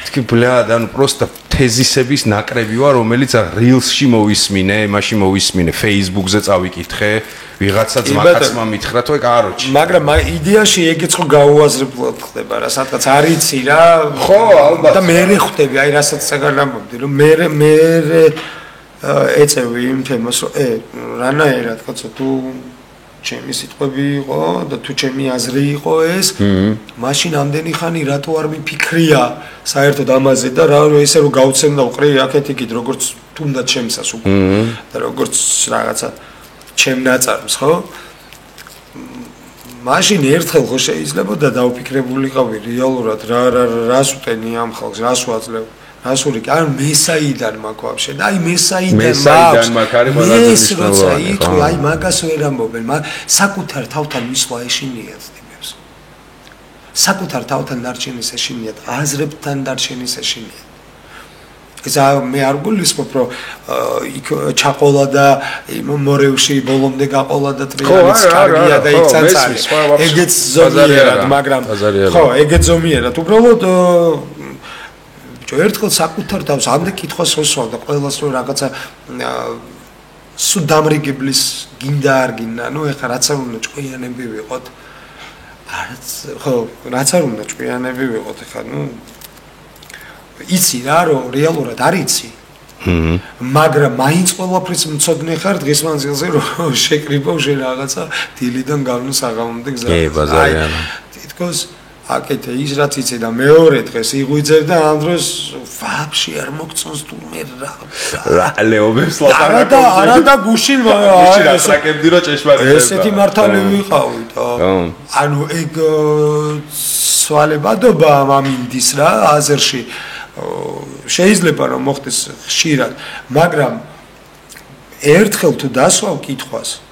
თქი ბლად ანუ პროსტა თეზისების ნაკრები ვარ რომელიც რილსში მოვისმინე მაშინ მოვისმინე Facebook-ზე წავიკითხე ვიღაცა ძმაკაცმა მითხრა თუ კაროჩი მაგრამ იდეაში ეგეც ხო გაუაზრებლად ხდება რა სადღაც არიცი რა ხო ალბათ და მე ხვდები აი რასაც წაგარამბობდი რომ მე ეწევი იმ თემას რომ რანაირად კაცო თუ ჩემი სიტყვები იყო და თუ ჩემი აზრი იყო ეს მაშინ ამდენი ხანი რატო არ მიფიქრია საერთოდ ამაზე და რა ესე რომ გავცემდა უყრი აქეთ იქით როგორც თუნდაც ჩემსას უკვე და როგორც რაღაცა ჩემ ნაწარმს ხო მაშინ ერთხელ ხო შეიძლება და დავფიქრებულიყავი რეალურად რას უტენი ამ ხალხს რას ვაძლევ ასური კი არ მესაიდან მაქვს ვაფშე და აი მესაიდან მაქვს არის ყველაზე მნიშვნელოვანი ხო აი მაგას ვერ ამბობენ საკუთარ თავთან მისვლა ეშინიათ ტიპებს საკუთარ თავთან დარჩენის ეშინიათ აზრებთან დარჩენის ეშინიათ ისა მე არ გულისხმობ რომ იქ ჩაყოლა და მორევში ბოლომდე გაყოლა და ტრიალის კარგია და იქ წაწარი ეგეც ზომიერად მაგრამ ხო ეგეც ზომიერად უბრალოდ ერთხელ საკუთარ თავს ამდე კითხვას ვესვავ და ყველას რომ რაღაცა სულ დამრიგებლის გინდა არ გინდა ნუ ეხლა რაც არ უნდა ჭკვიანები ვიყოთ ხო რაც არ უნდა ჭკვიანები ვიყოთ ეხლა ნუ იცი რა რომ რეალურად არ იცი მაგრამ მაინც ყველაფრის მცოდნე ხარ დღის მანძილზე რომ შეკრიბავ შენ რაღაცა დილიდან გავნო საღამომდე გზა თითქოს აკეთე ის რაც იცი და მეორე დღეს იღვიძებ და ამ დროს ვაფშე არ მოგწონს თურმე რა ლეობებს ლაპარაკობ არა და გუშინ ლაპარაკებდი რომ ჭეშმარიტება ესეთი მართალი ვიყავით ანუ ეგ სვალებადობა ამინდის რა აზერში შეიძლება რომ მოხდეს ხშირად მაგრამ ერთხელ თუ დასვავ კითხვას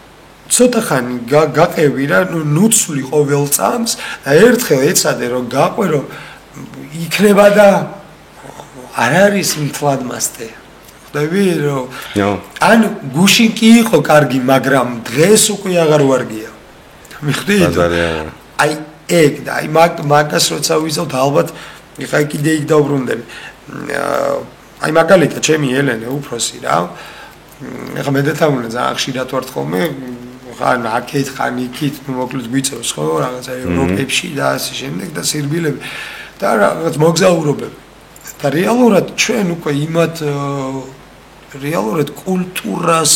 ცოტა ხანი გაყევი რა ნუცვლი ყოველ წამს და ერთხელ ეცადე რომ გაყვე რომ იქნება და არ არის მთლადმასტე ხვდები რომ ან გუშინ კი იყო კარგი მაგრამ დღეს უკვე აღარ ვარგია მიხვდით აი ეგ და აი მაგას როცა ვიზავთ ალბათ ეხა კიდე იქ დავბრუნდები აი მაგალითად ჩემი ელენე უფროსი რა ეხა მე დათამუნე ძალიან ხშირად ვარ ხოლმე ხან აქეთ ხან იქით მოკლედ გვიწევს ხო რაღაცა ევროპებში და ასე შემდეგ და სირბილები და რაღაც მოგზაურობები და რეალურად ჩვენ უკვე იმათ რეალურად კულტურას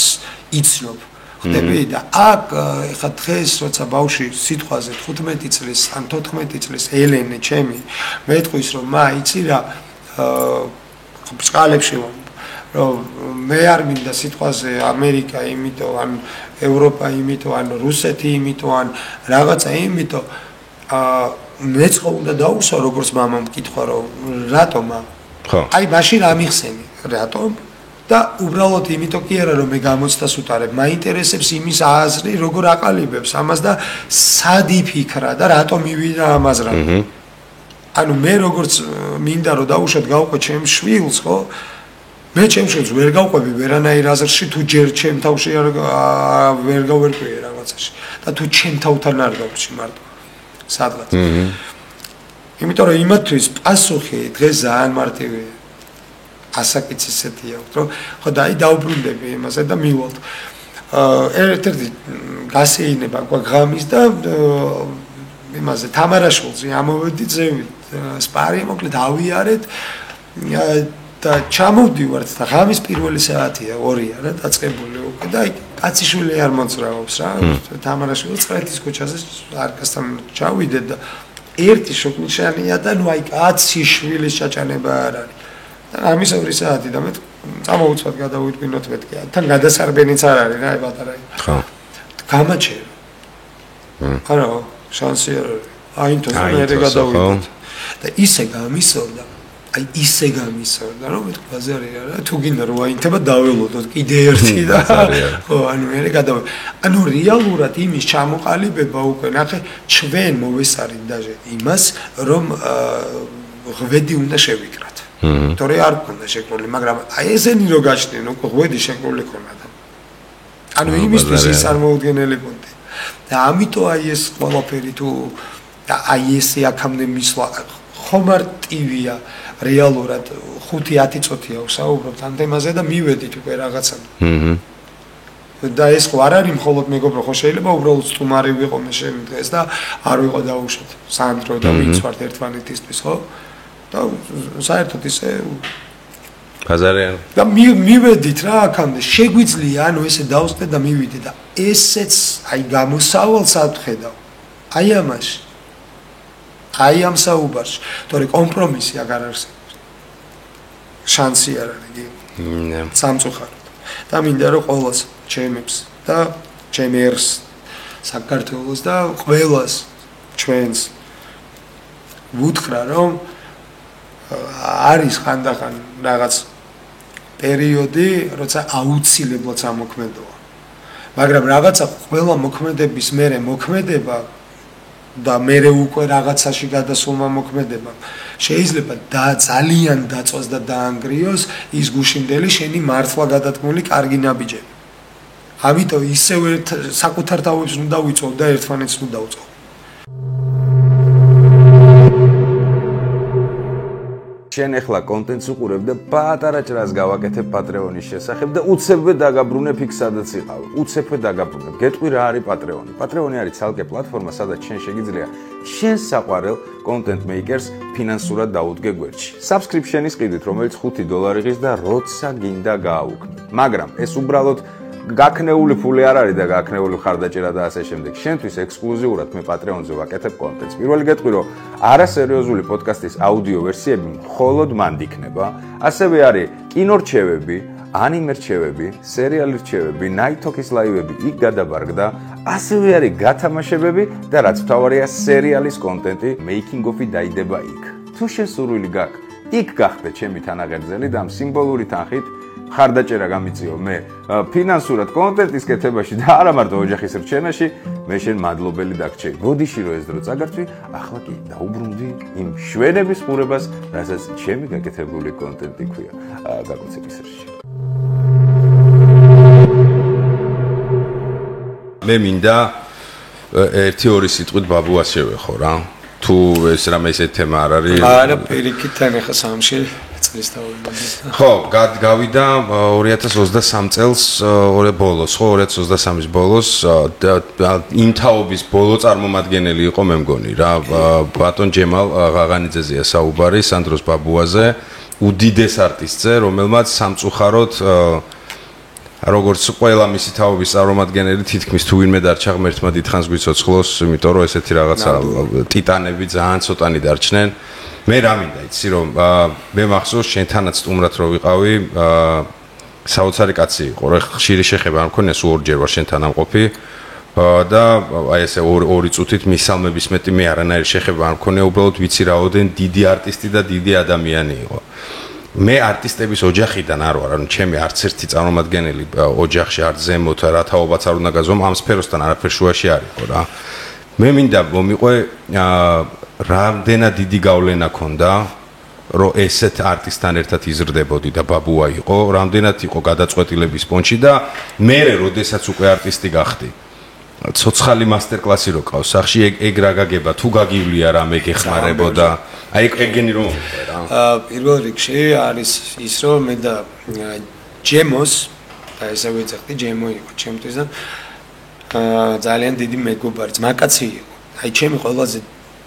იცნობ ხდები და აქ ეხა დღეს როცა ბავშვი სიტყვაზე 15 წლის ან 14 წლის ელენე ჩემი მეტყვის რომ იცი რა ბწყალებში რომ მე არ მინდა სიტყვაზე ამერიკა იმიტომ ან ევროპა იმიტომ ან რუსეთი იმიტომ ან რაღაცა იმიტომ მეც ხო უნდა დაუსვა როგორც მამამ მკითხვა რომ რატომ ხო აი მაშინ ამიხსენი რატომ და უბრალოდ იმიტომ კი არა რომ მე გამოცდას უტარებ მაინტერესებს იმის აზრი როგორ აყალიბებს ამას და სად იფიქრა და რატომ მივიდა ამ აზრამდე ანუ მე როგორც მინდა რომ დაუშვათ გავყვე ჩემ შვილს ხო მე ჩემს ვერ გავყვები ვერანაირ აზრში თუ ჯერ ჩემ თავში არ ვერ გავერკვიე რაღაცაში და თუ ჩემ თავთან არ გავში მარტო სადღაც იმიტომ რომ იმათთვის პასუხი დღეს ძალიან მარტივია ასაკიც ისეთია რომ ხო და აი დავბრუნდები იმაზე და მივალთ ერთ-ერთი გასეინება გვაღამის და იმაზე თამარაშვილზე ამოვედი ძევით სპარი მოკლედ ავიარეთ და ჩამოვდივართ და ღამის პირველი საათია 2 რა დაწყებული უკვე და აი კაციშვილი არ მოძრაობს რა. თამარაშვილი წრეთის ქუჩაზე არკასთან ჩავიდეთ და ერთი შოკნიშანია და ნუ აი კაციშვილის ჩაჭანება არ არის. და ამის 2 საათი და მე წამოვუცვად გადავიდგინოთ მეთქი. თან გადასარბენიც არ არის რა, პატარა. ხო. გამაჩერე. არა, შანსი არ არის. აინთოს მე გადავიდეთ. და ისე გამისორდა. აი ისე გამისორდა, რომ მე ბაზარი არა, თუ გინდა რომ აინთება დაველოდოთ კიდე ერთი და ხო, ანუ მე გადავ. ანუ რეალურად იმის ჩამოყალიბება უკვე ნახე, ჩვენ მოვესარით დაჟე იმას, რომ ღვედი უნდა შევიკრათ. თორე არ გქონდა შეკრული, მაგრამ აი ესენი რო გაჩნდნენ, უკვე ღვედი შეკრული ქონდა. ანუ იმისთვის ის არ მოუდგენელი პონტი. და ამიტომ აი ეს ყველაფერი თუ აი ესე აქამდე მისვლა ხომარტივია რეალურად 5-10 წუთია ვსაუბრობთ ამ თემაზე და მივედით უკვე რაღაცა. და ეს ხო არ არის მხოლოდ მეგობრო, ხო შეიძლება უბრალოდ სტუმარი ვიყო მე შენ დღეს და არ ვიყო დაუშვათ სანდრო და ვინც ვართ ერთმანეთისთვის, ხო? და საერთოდ ისე ბაზარიან. და მივედით რა აქამდე, შეგვიძლია ანუ ესე დავსწრე და მივიდე და ესეც აი გამოსავალს ატხედავ. აი ამაში აი ამ საუბარში, თორე კომპრომისი აღარ არსებობს. შანსი არ არის, კი. სამწუხაროდ. და მინდა რომ ყოველს ჩემებს და ჩემერს საქართველოს და ყველას ჩვენს ვუთხრა რომ არის ხანდახან რაღაც პერიოდი, როცა აუცილებლად სამოქმედოა. მაგრამ რაღაცა ყველა მოქმედების მერე მოქმედება და მერე უკვე რაღაცაში გადასულმა მოქმედება შეიძლება და ძალიან დაწოს და დაანგრიოს ის გუშინდელი შენი მართლა გადათმული კარგი ნაბიჯები. ამიტომ ისევე საკუთარ თავებს უნდა ვიწოვ და ერთმანეთს უნდა დავწოვ. შენ ახლა კონტენტს უყურებ და პატარა ჭრას გავაკეთებ პატრეონის შესახებ და უცებვე დაგაბრუნებ იქ სადაც იყავ. უცებვე დაგაბრუნებ. გეტყვი რა არის პატრეონი? პატრეონი არის ცალკე პლატფორმა, სადაც შენ შეგიძლია შენს საყვარელ კონტენტ მეიკერს ფინანსურად დაუდგე გვერდში. Subscription-ის ყიდით, რომელიც $5 ღირს და როცა გინდა გააუქმე. მაგრამ ეს უბრალოდ გაქნეული ფული არ არის და გაქნეული ხარდაჭერა და ასე შემდეგ. შენთვის ექსკლუზიურად მე პატრეონზე ვაკეთებ კონტენტს. პირველი გეტყვი რომ არასერიოზული პოდკასტის აუდიო ვერსიები მხოლოდ მანდ იქნება. ასევე არის კინორჩევები, ანიმე რჩევები, სერიალი რჩევები, ნაითოქის ლაივები იქ გადაბარგდა. ასევე არის გათამაშებები და რაც მთავარია სერიალის კონტენტი, making of-ი დაიდება იქ. თუ შესურვილი გაქვს, იქ გახდე ჩემი თანაღერძელი და ამ სიმბოლური თანხით ხარდაჭერა გამიწიო მე ფინანსურად კონტენტის კეთებაში და არა მარტო ოჯახის რჩენაში, მე შენ მადლობელი დაგჭირ. გოდიში რომ ეს დრო წაგართვი, ახლა კი დაუბრუნდი იმ შვენების ყურებას, რასაც ჩემი გაკეთებული კონტენტი ქვია. გაგოცების რში. მე მინდა 1-2 სიტყვით ბაბუას შევეხო რა. თუ ეს რამე ისეთი თემა არ არის? არა, პირიქით თან ახლა სამში წლის დავიმოდი. ხო, გავიდა 2023 წელს ბოლოს, ხო, 2023-ის ბოლოს იმ თაობის ბოლო წარმომადგენელი იყო მე მგონი რა. ბატონ ჯემალ ღაღანიძეზეა საუბარი, სანდროს ბაბუაზე, უდიდეს არტისტზე, რომელმაც სამწუხაროდ როგორც ყველა მისი თაობის წარმომადგენელი თითქმის თუ ვინმე დარჩა ღმერთმა დიდხანს გვიცოცხლოს, იმიტომ რომ ესეთი რაღაცა ტიტანები ძალიან ცოტანი დარჩნენ. მე რა მინდა იცი რომ მე მახსოვს შენთანაც სტუმრად რო ვიყავი, საოცარი კაცი იყო, რა ხშირი შეხება არ მქონია, სულ ორჯერ ვარ შენთან ამყოფი და აი ესე 2 წუთით მისალმების მეტი მე არანაირი შეხება არ მქონია, უბრალოდ ვიცი რაოდენ დიდი არტისტი და დიდი ადამიანი იყო. მე არტისტების ოჯახიდან არ ვარ, ანუ ჩემი არც ერთი წარმომადგენელი ოჯახში არ ზემოთ რა თაობაც არ უნდა გაზომ, ამ სფეროსთან არაფერ შუაში არ იყო რა. მე მინდა მომიყვე რამდენად დიდი გავლენა ქონდა, რომ ესეთ არტისტთან ერთად იზრდებოდი და ბაბუა იყო, რამდენად იყო გადაწყვეტილების პონჩი და მე როდესაც უკვე არტისტი გახდი. ცოცხალი მასტერკლასი რო ყავს სახში ეგ რა გაგება თუ გაგივლია რა მე გეხმარებოდა აი ეგენი რომ რა პირველ რიგში არის ის რომ მე და ჯემოს და ესე ვეძახდი ჯემო იყო ჩემთვის და ძალიან დიდი მეგობარი ძმაკაცი იყო აი ჩემი ყველაზე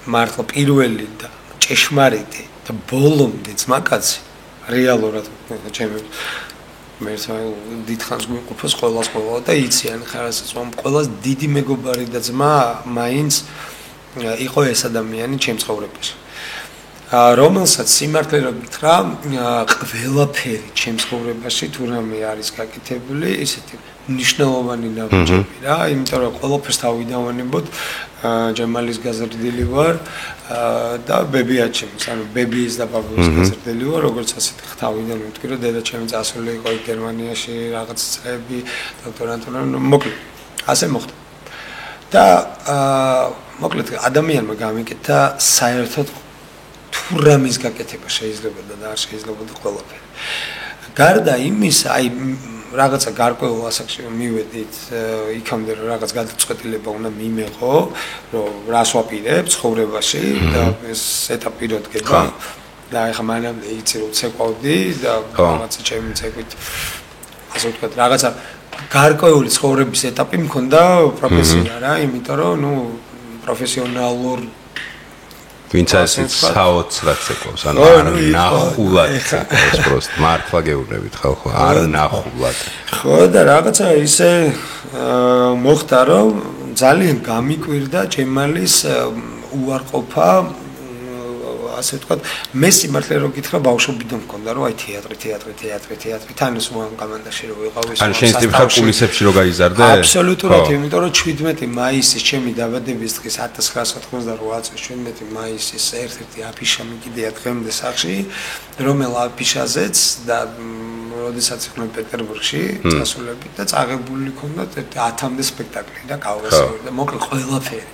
მართლა პირველი და ჭეშმარიტი და ბოლომდე ძმაკაცი რეალურად ჩემი მე დიდხანს გვიყოფოს ყველას ყველა და იციან ხარასაც რომ ყველას დიდი მეგობარი და ძმა მაინც იყო ეს ადამიანი ჩემს ცხოვრებაში. რომელსაც სიმართლე რომ გითხრა, ყველაფერი ჩემს ცხოვრებაში თუ რამე არის გაკეთებული, ისეთი მნიშვნელოვანი ნაბიჯები რა, იმიტომ რომ ყველაფერს თავიდანვანებოდ ჯემალის გაზრდილი ვარ და ბებიაჩემის, ანუ ბებიის და ბაბუის გაზრდილი ვარ, როგორც ასეთი თავიდან მივთქვი რომ დედაჩემი წასული იყო გერმანიაში რაღაც წლები დოქტორანტურა, მოკლედ ასე მოხდა. და მოკლედ ადამიანმა გამიკეთა საერთოდ თუ რამის გაკეთება შეიძლება და არ შეიძლება და ყველაფერი. გარდა იმისა, აი რაღაცა გარკვეულ ასაკში მივედით იქამდე რომ რაღაც გადაწყვეტილება უნდა მიმეღო, რომ რას ვაპირებ ცხოვრებაში და ეს ეტაპი რო დგება და ეხლა მანამდე იცი რომ ცეკვავდი და რაღაცა ჩემი ცეკვით ასე ვთქვათ რაღაცა გარკვეული ცხოვრების ეტაპი მქონდა პროფესია რა, იმიტომ რომ ნუ პროფესიონალურ ვინც ასეთ საოცრად ცეკვავს, ანუ არ ნახულად ცეკვავს, პროსტ მართლა გეუბნებით ხალხო, არ ნახულად. ხო და რაღაცა ისე მოხდა, რომ ძალიან გამიკვირდა ჯემალის უარყოფა, ასე ვთქვათ, მე სიმართლე რომ გითხრა, ბავშვობიდან მქონდა, რომ აი თეატრი, თან ეს უამ კომანდაში რო ვიყავ ის. ან შენ სტიპ ხარ კულისებში რო გაიზარდე? აბსოლუტურად, იმიტომ რომ 17 მაისის ჩემი დაბადების დღის 1998 წლის 17 მაისის ერთ-ერთი აფიშა მიგდია დღემდე სახში, რომელ აფიშაზეც და როდესაც იყვნენ პეტერბურგში წასულებით და წაღებული ქონდა 10-მდე სპექტაკლი და კავკასიური და მოკლედ ყველაფერი.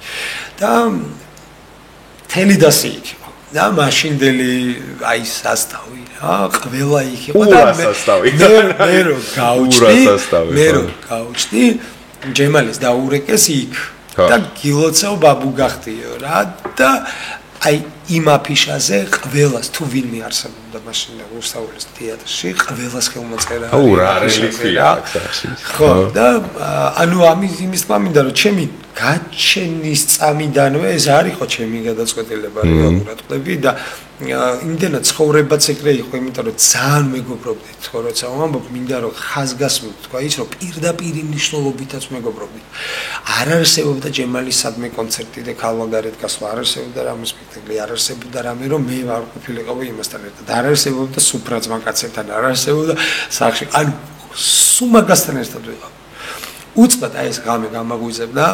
და თელი დასი იქ იყო. და მაშინდელი აი სასტავი რა, ყველა იქ იყო და მე რო გავუჩდი, ჯემალის დაურეკეს იქ და გილოცავ ბაბუგახტიო რა და აი იმ აფიშაზე ყველას თუ ვინმე არსებობდა მაშინ რუსთაველის თეატრში, ყველას ხელმოწერა. რა რელიკვია აქ. ხო და ანუ იმის თქმა მინდა რომ ჩემი გაჩენის წამიდანვე ეს არ იყო ჩემი გადაწყვეტილება რეალურად ხდები და იმდენად ცხოვრებაც ეგრე იყო, იმიტომ რომ ძალიან მეგობრობდით, ხო როცა ვამბობ, მინდა რომ ხაზგასმით თქვა ის რომ პირდაპირ მნიშვნელობითაც მეგობრობდით. არ არსებობდა ჯემალის სადმე კონცერტი და ქალვაგარეთ გასვლა, არ არსებობდა რამე სპექტაკლი, არ არსებობდა რამე რომ მე ვარ ყოფილიყავი იმასთან ერთად. არ არსებობდა სუფრა ძმაკაცებთან, არ არსებობდა სახში, ანუ სულ მაგასთან ერთად ვიყავ. უცბად აი ეს ღამე გამაგვიზებდა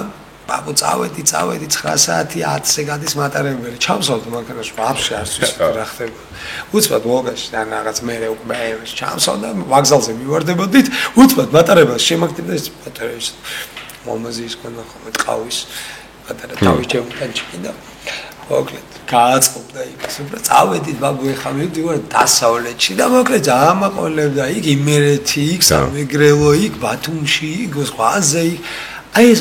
ბაბუ წავედი 9 საათი 10-ზე გადის მატარებელი ჩამსავდი მანქანაში ვაფშე არ ვიცი რა ხდება უცბად ვოლგაში და რაღაც მე უკვე ჩამსავდა ვაგზალზე მივარდებოდით უცბად მატარებელს შემაგდებდა ეს მატარებელს მომაზის კონა ხომ ტყავის მატარა თავი ჩემთან და მოკლედ გააწყობდა იქ სუფრა წავედით ბაბუ ეხა მივდივარ დასავლეთში და მოკლედ ამაყოლებდა იქ იმერეთი იქ სამეგრელო იქ ბათუმში იქ ზღვაზე იქ აი ეს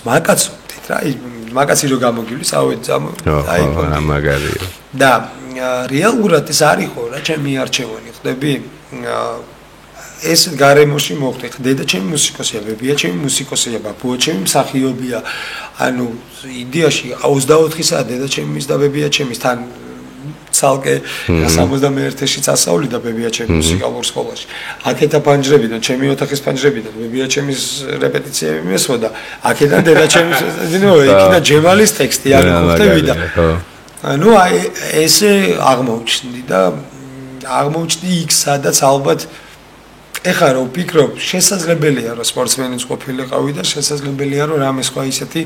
მაგაცობდით რა მაგაცი რო გამოგივლის წავედი აი მაგარია და რეალურად ეს არ იყო რა ჩემი არჩევანი ხდები ეს გარემოში მოხდა ხა დედა ჩემი მუსიკოსია ბებია ჩემი მუსიკოსია ბაბუა ჩემი მსახიობია ანუ იდეაში 24 საათი დედა ჩემის და ბებია ჩემის თან ცალკე 71-ში წასავლი და ბებია ჩემი მუსიკალურ სკოლაში აქეთა პანჯრებიდან ჩემი ოთახის პანჯრებიდან ბებია ჩემის რეპეტიციები მესვოდა აქედან დედა ჩემის იქიდან ჯემალის ტექსტი არ ხვდები და ანუ აი ესე აღმოჩნდი და აღმოჩნდი იქ სადაც ალბათ ეხლა რომ ვფიქრობ შესაძლებელია რომ სპორტსმენიც ყოფილიყავი და შესაძლებელია რომ რამე სხვა ისეთი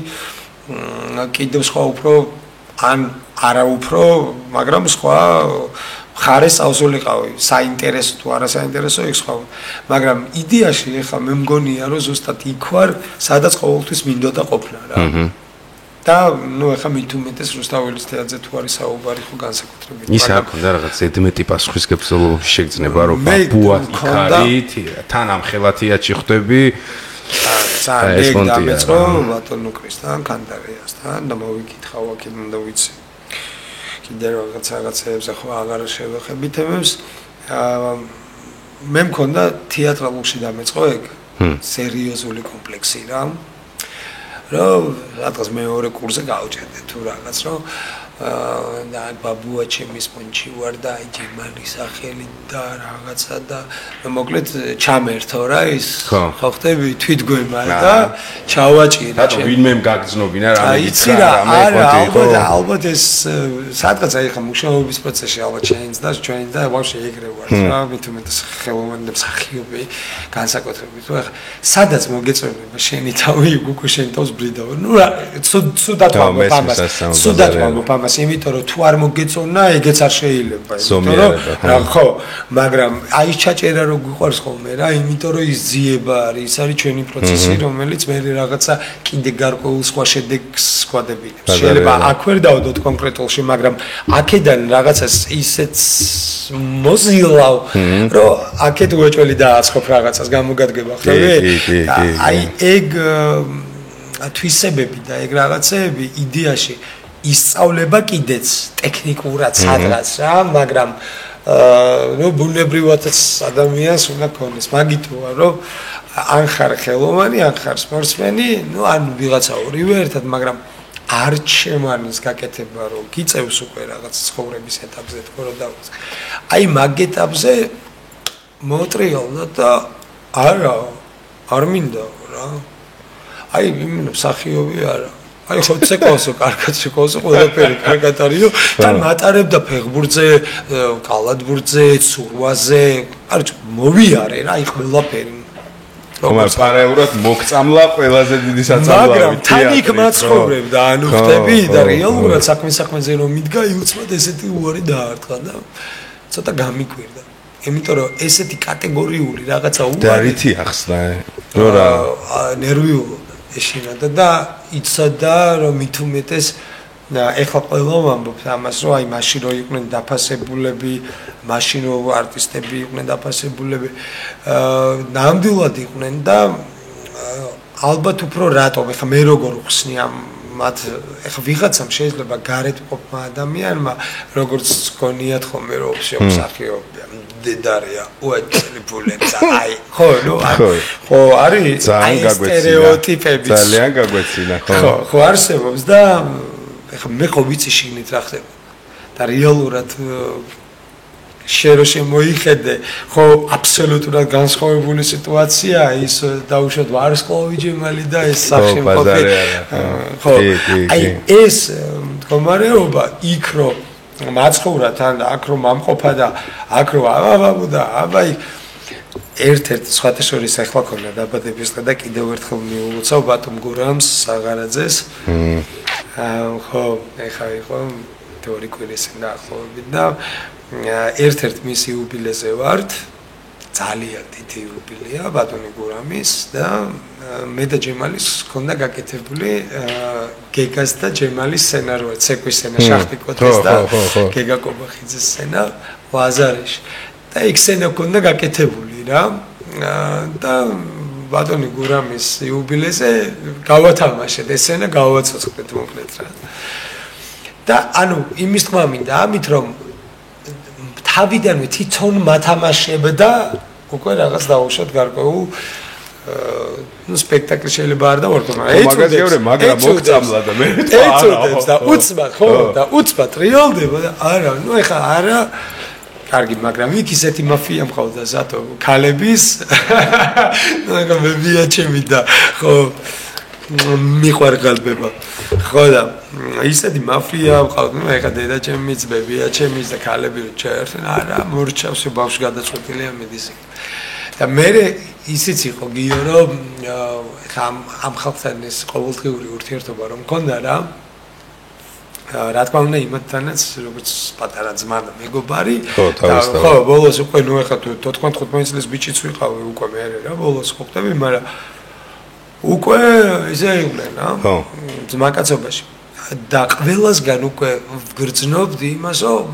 კიდევ სხვა უფრო ან არა უფრო მაგრამ სხვა ხარეს წავსულიყავი საინტერესო თუ არა საინტერესო იქ სხვა მაგრამ იდეაში ეხლა მე მგონია რომ ზუსტად იქ ვარ სადაც ყოველთვის მინდოდა ყოფნა რა და ნუ ეხლა მით უმეტეს რუსთაველის თეატრზე თუ არის საუბარი ხო განსაკუთრებით ის არ ქონდა რაღაც ზედმეტი პასუხისგებლობა შეგრძნება რომ ბაბუა იქ არის თან ამ ხელათიაჩი ხვდები ძალიან დამეწყო ბატონო კრისტიან კანდარიასთან და მოვიკითხავ აქედან უნდა ვიცი კიდე რაღაცებზე ხო აღარ შევეხები თემებს მე მქონდა თეატრალურში დამეწყო ეგ სერიოზული კომპლექსი რა რომ რაღაც მეორე კურსზე გავჭედე თუ რაღაც რომ და ბაბუა ჩემის მონჩი ვარ და აი ჯემალი სახელი და რაღაცა და მოკლედ ჩამერთო რა ის ხო ხტები თვითგვემა და ჩავაჭირე რატო ვინმე გაგრძნობინა რამე იცი არა ალბათ ეს სადღაც აი ხა მუშაობის პროცესში ალბათ ჩვენ და ვაფშე ეგრე ვარ რა მithumet ხელოვანი და მსახიობი განსაკუთრებით ხო სადაც მოგეწონება შენი თავი უკვე შენ თავს ბრიდავ ნუ რა ცუდად ვამბობ ამას იმიტომ რომ თუ არ მოგეწონა ეგეც არ შეიძლება იმიტომ რომ ხო მაგრამ აი ჩაჭერა რო გიყვარს ხოლმე რა იმიტომ რომ ის ძიება არის ის არის ჩვენი პროცესი რომელიც მე რაღაცა კიდე გარკვეულ სხვა შედეგს გვადებინებს შეიძლება აქ ვერ დავდოთ კონკრეტულში მაგრამ აქედან რაღაცას ისეც მოზილავ რომ აქეთ უეჭველი დააცხობ რაღაცას გამოგადგება ხტები აი ეგ თვისებები და ეგ რაღაცეები იდეაში ისწავლება კიდეც ტექნიკურად სადღაც რა მაგრამ ნუ ბუნებრივადაც ადამიანს უნდა ქონდეს მაგითოა რომ ან ხარ ხელოვანი ან ხარ სპორტსმენი ნუ ან ვიღაცა ორივე ერთად მაგრამ არ შემარნის გაკეთება რომ გიწევს უკვე რაღაც ცხოვრების ეტაპზე თქო რომ დავიწყე აი მაგ ეტაპზე მოტრიალდა და არ მინდა რა აი მსახიობი არა აი ხო ცეკოსო კარგად ცეკოსო ყველაფერი კარგად არისო და მატარებდა ფეხბურთზე, კალათბურთზე, ცურვაზე, კარგი მოვიარე რა აი ყველაფერი ხომ პარალელურად მოგწამლა ყველაზე დიდი საწამლავი მაგრამ თან იქ მაცხოვრებდა ანუ ხტები და რეალურად საქმეზე რომ მიდგა იუცმად ესეთი უარი დაარტყა და ცოტა გამიკვირდა იმიტომ რომ ესეთი კატეგორიული რაღაცა უარი და რითი ახსნა რო რა ნერვიულობა ეშინოდა და იცოდა რომ მithumetes ეხლა ყველა ვამბობთ ამას რომ აი მაშინ რო იყვნენ დაფასებულები მაშინ რო არტისტები იყვნენ დაფასებულები ნამდვილად იყვნენ და ალბათ უფრო რატომ ეხლა მე როგორ ხსნი ამ მათ ეხლა ვიღაცამ შეიძლება გარეთ ყოფმა ადამიანმა როგორც გონიათ ხოლმე რომ შემსახიობია დედარია უაჭრელი ბულეცა აი ხო ნუ ხო არის ძალიან გაგვეცინა სტერეოტიპები ძალიან გაგვეცინა ხო არსებობს და ეხლა მე ხო ვიცი შიგნით რა ხდება და რეალურად შემოიხედე ხო აბსოლუტურად განსხვავებული სიტუაციაა ის დაუშვათ ვარსკვლავი ჯემალი და ეს სახშემყოფი ხო აი ეს მდგომარეობა იქ რომ მაცხოვრა თან და აქ რომ მომყოფა და აქ რომ აბაბუ და აბაი ერთ-ერთ სხვათა შორის ახლა ქონა დაბადების დღე და კიდევ ერთხელ მიულოცავ ბატონ გურამს საღარაძეს ხო ეხა იყო თეორი კვირისին დაახლოებით და ერთ-ერთ მის იუბილეზე ვართ ძალიან დიდი იუბილეა ბატონი გურამის და მე და ჯემალის ქონდა გაკეთებული გეგას და ჯემალის სცენაროა ცეკვის სცენა შახტი კოთეს და გეგა კობახიძის სცენა ლაზარეში და იქ სცენა ქონდა გაკეთებული რა და ბატონი გურამის იუბილეზე გავათამაშეთ ეს სცენა გავაცოცხლეთ მოკლედ რა და ანუ იმის თქმა მინდა ამით რომ თავიდანვე თვითონ მათამაშებდა უკვე რაღაც დაუშვათ გარკვეულ ну спектакль შეიძლება არ დავარქო მაგრამ მოგწამლა და მე ეცოდებს და უცბად ხო და უცბად რეალდება და არა ну ეხა არა კარგი მაგრამ იქ ისეთი მაფია მყავდა ზათო ქალების ну ეხა მე ვიაჩემი და ხო მიყვარგალბება ხო და ისეთი მაფია მყავდა ну ეხა დედაჩემიც ბებიაჩემიც და ქალები ჩაერთენ არა მორჩავს ბავშვი გადაწყვეტილია მიდის და მე ისიც იყო გიო რომ ეხა ამ ხალხთან ეს ყოველდღიური ურთიერთობა რომ მქონდა რა თქმა უნდა იმათთანაც როგორც პატარა ძმა და მეგობარი ხო ბოლოს უკვე ნუ ეხა 14-15 წლის ბიჭიც ვიყავი უკვე მე რა ბოლოს ყოფტები მაგრამ უკვე ისე იყვნენ რა ძმაკაცობაში და ყველასგან უკვე ვგრძნობდი იმას რომ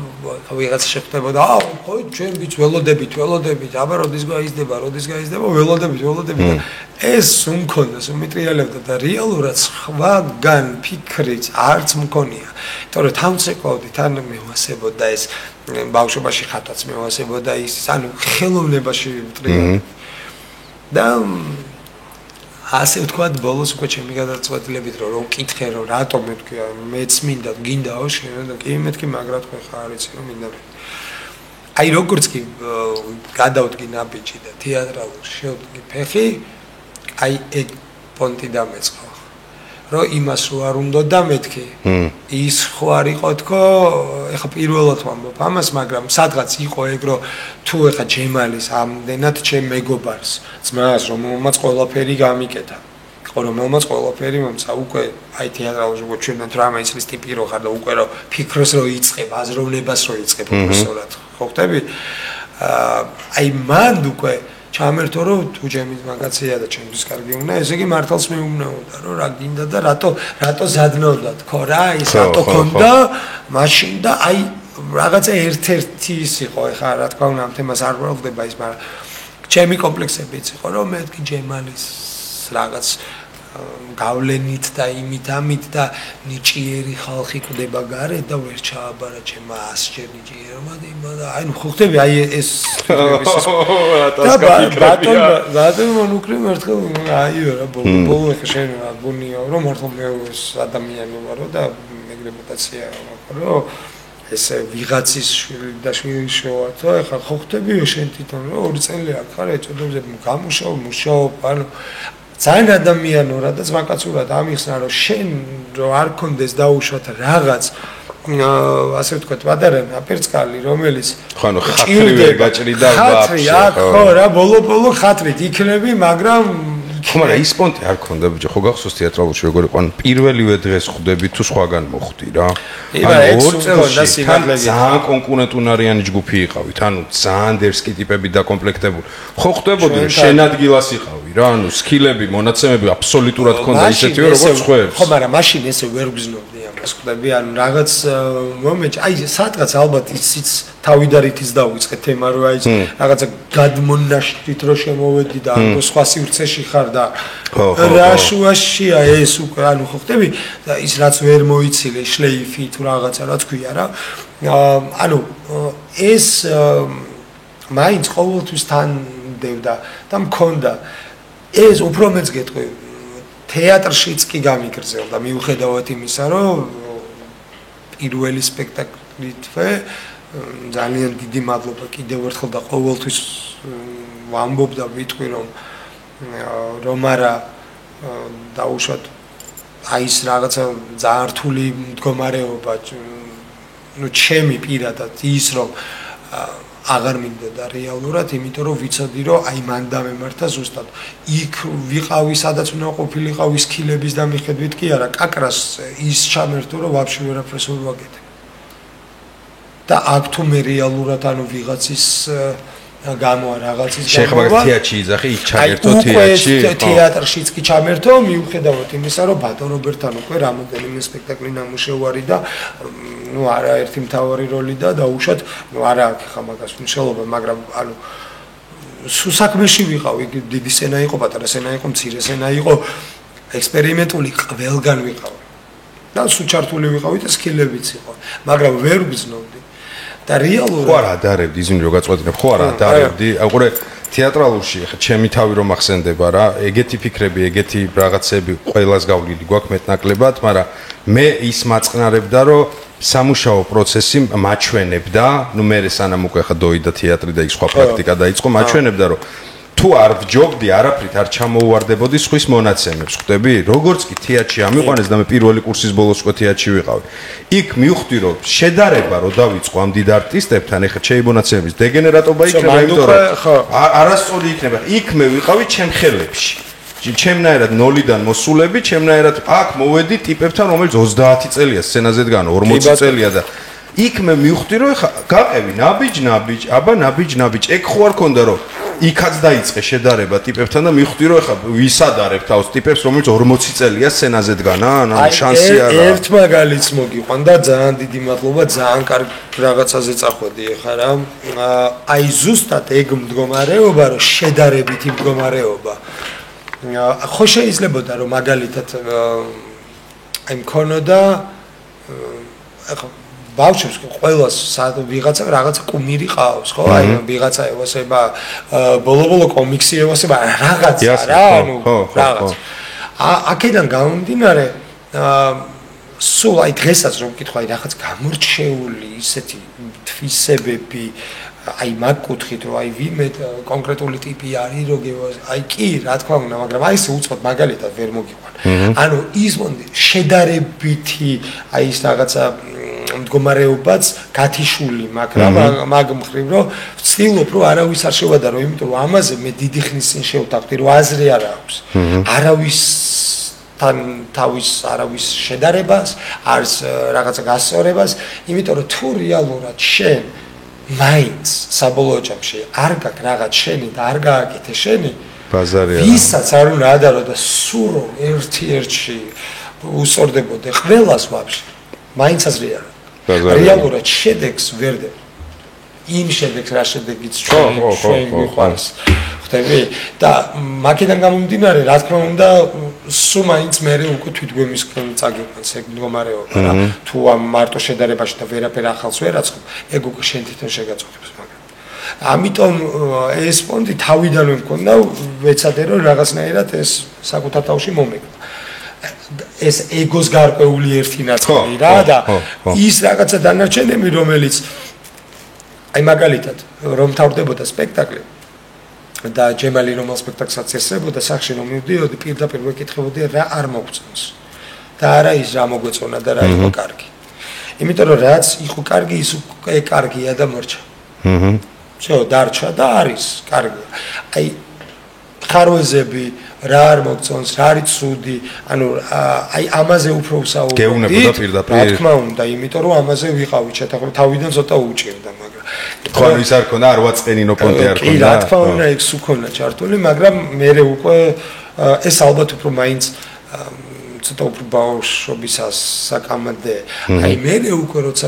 ვიღაც შეხვდებოდა ხო ჩვენ ბიჭ ველოდებით აბა როდის გაიზრდება ველოდებით და ეს უმქონდა უმიტრიალებდა და რეალურად სხვაგან ფიქრიც არც მქონია იმიტომ რომ თავმცეკვავდი თან მევასებოდა ეს ბავშვობაში ხათაც მევასებოდა ის ანუ ხელოვნებაში ვტრიალდი და ასე ვთქვათ, ბოლოს უკვე ჩემი გადაწყვეტილებით რომ მკითხე რომ რატომ მეთქვი მეც მინდა გინდაო შენ და კი მეთქი მაგრა თქვენ ხარ იცი რომ მინდა აი როგორც კი გადავდგი ნაბიჯი და თეატრალურ შევდგი ფეხი აი ეგ პონტი დამეწყო რომ იმას რო არ უნდა დამეთქი ის ხო არ იყო თქო ეხა პირველად ვამბობ ამას მაგრამ სადღაც იყო ეგ რომ თუ ეხა ჯემალის ამდენად ჩემ მეგობარს ძმას რომელმაც ყველაფერი გამიკეთა რომელმაც ყველაფერი მომცა უკვე აი თეატრალურ უკვე ჩვენ დრამა ისრის ტიპი რო ხარ და უკვე რო ფიქროს რო იწყებ აზროვნებას რო იწყებ პროფესორად ხო ხტები აი მან უკვე ჩამერთო რომ თუ ჩემი მაგაცია და ჩემთვის კარგი უნდა ესე იგი მართალს მეუბნაოდა რომ რა გინდა და რატო ზადნობდა თქო რა ის რატო ქონდა მაშინ და აი რაღაცა ერთ-ერთი ის იყო ეხა რა თქმა უნდა ამ თემას არ ვლდება ის მაგრამ ჩემი კომპლექსებიც იყო რომ მეთქი ჯემალის რაღაც გავლენით და იმით ამით და ნიჭიერი ხალხი კვდება გარეთ და ვერ ჩააბარა ჩემმა 100 ჯერ ნიჭიერმა და აი ნუ ხო ხტები აი ეს ბატონო ნუკრე მართლა აიო რა ბოლო ხე შენ რა ბუნიო რომ მართლა მე ეს ადამიანი ვარო და მეგრებოტაცია ვაკრო ეს ვიღაცის შვილი და შვილი შევათო ეხლა ხო ხტებიო შენ თვითონ რა 2 წელი აქ ხარ ეწოდებს მუშაობ ანუ ძალიან ადამიანო რადაც მაკაცურად ამიხსნა რომ შენ რო არ კონდეს დაუშვათ რაღაც ასე ვთქვათ პატარა ნაპერწკალი რომელიც ხო ანუ ხათრივე გაჭრიდა ხათრი აქ ხო რა ბოლო ხათრით იქნები მაგრამ ხო მაგრამ ის პონტი არ ქონდა ბიჭო ხო გახსოვს თეატრალურში როგორ იყო ანუ პირველივე დღეს ხვდები თუ სხვაგან მოხვდი რა ანუ 2 წელში ძალიან კონკურენტუნარიანი ჯგუფი იყავით ანუ ძალიან დერსკი ტიპები დაკომპლექტებული ხო ხვდებოდი რომ შენ ადგილას იყავი რა ანუ სკილები მონაცემები აბსოლუტურად ქონდა ისეთივე როგორც ხვებს ხო მაგრამ მაშინ ესე ვერ გზნობდი ამას ხვდები ანუ რაღაც მომენტი აი სადღაც ალბათ ისიც თავიდარითიც დავიწყე თემა რომ აი რაღაცა გადმონაშთით რო შემოვედი და ანუ სხვა სივრცეში ხარ და რა შუაშია ეს უკვე ანუ ხო ხტები და ის რაც ვერ მოიცილე შლეიფი თუ რაღაცა რა თქვია რა ანუ ეს მაინც ყოველთვის თან დევდა და მქონდა ეს უფრო მეც გეტყვი თეატრშიც კი გამიგრძელდა მიუხედავად იმისა რომ პირველი სპექტაკლითვე ძალიან დიდი მადლობა კიდევ ერთხელ და ყოველთვის ვამბობ და ვიტყვი რომ არა დაუშვათ აი ეს რაღაცა ძალიან რთული მდგომარეობა ნუ ჩემი პირადად ის რომ აღარ მინდოდა რეალურად იმიტომ რომ ვიცოდი რომ აი მან დამემართა ზუსტად იქ ვიყავი სადაც უნდა ყოფილიყავი სკილების და მიხედვით კი არა კაკრას ის ჩამერთო რომ ვაფშე ვერაფერს ვერ ვაკეთებ და აქ თუ მე რეალურად ანუ ვიღაცის გამო რაღაცის გამო შეხება თეატრში იძახი იქ ჩამერთო თეატრში თეატრშიც კი ჩამერთო მიუხედავად იმისა რომ ბატონ რობერტთან უკვე რამოდენიმე სპექტაკლი ნამუშევარი და ნუ არაერთი მთავარი როლი და დაუშვათ ნუ არა აქ ხა მაგას მნიშვნელობა მაგრამ ანუ სუსაქმეში ვიყავი დიდი სცენა იყო პატარა სცენა იყო მცირე სცენა იყო ექსპერიმენტული ყველგან ვიყავი და სუჩართული ვიყავი და სკილებიც იყო მაგრამ ვერ გზნობდი და რეალურად ხო არა ადარებდი ისინი რო გაწყვეტინებ ხო არა ადარებდი აყურე თეატრალურში ხა ჩემი თავი რომ ახსენდება რა ეგეთი ფიქრები ეგეთი რაღაცები ყველას გავლილი გვაქვს მეტნაკლებად მაგრამ მე ის მაწყნარებდა რომ სამუშაო პროცესი მაჩვენებდა ნუ მე სანამ უკვე ხა დოიდა თეატრი და ის სხვა პრაქტიკა დაიწყო მაჩვენებდა რომ თუ არ ვჯობდი არაფრით არ ჩამოუვარდებოდი სხვის მონაცემებს ხვდები როგორც კი თეატრში ამიყვანეს და მე პირველი კურსის ბოლოს უკვე თეატრში ვიყავი იქ მივხვდი რომ შედარება რო დავიწყო ამ დიდ არტისტებთან ეხა შეიმონაცემების დეგენერატობა იქნება იმიტომ რომ არასწორი იქნება იქ მე ვიყავი ჩემ ხელებში ჩემნაირად 0-დან მოსულები ჩემნაირად აქ მოვედი ტიპებთან რომელიც 30 წელია სცენაზე დგან 40 წელია და იქ მე მივხვდი რომ ეხა გაყევი ნაბიჯ აბა ნაბიჯ ეგ ხო არ ქონდა რომ იქაც დაიწყე შედარება ტიპებთან და მივხვდი რომ ეხა ვისადარებ თავს ტიპებს რომელიც 40 წელია სცენაზე დგან ანუ შანსი არა ერთ მაგალითს მოგიყვან და ძალიან დიდი მადლობა ძალიან კარგ რაღაცაზე წახვედი ეხა რა აი ზუსტად ეგ მდგომარეობა რომ შედარებითი მდგომარეობა ხო შეიძლებოდა რომ მაგალითად აი მქონოდა ეხა ბავშვებს ყველას ვიღაცა რაღაცა კუმირი ყავს, ხო? აი ვიღაცა ევასება ბოლო-ბოლო კომიქსი ევასება რაღაცა რა, ანუ რაღაც. აქედან გამომდინარე სულ აი დღესაც რომ ვკითხვა აი რაღაც გამორჩეული ისეთი თვისებები აი მაგ კუთხით რომ აი ვიმე კონკრეტული ტიპი არის როგევას აი კი რა თქმა უნდა მაგრამ აი ეს უცბად მაგალითად ვერ მოგიყვან ანუ ის შედარებითი აი ეს რაღაცა მდგომარეობაც გათიშული მაგრამ მაგ მხრივ რომ ვცდილობ რომ არავის არ შევადარო იმიტომ რომ ამაზე მე დიდი ხნის წინ შევთანხმდი რომ აზრი არ აქვს არავის თავის არავის შედარებას არის რაღაცა გასწორებას იმიტომ რომ თუ რეალურად შენ მაინც საბოლოო ჯამში არ გაქვს რაღაც შენი და არ გააკეთე შენი ბაზარია ვისაც არ უნდა ადარო და სურო ერთ-ერთში უსწორდებოდე ყველას ვაფშე მაინც აზრი არ რეალურად შედეგს ვერ დებ იმ შედეგს რა შედეგიც ჩვენ მიყვარს ხტები და მაგიდან გამომდინარე რა თქმა უნდა სულ მაინც მე უკვე თვითგვემისკენ წაგიყვანს ეგ მდგომარეობა რა თუ ამ მარტო შედარებაში და ვერაფერ ახალს ვერ აწყობ ეგ უკვე შენ თვითონ შეგაწყვეტს მაგრამ ამიტომ ეს ფონდი თავიდანვე მქონდა ვეცადე რომ რაღაცნაირად ეს საკუთარ თავში მომეკვა ეს ეგოს გარკვეული ერთი ნაწილი რა და ის რაღაცა დანარჩენები რომელიც აი მაგალითად რომ თავდებოდა სპექტაკლი და ჯემალი რომელ სპექტაკლსაც ესწრებოდა სახში რომ მივდიოდი პირდაპირ ვეკითხებოდი რა არ მოგწონს და არა ის რა მოგვეწონა და რა იყო კარგი იმიტომ რომ რაც იყო კარგი ის უკვე კარგია და მორჩა всё დარჩა და არის კარგი აი ხარვეზები რა არ მოგწონს რა არის ცუდი ანუ აი ამაზე უფრო ვსაუბრობ გეუნებოდა პირდაპირ რა თქმა უნდა იმიტომ რომ ამაზე ვიყავით შეთანხმებით თავიდან ცოტა უჭირდა მაგრამ თქვენ ის არ ქონდა არ ვაწყენინო პონტი არ ქონდა კი რა თქმა უნდა ეგ სუქონა ჩართული მაგრამ მე უკვე ეს ალბათ უფრო მაინც ცოტა უფრო ბავშვობისას საკამადე აი მე უკვე როცა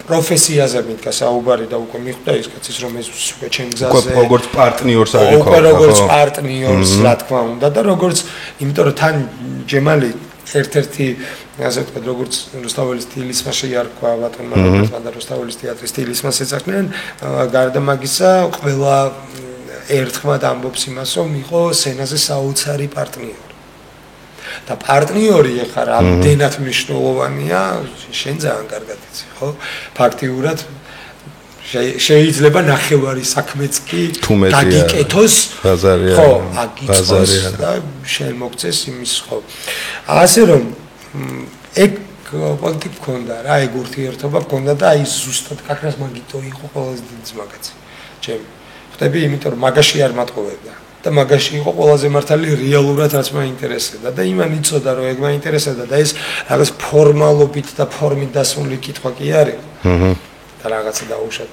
პროფესიაზე მითქა საუბარი და უკვე მიხვდა ის კაცის რომ ეს უკვე ჩემ გზაზე უკვე როგორც პარტნიორს არ იყო უკვე როგორც პარტნიორს რა თქმა უნდა და როგორც იმიტომ რომ თან ჯემალი ერთ-ერთი ასე ვთქვათ როგორც რუსთაველის სტილისმა შეარქვა ბატონმა რობერტმა და რუსთაველის თეატრის სტილისმა ეძახდნენ გარდა მაგისა ყველა ერთხმად ამბობს იმას რომ იყო სცენაზე საოცარი პარტნიორი და პარტნიორი ეხლა რამდენად მნიშვნელოვანია შენ ძალიან კარგად იცი ხო ფაქტიურად შეიძლება ნახევარი საქმეც კი დაგიკეთოს ბაზარია ხო აგიწოს და შენ მოგწეს იმის ხო ასე რომ ეგ პონტი გქონდა რა ეგ ურთიერთობა გქონდა და აი ზუსტად კაკრას მაგიტო იყო ყველაზე დიდი მაგაცი ჩემი ხტები იმიტომ რომ მაგაში არ მატყოვებდა და მაგაში იყო ყველაზე მართალი რეალურად რაც მაინტერესებდა და იმან იცოდა რომ ეგ მაინტერესებდა და ეს რაღაც ფორმალობით და ფორმით დასმული კითხვა კი არის და რაღაცა დაუშვათ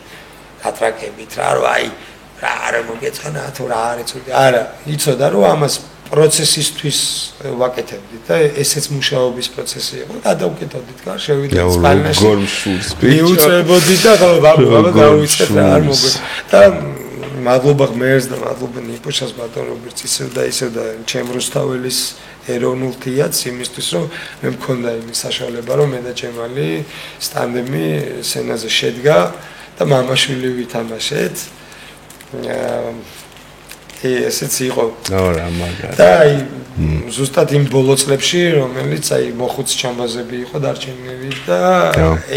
გატრაკებით რა რომ აი რა არ მოგეწონა თუ რა არის ცუდი არა იცოდა რომ ამას პროცესისთვის ვაკეთებდით და ესეც მუშაობის პროცესი იყო გადავკეთებდით გარ შევიდეთ სპანიაში გორმშულს მიუწევდით და ბაბა დავიწყეთ რა არ მოგვეწონა და მადლობა ღმერთს და მადლობა ნიპოშას ბატონ რობერტს ისევ და ჩემ რუსთაველის ეროვნულ თეატრს იმისთვის რომ მე მქონდა იმის საშუალება რომ მე და ჯემალი სტანდემი სცენაზე შედგა და მამაშვილი ვითამაშეთ ესეც იყო რა მაგარი და აი ზუსტად იმ ბოლო წლებში რომელიც აი მოხუც ჩამბაზები იყო დარჩენილი და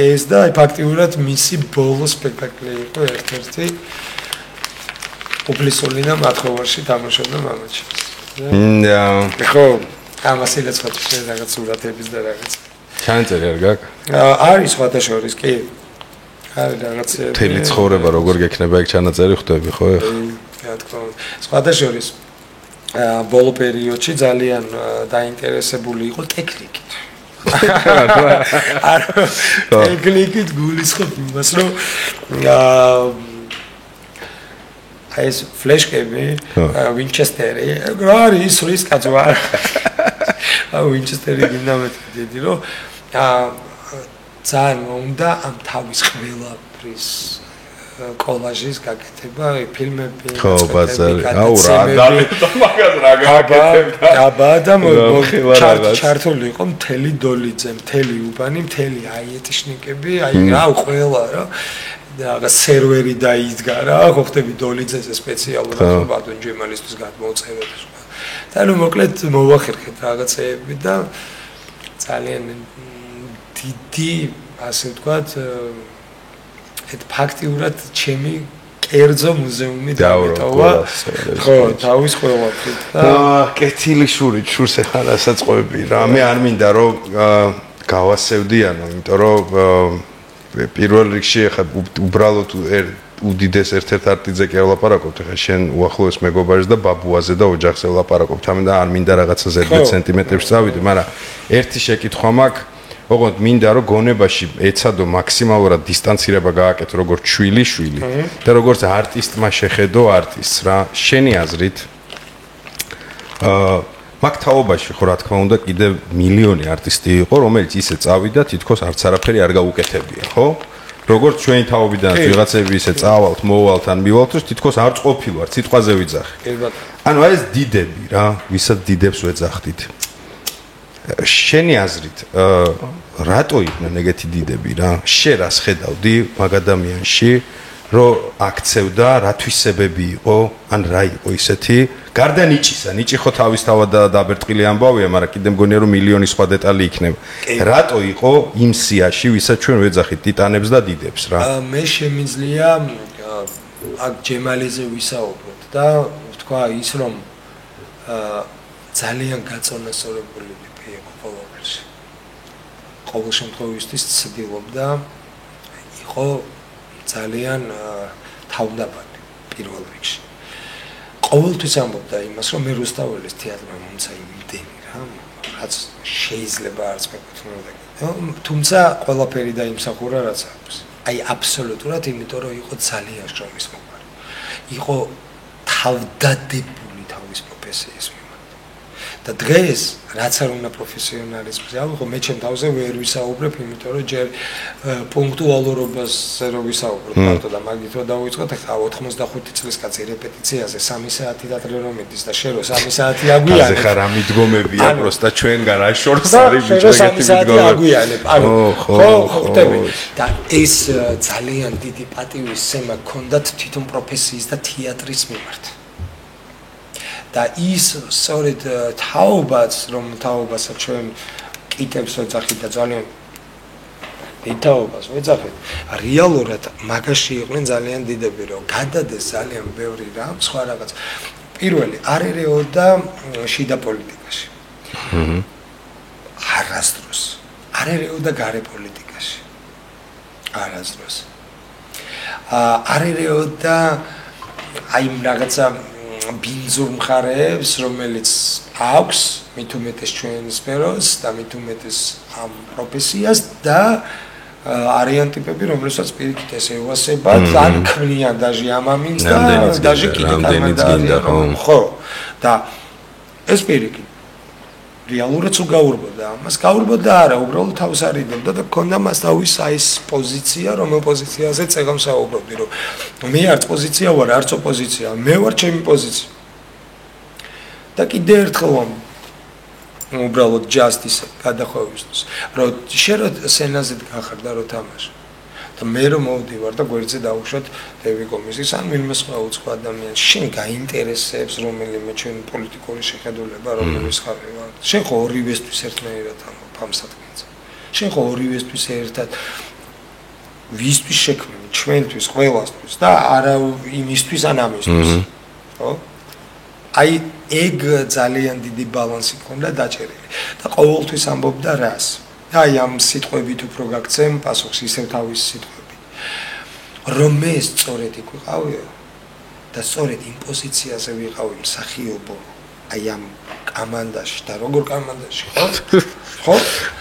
ეს და აი ფაქტიურად მისი ბოლო სპექტაკლი იყო ერთ-ერთი ოფლისული და მათხოვარში თამაშობდა მამაჩემს. ხო, ამასილაც ხოთში რაღაც სურათების და რაღაც. ჩანაწერი არ გაქვს? არის სხვადასხვა კი. არის რაღაცები. თელი ცხოვრება როგორ გექნება ეგ ჩანაწერი ხვდები ხო? რა თქმა უნდა. სხვადასხვა ბოლო პერიოდში ძალიან დაინტერესებული იყო ტექნიკით. არ ტექნიკით გულისხმობ იმას რომ ეს ფლეშკები ვინჩესტერი რა არის ის კაცო არ ვინჩესტერი გინდამეთქიდი რომ ძალიან უნდა ამ თავის ყველაფრის კოლაჟის გაკეთება, ფილმები, ხო, ბაზარი. აუ რა, მაგას რა გაკეთებდა. აბა და ჩართული იყო მთელი დოლიძე, მთელი უბანი, მთელი აიეტიშნიკები, რა ყველა რა. და სერვერი დაიდგა რა, ხო ხტები დოლიძეზე სპეციალურად ბატონ ჯემალისთვის გადმოუწერეთ. და ნუ მოკლედ მოვახერხეთ რაღაცეები და ძალიან დიდი, ასე ვთქვათ, ფაქტიურად ჩემი კერძო მუზეუმი დამეტოვა. ხო, თავის ყველაფრით. კეთილი შური, შურს ახლა საწყობები რა. მე არ მინდა რომ გავასევდიანო, იმიტომ რომ პირველ რიგში ახლა უბრალოდ უდიდეს ერთ-ერთ არტიძე კი ვლაპარაკობთ, ახლა შენ უახლოეს მეგობარს და ბაბუაზე და ოჯახზე ვლაპარაკობთ. ამიტომ არ მინდა რაღაცა ზედმეტ სენტიმეტრებში წავიდე, მაგრამ ერთი შეკითხვა მაქვს, ოღონდ მინდა რომ გონებაში ეცადო მაქსიმალურად დისტანცირება გააკეთო როგორც შვილი და როგორც არტისტმა შეხედო არტისტს რა. შენი აზრით მაგ თაობაში ხო რა თქმა უნდა კიდე მილიონი არტისტი იყო, რომელიც ისე წავიდა, თითქოს არც არაფერი არ გაუკეთებია, ხო? როგორც ჩვენი თაობიდან ვიღაცები ისე წავალთ, მოვალთ ან მივალთ, თითქოს არც ყოფილვართ, სიტყვაზე ვიძახი. ანუ ეს დიდები რა, ვისაც დიდებს ვეძახდით. შენი აზრით, რატო იყვნენ ეგეთი დიდები რა? შე რას ხედავდი მაგ ადამიანში, რომ აქცევდა, რა თვისებები იყო, ან რა იყო ისეთი? გარდა ნიჭისა, ნიჭი ხო თავისთავად დაბერტყილი ამბავია, მაგრამ კიდე მგონია რომ მილიონი სხვა დეტალი იქნება. რატო იყო იმ სიაში, ვისაც ჩვენ ვეძახით ტიტანებს და დიდებს რა? მე შემიძლია აქ ჯემალიზე ვისაუბროთ და ვთქვა ის რომ ძალიან გაწონასწორებული ტიპი იყო ყოველთვის. ყოველ შემთხვევაში ცდილობდა იყო ძალიან თავდაბალი პირველ რიგში. ყოველთვის ამბობდა იმას, რომ მე რუსთაველის თეატრმა მომცა იმდენი რა, რაც შეიძლება არც მეკუთვნოდა. თუმცა ყველაფერი დაიმსახურა რაც აქვს. აი აბსოლუტურად, იმიტომ რომ იყო ძალიან შრომის მოყვარე. იყო თავდადებული თავის პროფესიის მიმართ. და დღეს რაც არ უნდა პროფესიონალიზმზე ავიღო, მე ჩემ თავზე ვერ ვისაუბრებ, იმიტომ რომ ჯერ პუნქტუალურობაზე რო ვისაუბროთ, მარტო და მაგით რო დავიწყოთ, ახლა 85 წლის კაცი რეპეტიციაზე 3 საათი დატრე რომ მიდის და შე რო 3 საათი აგვიანებ. აზე ხარ ამიდგომებია პროსტა ჩვენგან რა შორს არის ბიჭები 3 საათი აგვიანებ. ანუ ხო ხტები. და ეს ძალიან დიდი პატივისცემა ჰქონდათ თვითონ პროფესიის და თეატრის მიმართ. და ის სწორედ თაობაც რომ თაობასაც ჩვენ კითებს ვეძახით და ძალიან თაობას ვეძახით რეალურად მაგაში იყვნენ ძალიან დიდები რომ გადადეს ძალიან ბევრი რამ სხვა რაღაც პირველი არ ერეოდა შიდა პოლიტიკაში არასდროს არ ერეოდა გარე პოლიტიკაში არასდროს არ ერეოდა აი რაღაცა ბინძურ მხარეებს, რომელიც აქვს მithumetes ჩვენ სფეროს და მithumetes ამ პროფესიას და არიან ტიპები, რომელსაც პირიქით ესე ევასებათ, ან ქმნიან დაჟე ამ ამინს და დაჟე კიდე ხო. და ეს პირიქით რეალურად უგაურბოდა ამას, გაურბოდა არა, უბრალოდ თავს არიდებდა და ქონდა მას თავის ის პოზიცია, რომელ პოზიციაზე წეგავს საუბრობდი, რომ მე არც პოზიცია ვარ, არც ოპოზიცია, მე ვარ ჩემი პოზიცია. და კიდე ერთხელ უბრალოდ justice გადახვევისთვის, რომ შე რო სენაზე გახარდა რო თამაში. და მე რომ მოვდივარ და გვერდზე დავუშვათ დევი კომისიის ან ვინმე სხვა უცხო ადამიანს, შენ გაინტერესებს რომელიმე ჩვენი პოლიტიკური შეხედულება, რომელიც ხარ. შენ ხო ორივესთვის ერთნაირად ამბობ ამ სათქმეზე. შენ ხო ორივესთვის ერთად ვისთვის შექმნილი, ჩვენთვის, ყველასთვის და არა იმისთვის ან ამისთვის. ხო? აი ეგ ძალიან დიდი ბალანსი ქონდა დაჭერილი. და ყოველთვის ამბობდა რას? აი ამ სიტყვებით უფრო გაგცემ პასუხს ისევ თავის სიტყვებით. რომ მე სწორედ იქ ვიყავი და სწორედ იმ პოზიციაზე ვიყავი მსახიობო აი ამ კამანდაში და როგორ კამანდაში ხო? ხო?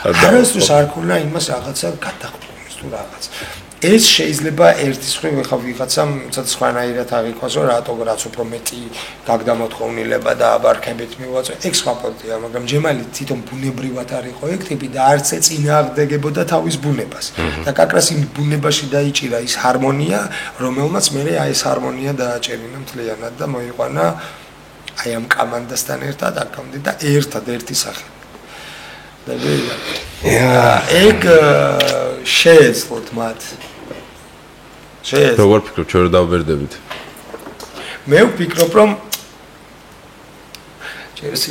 არასდროს არ ქონა იმას რაღაცა გადახვდომის თუ რაღაც. ეს შეიძლება ერთის მხრივ ეხა ვიღაცამ ცოტა სხვანაირად აღიქვას, რომ რაც უფრო მეტი გაგდამოთხოვნილება და აბარქებით მივაწვე, ეგ სხვა პოტია, მაგრამ ჯემალი თვითონ ბუნებრივად არ იყო ეგ ტიპი და არც ეწინააღმდეგებოდა თავის ბუნებას. და კაკრას იმ ბუნებაში დაიჭირა ის ჰარმონია, რომელმაც მე აი ეს ჰარმონია დააჭერინა მთლიანად და მოიყვანა აი ამ კამანდასთან ერთად აკამდე და ერთად-ერთი სახე. ეგ შეეძლოთ მათ. როგორ ფიქრობ, ჩვენ რა დავბერდებით? მე ვფიქრობ, რომ ჩერსი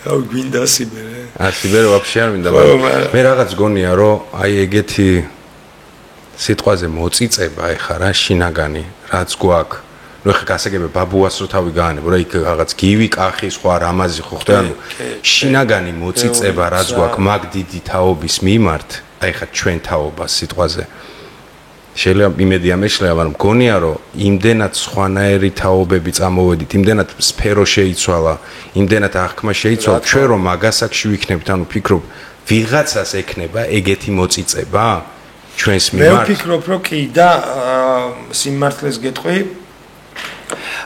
აუ გვინდა სიბერე. სიბერე ვაფშე არ მინდა, მაგრამ მე რაღაც გონია, რომ აი ეგეთი სიტყვაზე მოწიწება ეხა რა შინაგანი, რაც გვაქვს. ნუ ეხა გასაგებია ბაბუას რო თავი გაანებო რა იქ რაღაც გივი კახი სხვა რამაზი ხო ხდება ანუ შინაგანი მოწიწება რაც გვაქვს მაგ დიდი თაობის მიმართ აი ეხა ჩვენ თაობას სიტყვაზე შეიძლება იმედია მეშლება მაგრამ მგონია რომ იმდენად სხვანაირი თაობები წამოვედით იმდენად სფერო შეიცვალა იმდენად აღქმა შეიცვალა ჩვენ რომ მაგასაკში ვიქნებით ანუ ფიქრობ ვიღაცას ექნება ეგეთი მოწიწება ჩვენს მიმართ მე ვფიქრობ რომ კი და სიმართლეს გეტყვი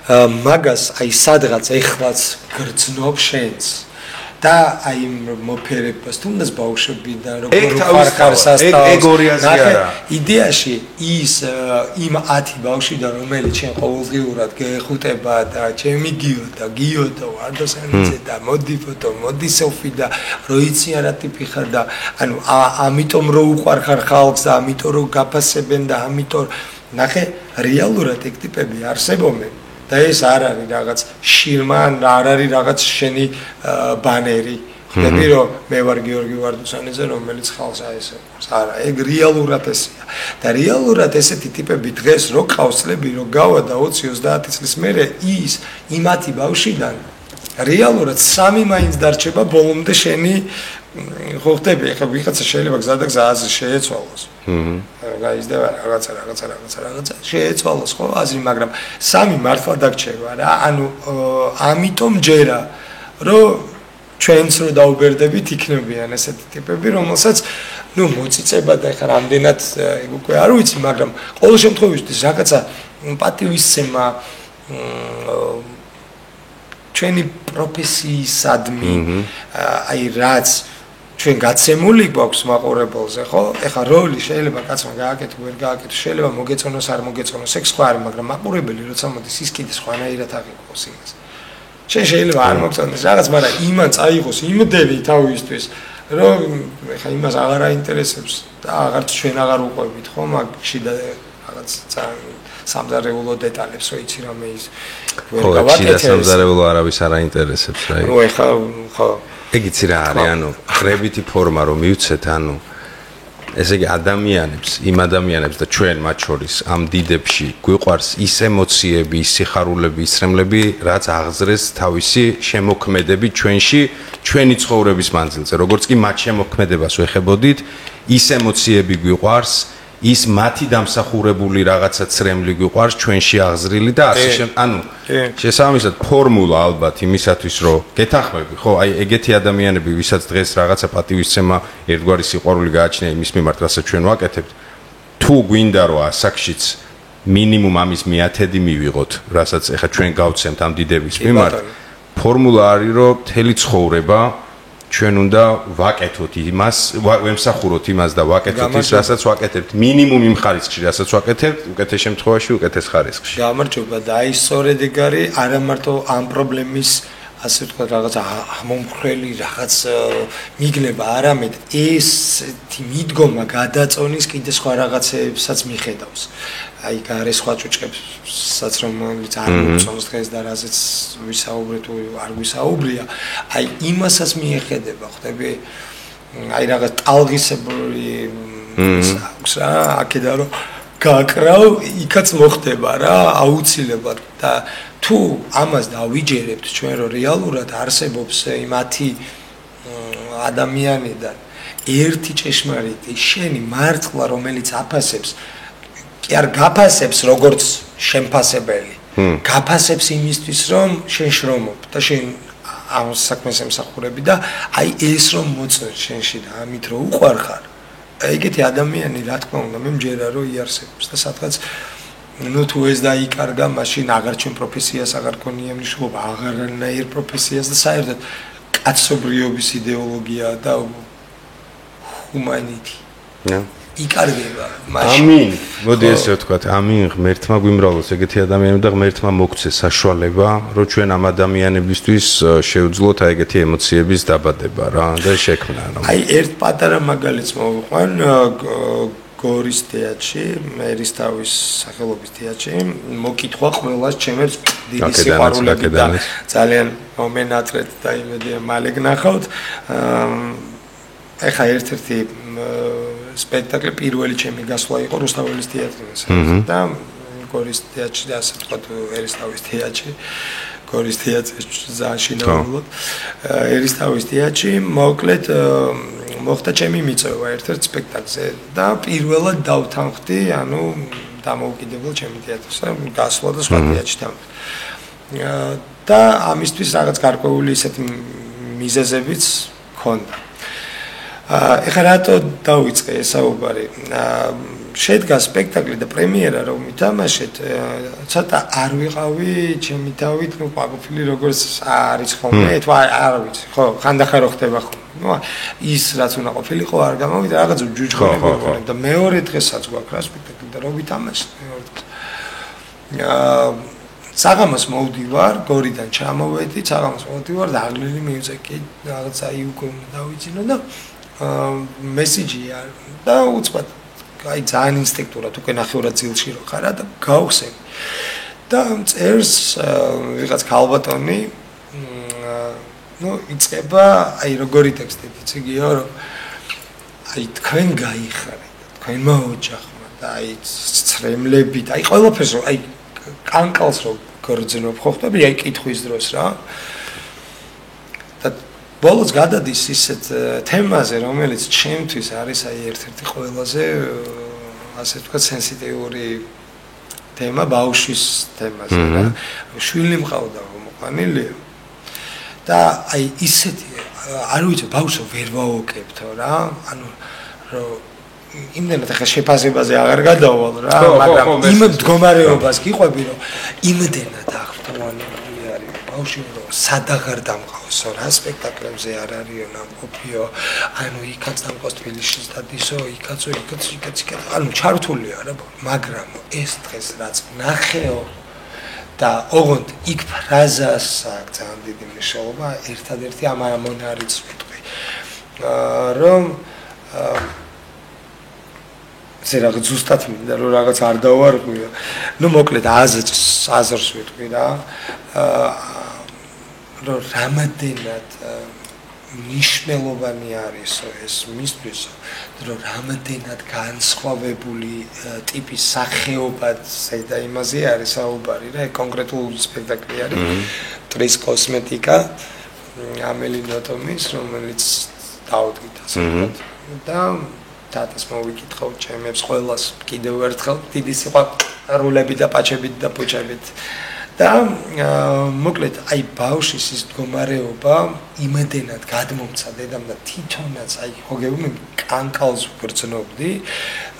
მაგას აი სადღაც ეხლაც გრძნობ შენს და აი მოფერებას თუნდაც ბავშვებიდან როგორ ხარ სასწავლო იდეაში ის იმ 10 ბავშვიდან რომელიც შენ ყოველდღიურად გეხუტება და ჩემი გიო და გიო და ვარდოსანიძე და მოდი ფოტო მოდი სელფი და როიცი არა ტიპი ხარ და ანუ ამიტომ რო უყარ ხარ ხალხს და ამიტომ რო გაფასებენ და ამიტომ ნახე რეალურად ეგ ტიპები არსებობენ და ეს არ არის რაღაც შილმან არ არის რაღაც შენი ბანერი ხდები რომ მე ვარ გიორგი ვარდუსანიძე რომელიც ხალხს აესწრებს არა ეგ რეალურად ესეა და რეალურად ესეთი ტიპები დღეს რო ყავსლები რო გავა და 20-30 წლის მერე ის იმათი ბავშვიდან რეალურად 3 მაინც დარჩება ბოლომდე შენი ხო ხდები ხა ვიღაცა შეიძლება გზა და გზაზე შეეცვალოს გაიზრდება რაღაცა შეეცვალოს ხო აზრი მაგრამ 3 მართლა დაგჭირვა რა ანუ ამიტომ ჯერა რომ ჩვენც რო დაუბერდებით იქნებიან ესეთი ტიპები რომელსაც ნუ მოწიწება და ხა რამდენად ეგ უკვე არ ვიცი მაგრამ ყოველ შემთხვევაში რაღაცა პატივისცემა ჩვენი პროფესიისადმი აი რაც ჩვენ გაცემული გვაქვს მაყურებელზე, ხო? ეხა როლი შეიძლება კაცმა გააკეთო, ვერ გააკეთო, შეიძლება მოგეწონოს, არ მოგეწონოს, ეგ სხვა არის, მაგრამ მაყურებელი როცა მოდის ის კიდე სხვანაირად აღიქვას იმას. შენ შეიძლება არ მოგწონდეს რაღაც, მაგრამ იმან წაიღოს იმდენი თავისთვის, რომ ეხა იმას აღარ აინტერესებს და აღარც ჩვენ აღარ უყვებით, ხო? მაგში და რაღაც სამზარეულო დეტალებს რო იცი რამე ის ვერ გავაკეთე. ხო, სამზარეულო არავის არ აინტერესებს რა. ნუ ეხა ხო ეგიც რა არის ანუ ხრებითი ფორმა რომ მივცეთ ანუ ესე იგი ადამიანებს იმ ადამიანებს და ჩვენ მათ შორის ამ დიდებში გვიყვარს ის ემოციები ის სიხარულები ის რემლები რაც აღზრეს თავისი შემოქმედებით ჩვენში ჩვენი ცხოვრების მანძილზე როგორც კი მათ შემოქმედებას ვეხებოდით ის ემოციები გვიყვარს ის მათი დამსახურებული რაღაცა ცრემლი გვიყვარს ჩვენში აღზრილი და ასე ანუ შესაბამისად ფორმულა ალბათ იმისათვის რომ გეთანხმები ხო აი ეგეთი ადამიანები ვისაც დღეს რაღაცა პატივისცემა ერთგვარი სიყვარული გააჩნია იმის მიმართ რასაც ჩვენ ვაკეთებთ თუ გვინდა რომ ასაკშიც მინიმუმ ამის 1/10 მივიღოთ რასაც ეხა ჩვენ გავცემთ ამ დიდების მიმართ ფორმულა არის რომ მთელი ცხოვრება ჩვენ უნდა ვაკეთოთ იმას, ვემსახუროთ იმას და ვაკეთოთ ის, რასაც ვაკეთებთ. მინიმუმ იმ ხარისხში, რასაც ვაკეთებთ, უკეთეს შემთხვევაში, უკეთეს ხარისხში. გამარჯობა და აი სწორედ ეგ არის არა მარტო ამ პრობლემის ასე ვთქვათ რაღაც მომხრელი რაღაც მიგნება, არამედ ესეთი მიდგომა გადაწონის კიდე სხვა რაღაცებსაც მიხედავს. აი გარე სხვა ჭუჭყებსაც რომელიც არ მოგწონს დღეს და რაზეც ვისაუბრეთ თუ არ ვისაუბრია, აი იმასაც მიეხედება, ხდები? აი რაღაც ტალღისებური აქვს რა, აქედან რომ გაკრავ, იქაც მოხდება რა, აუცილებლად და თუ ამას დავიჯერებთ ჩვენ რომ რეალურად არსებობს იმათი ადამიანიდან ერთი ჭეშმარიტი შენი მართლა რომელიც აფასებს კი არ გაფასებს როგორც შემფასებელი გაფასებს იმისთვის რომ შენ შრომობ და შენ ამ საქმეს ემსახურები და აი ეს რომ მოწონს შენში და ამით რომ უყვარ ხარ ეგეთი ადამიანი რა თქმა უნდა მე მჯერა რომ იარსებობს და სადღაც ну თუ ეს დაიკარგა მაშინ აღარ ჩვენ პროფესიას აღარ ქონია მნიშვნელობა აღარანაირ პროფესიას და საერთოდ კაცობრიობის იდეოლოგია და ჰუმანიტი იკარგება მაშინ ამინ მოდი ესე ვთქვათ ამინ ღმერთმა გვიმრავლოს ეგეთი ადამიანები და ღმერთმა მოგვცეს საშუალება რომ ჩვენ ამ ადამიანებისთვის შევძლოთ აი ეგეთი ემოციების დაბადება რა და შექმნა აი ერთ პატარა მაგალითს მოვიყვან გორის თეატრში ერისთავის სახელობის თეატრში მოკითხვა ყველას ჩემებს დიდი სიყვარულები და ძალიან მომენატრეთ და იმედია მალე გნახავთ ეხა ერთ-ერთი სპექტაკლი პირველი ჩემი გასვლა იყო რუსთაველის თეატრში და გორის თეატრში ასე ვთქვათ ერისთავის თეატრში გორის თეატრში ზაშინაულოდ ერისთავის თეატრში მოკლედ მოხდა ჩემი მიწვევა ერთ-ერთ სპექტაკლზე და პირველად დავთანხმდი ანუ დამოუკიდებელ ჩემი თეატრს გასვლა და სხვა თეატრში და ამისთვის რაღაც გარკვეული ისეთი მიზეზებიც ჰქონდა ეხლა რატო დავიწყე საუბარი შედგა სპექტაკლი და პრემიერა რომ ვითამაშეთ ცოტა არ ვიყავი ჩემი თავით ნუ ყოფილი როგორც არის ხოლმე თუ არ ვიცი ხო ხანდახან რო ხდება ხოლმე ნუ ის რაც უნდა ყოფილიყო არ გამოვიდა რაღაც ჯუჯღონები ვიყავ და მეორე დღესაც გვაქვს რა სპექტაკლი და რო ვითამაშეთ მეორე დღეს საღამოს მოვდივარ გორიდან ჩამოვედი საღამოს მოვდივარ და აღლილი მივწეკი რაღაც აი უკვე უნდა დავიძინო და მესიჯი და უცბად აი ძალიან ინსტინქტურად უკვე ნახევრად ძილში რო ხარა და გავხსენ და წერს ვიღაც ქალბატონი ну იწება აი როგორი ტექსტი იციგიო რომ აი თქვენ გაიხარეთ თქვენ მოოჯახმა და აი ცრემლებით აი ყველაფერს რომ აი კანკალს რო გორძნობ ხო ხტები აი კითხვის დროს რა და ბოლოს გადადის ისეთ თემაზე რომელიც ჩემთვის არის აი ერთ-ერთი ყველაზე ასე ვთქვათ სენსიტიური თემა ბავშვის თემაზე რა შვილი მყავდა მოყვანილი და აი ისეთი არ ვიცი ბავშვს ვერ ვაოკებთო რა ანუ რომ იმდენად ახლა შეფასებაზე აღარ გადავალ რა მაგრამ იმ მდგომარეობას გიყვები რომ იმდენად აღფრთოვანებული არის ბავშვი რომ სადაღარ დამყავსო რა სპექტაკლებზე არ არისო ნამყოფიო ანუ იქაც დამყავს თბილისში სტადისო იქაცო ანუ ჩართულია რა მაგრამ ეს დღეს რაც ნახეო და ოღონდ იქ ფრაზას აქვს ძალიან დიდი მნიშვნელობა ერთადერთი ამ ამონარიც ვიტყვი რომ ზე რაღაც ზუსტად მინდა რომ რაღაც არ დავარღვია ну მოკლედ აზრს ვიტყვი რა რომ რამოდენად მნიშვნელოვანი არისო ეს მისთვის რომ რამოდენად განსხვავებული ტიპის სახეობაზე და იმაზე არის საუბარი რა კონკრეტულ სპექტაკლი არის ტრის კოსმეტიკა ამელი ნოტომის რომელიც დავდგით ასე და თათას მოვიკითხავ ჩემებს ყველას კიდევ ერთხელ დიდი სიყვარულები და პაჩებით და პუჩებით და მოკლედ აი ბავშვის ის მდგომარეობა იმედენად გადმომცა დედამ და თვითონაც აი ხოგები კანკალს ვგრძნობდი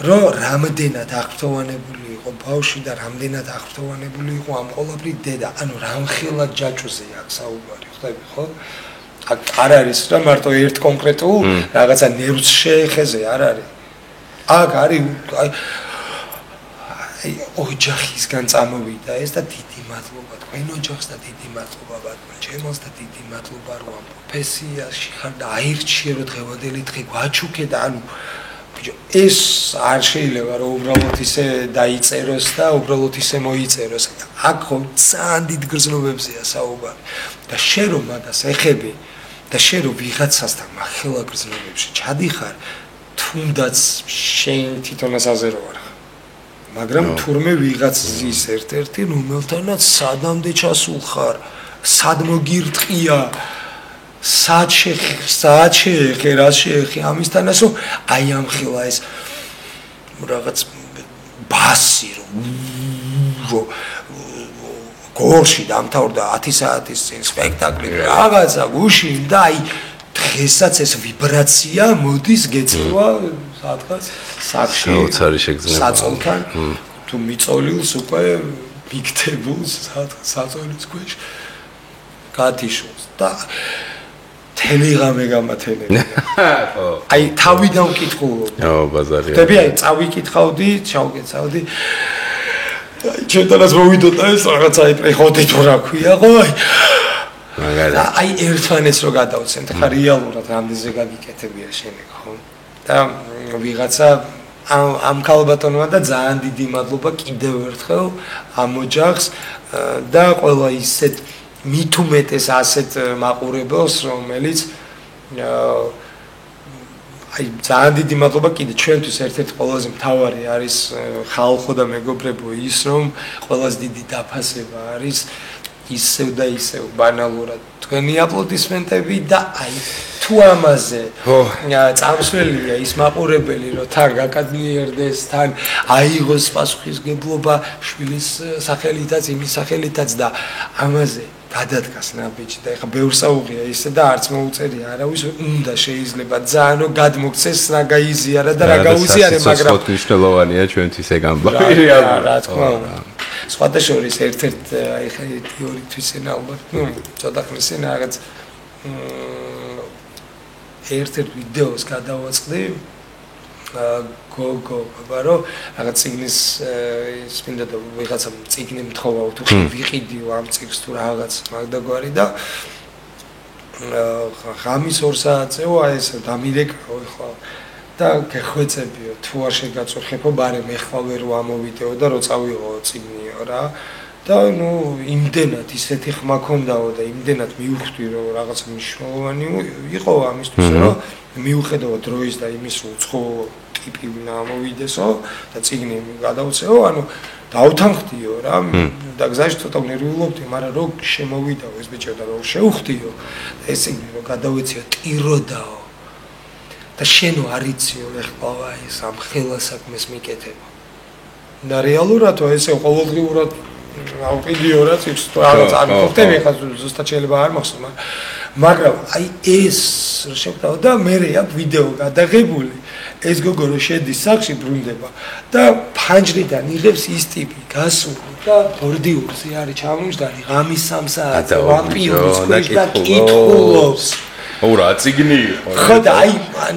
რომ რამდენად აღფრთოვანებული იყო ბავშვი და რამდენად აღფრთოვანებული იყო ამ ყოლაფრი დედა ანუ რამხელა ჯაჭვზე აქვს საუბარი ხდები ხო არ არის რა მარტო ერთ კონკრეტულ რაღაცა ნერვს შეეხეზე არ არის აქ არის აი ოჯახისგან წამოვიდა ეს და დიდი მადლობა თქვენ ოჯახს და დიდი მადლობა ბატონო ჩემს და დიდი მადლობა რომ ამ პროფესიაში ხარ და აირჩიე რომ დღევანდელი დღე გვაჩუქე და ანუ ბიჭო ეს არ შეიძლება რომ უბრალოდ ისე დაიწეროს და უბრალოდ ისე მოიწეროს აქ ხო ძალიან დიდ გრძნობებზეა საუბარი და შენ რომ მაგას ეხები და შენ რომ ვიღაცასთან ახლა გრძნობებში ჩადიხარ თუნდაც შენ თვითონაც აზე რო ვარ მაგრამ თურმე ვიღაც ზის ერთ-ერთი რომელთანაც სადამდე ჩასულ ხარ სად მოგირტყია სად შეეხე რა შეეხე ამისთანაც რომ აი ამ ხილა ეს რაღაც ბასი რომ გორში დამთავრდა 10 საათის წინ სპექტაკლი რაღაცა გუშინ და აი დღესაც ეს ვიბრაცია მოდის გეწევა სადღაც სახში საწოლთან თუ მიწოლილს უკვე მიგდებულს საწოლის ქვეშ გადიშოს და თელეგრამე გამათენები. აი თავიდან ვკითხულობ. ბაზარია. ხტები აი წავიკითხავდი, ჩავკეცავდი. აი ჩემთანაც მოვიდოდა ეს რაღაცა აი პრეხოდი თუ რა ქვია, ხო? მაგარი. აი ერთმანეთს რო გადავცემთ, ხა რეალურად რამდენზე გაგიკეთებია შენი, ხო? და ვიღაცა ამ ქალბატონმა და ძალიან დიდი მადლობა კიდევ ერთხელ ამ ოჯახს და ყველა ისეთ მით უმეტეს ასეთ მაყურებელს, რომელიც აი ძალიან დიდი მადლობა კიდე ჩვენთვის ერთ-ერთი ყველაზე მთავარი არის ხალხო და მეგობრებო ის რომ ყველაზე დიდი დაფასება არის ისევ და ისევ ბანალურად თქვენი აპლოდისმენტები და აი თუ ამაზე წამსვლელია ის მაყურებელი რომ თან გაკადნიერდეს თან აიღოს პასუხისგებლობა შვილის სახელითაც იმის სახელითაც და ამაზე გადადგას ნაბიჯი და ეხა ბევრს აუღია ისე და არც მოუწერია არავის უნდა შეიძლება ძალიან რომ გადმოგცეს რა გაიზიარა და რა გაუზიარე მაგრამ სოციალურად მნიშვნელოვანია ჩვენთვის ეგ ამბავი რა თქმა უნდა სხვათა შორის ერთ-ერთ აი ხა ორი თვისენ ალბათ ნუ ცოტა ხნის წინ რაღაც ერთ-ერთ ვიდეოს გადავაწყდი გოგო ბაბარო რაღაც ციგნის ის მინდა და ვიღაცა ციგნი მთხოვა თუ ვიყიდიო ამ ციგს თუ რაღაც მაგდაგვარი და ღამის 2 საათზეო აი ეს დამირეკავ ხო და გეხვეწებიო თუ არ შეგაწუხებო ბარემ ეხლა ვერ ვამოვიდეო და რო წავიღო ციგნიო რა და ნუ იმდენად ისეთი ხმა ქონდაო და იმდენად მივხვდი რომ რაღაც მნიშვნელოვანი იყო ამისთვის რომ მიუხედავ დროის და იმის უცხო ტიპი მოვიდესო და ციგნი გადავწეო ანუ დავთანხდიო რა და გზაში ცოტა ნერვიულობდი მაგრამ რო შემოვიდაო ეს ბიჭო და რო შევხვდიო ეს ციგნი რო გადავეციო ტიროდაო და შენო არიციო ეხლა ეს ამ ხელა საქმეს მიკეთება და რეალურადო ესე ყოველდღიურად ავყიდიო რა ციგს თუ რაღაც არ მოვხდები ხა ზუსტად შეიძლება არ მახსოვს მაგრამ აი ეს შევხვდა და მე აქ ვიდეო გადაღებული ეს გოგო რო შედის სახში ბრუნდება და ფანჯრიდან იღებს ის ტიპი გასული და ბორდიურზე არის ჩამომждარი ღამის 3 საათზე ვამპირის ქვეშ და კითხულობს ო რა ციგნი იყო ხო და აი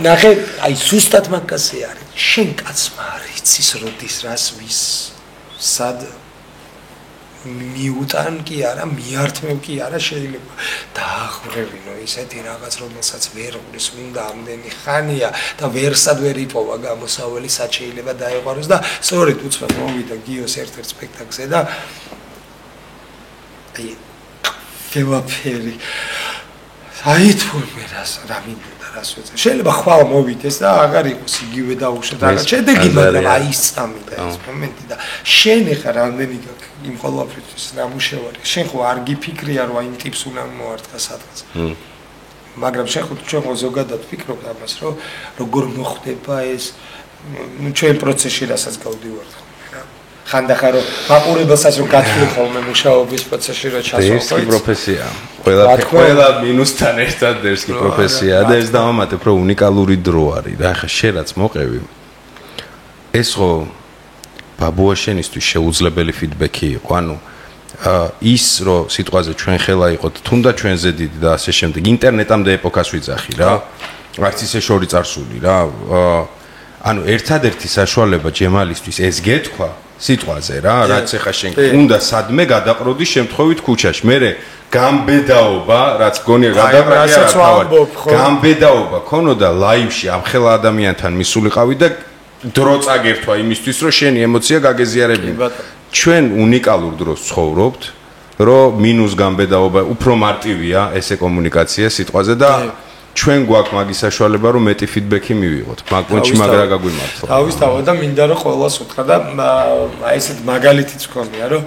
ნახე აი ზუსტად მაგაზე არის შენ კაცმა არიცის როდის რას ვის სად მიუტან კი არა მიართმევ კი არა შეიძლება დაახრევინო ისეთი რაღაც რომელსაც ვერ ღვრის უნდა ამდენი ხანია და ვერსად ვერ იპოვა გამოსაველი სად შეიძლება დაეყაროს და სწორედ უცბად მოვიდა გიოს ერთ-ერთ სპექტაკლზე და აი ყველაფერი აი თუ მე რა მინდა რას ვეცე შეიძლება ხვალ მოვიდეს და აღარ იყოს იგივე დაუშვათ რაღაც შედეგი მაგრამ აი ის წამიდა ეს მომენტი და შენ ხარ რამდენი გაქვს იმ ყოველფრის ნამუშევარი შენ ხო არ გიფიქრია რომ აი იმ ტიპს უნდა მოარტყა სადღაც მაგრამ შენ ხო ზოგადად ფიქრობ ამას რომ როგორ მოხდება ეს ნუ ჩვენ პროცესში რასაც გავდივართ რა ხანდახან რომ მაყურებელსაც რომ გათვლი ხოლმე მუშაობის პროცესში რომ ჩასვლა ეს კი პროფესია ყველა მინუსთან ერთად ეს კი პროფესია და ეს დავამატებ რომ უნიკალური დრო არის რა ხა შენ რაც მოყევი ეს ხო ბაბუა შენისთვის შეუძლებელი ფიდბექი იყო ანუ ის რომ სიტყვაზე ჩვენ ხელა იყოთ თუნდაც ჩვენზე დიდი და ასე შემდეგ ინტერნეტამდე ეპოქას ვიძახი რა არც ისე შორი წარსული რა ანუ ერთადერთი საშუალება ჯემალისთვის ეს გეთქვა სიტყვაზე რა რაც ეხა შენ უნდა სადმე გადაყროდი შემთხვევით ქუჩაში მე გამბედაობა რაც გონია გადაყრა გამბედაობა ქონოდა ლაივში ამ ხელა ადამიანთან მისულიყავი და დრო წაგერთვა იმისთვის რომ შენი ემოცია გაგეზიარებინა ჩვენ უნიკალურ დროს ცხოვრობთ რომ მინუს გამბედაობა უფრო მარტივია ესე კომუნიკაცია სიტყვაზე და ჩვენ გვაქვს მაგის საშუალება რომ მეტი ფიდბექი მივიღოთ მაგონჩი მაგრა გაგვიმართლა თავისთავად და მინდა რომ ყველას უთხრა და აი ესეთ მაგალითიც გქონია რომ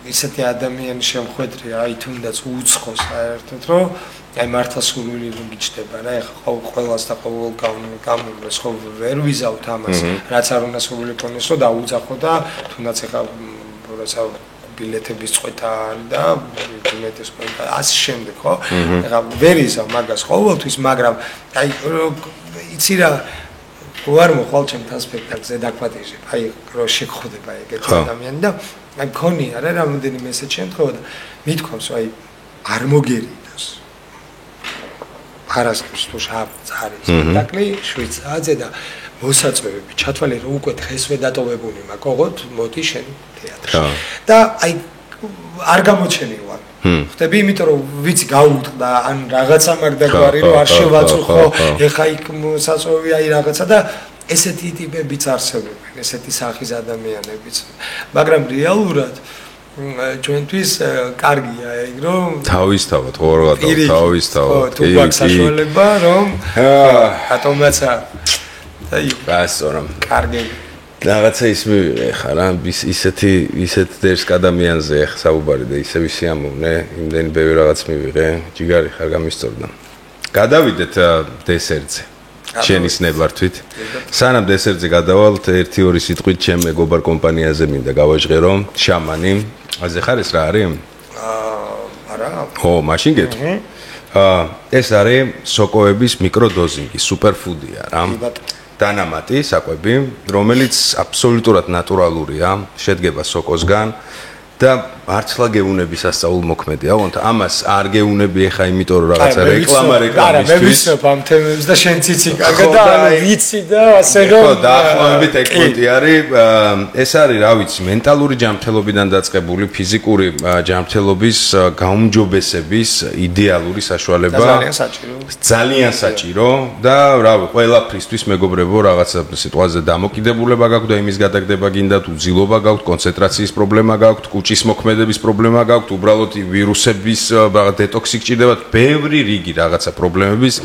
ისეთი ადამიანი შემხვედრია აი თუნდაც უცხოს საერთოდ რომ აი მართლა სურვილი რომ გიჩნდება რა ეხა ყველას და ყოველ გამომრეს ხო ვერ ვიზავთ ამას რაც არ უნდა სურვილი ქონდეს რომ დაუძახო და თუნდაც ეხა როცა ბილეთების წყვეტა და ბილეთის წყვეტა ასე შემდეგ ხო? ეხლა ვერ იზამ მაგას ყოველთვის, მაგრამ აი იცი რა ვარ მოხვალ ჩემთან სპექტაკლზე დაკვატიჟებ. აი რო შეგხვდება ეგეთი ადამიანი და აი მქონია რა რამოდენიმე ესეთ შემთხვევა და მithქვამს აი არ მოგერიდოს. არასდროს თუ არის სპექტაკლი შვიცაძე და მოსაწვევები ჩათვალე რომ უკვე დღეს ვედატოვებული მაქვს ოღონდ მოდი შენ თეატრში. და აი არ გამოჩენილ ვარ. ხტები იმიტომ რომ ვიცი გავუტყდა ან რაღაცა მაგ დაგვარი რომ არ შევაწუხო ეხა იქ საწვევი აი რაღაცა და ესეთი ტიპებიც არსებობენ ესეთი სახის ადამიანებიც მაგრამ რეალურად ჩვენთვის კარგია ეგ რომ თავისთავად ხო რა თავისთავად თუ გვაქვს საშუალება რომ ატომაცა აი გასწორამ კარგი რაღაცა ის მივიღე ხა რა ისეთ დერს ადამიანზე ხა საუბარი და ისე ვისიამოვნე იმდენი ბევრი რაღაც მივიღე ჯიგარი ხარ გამისწორდა გადავიდეთ დესერტზე შენის ნებართვით სანამ დესერტზე გადავალთ 1-2 სიტყვით ჩემ მეგობარ კომპანიაზე მინდა გავაჟღერო შამანი აზე ხარ ეს რა არის არა ხო მაშინ გეტყვი ეს არის სოკოების მიკროდოზინგი სუპერფუდია რა დანამატი საკვები, რომელიც აბსოლუტურად ნატურალურია, შედგება სოკოსგან და მართლა გეუნების ასწაულ მოქმედია. ოღონდ ამას არ გეუნები ახლა იმიტომ რომ რაღაცა რეკლამისთვის. არა, მე ვიცნობ ამ თემებს და შენ ციცი კარგად და ანუ ვიცი და ასე რომ ხო, დაახლოებით ეგ პონტი არის. ეს არის, რა ვიცი, მენტალური ჯანმრთელობიდან დაწყებული ფიზიკური ჯანმრთელობის გაუმჯობესების იდეალური საშუალება. ძალიან საჭირო და რავი, ყველაფრისთვის მეგობრებო, რაღაცა სიტუაციაზე დამოკიდებულება გაქვთ და იმის გადაგდება გინდათ, უძილობა გაქვთ, კონცენტრაციის პრობლემა გაქვთ, კუჭის მოქმედების პრობლემა გაქვთ, უბრალოდ ვირუსების დეტოქსი გჭირდებათ, ბევრი რიგი რაღაცა პრობლემების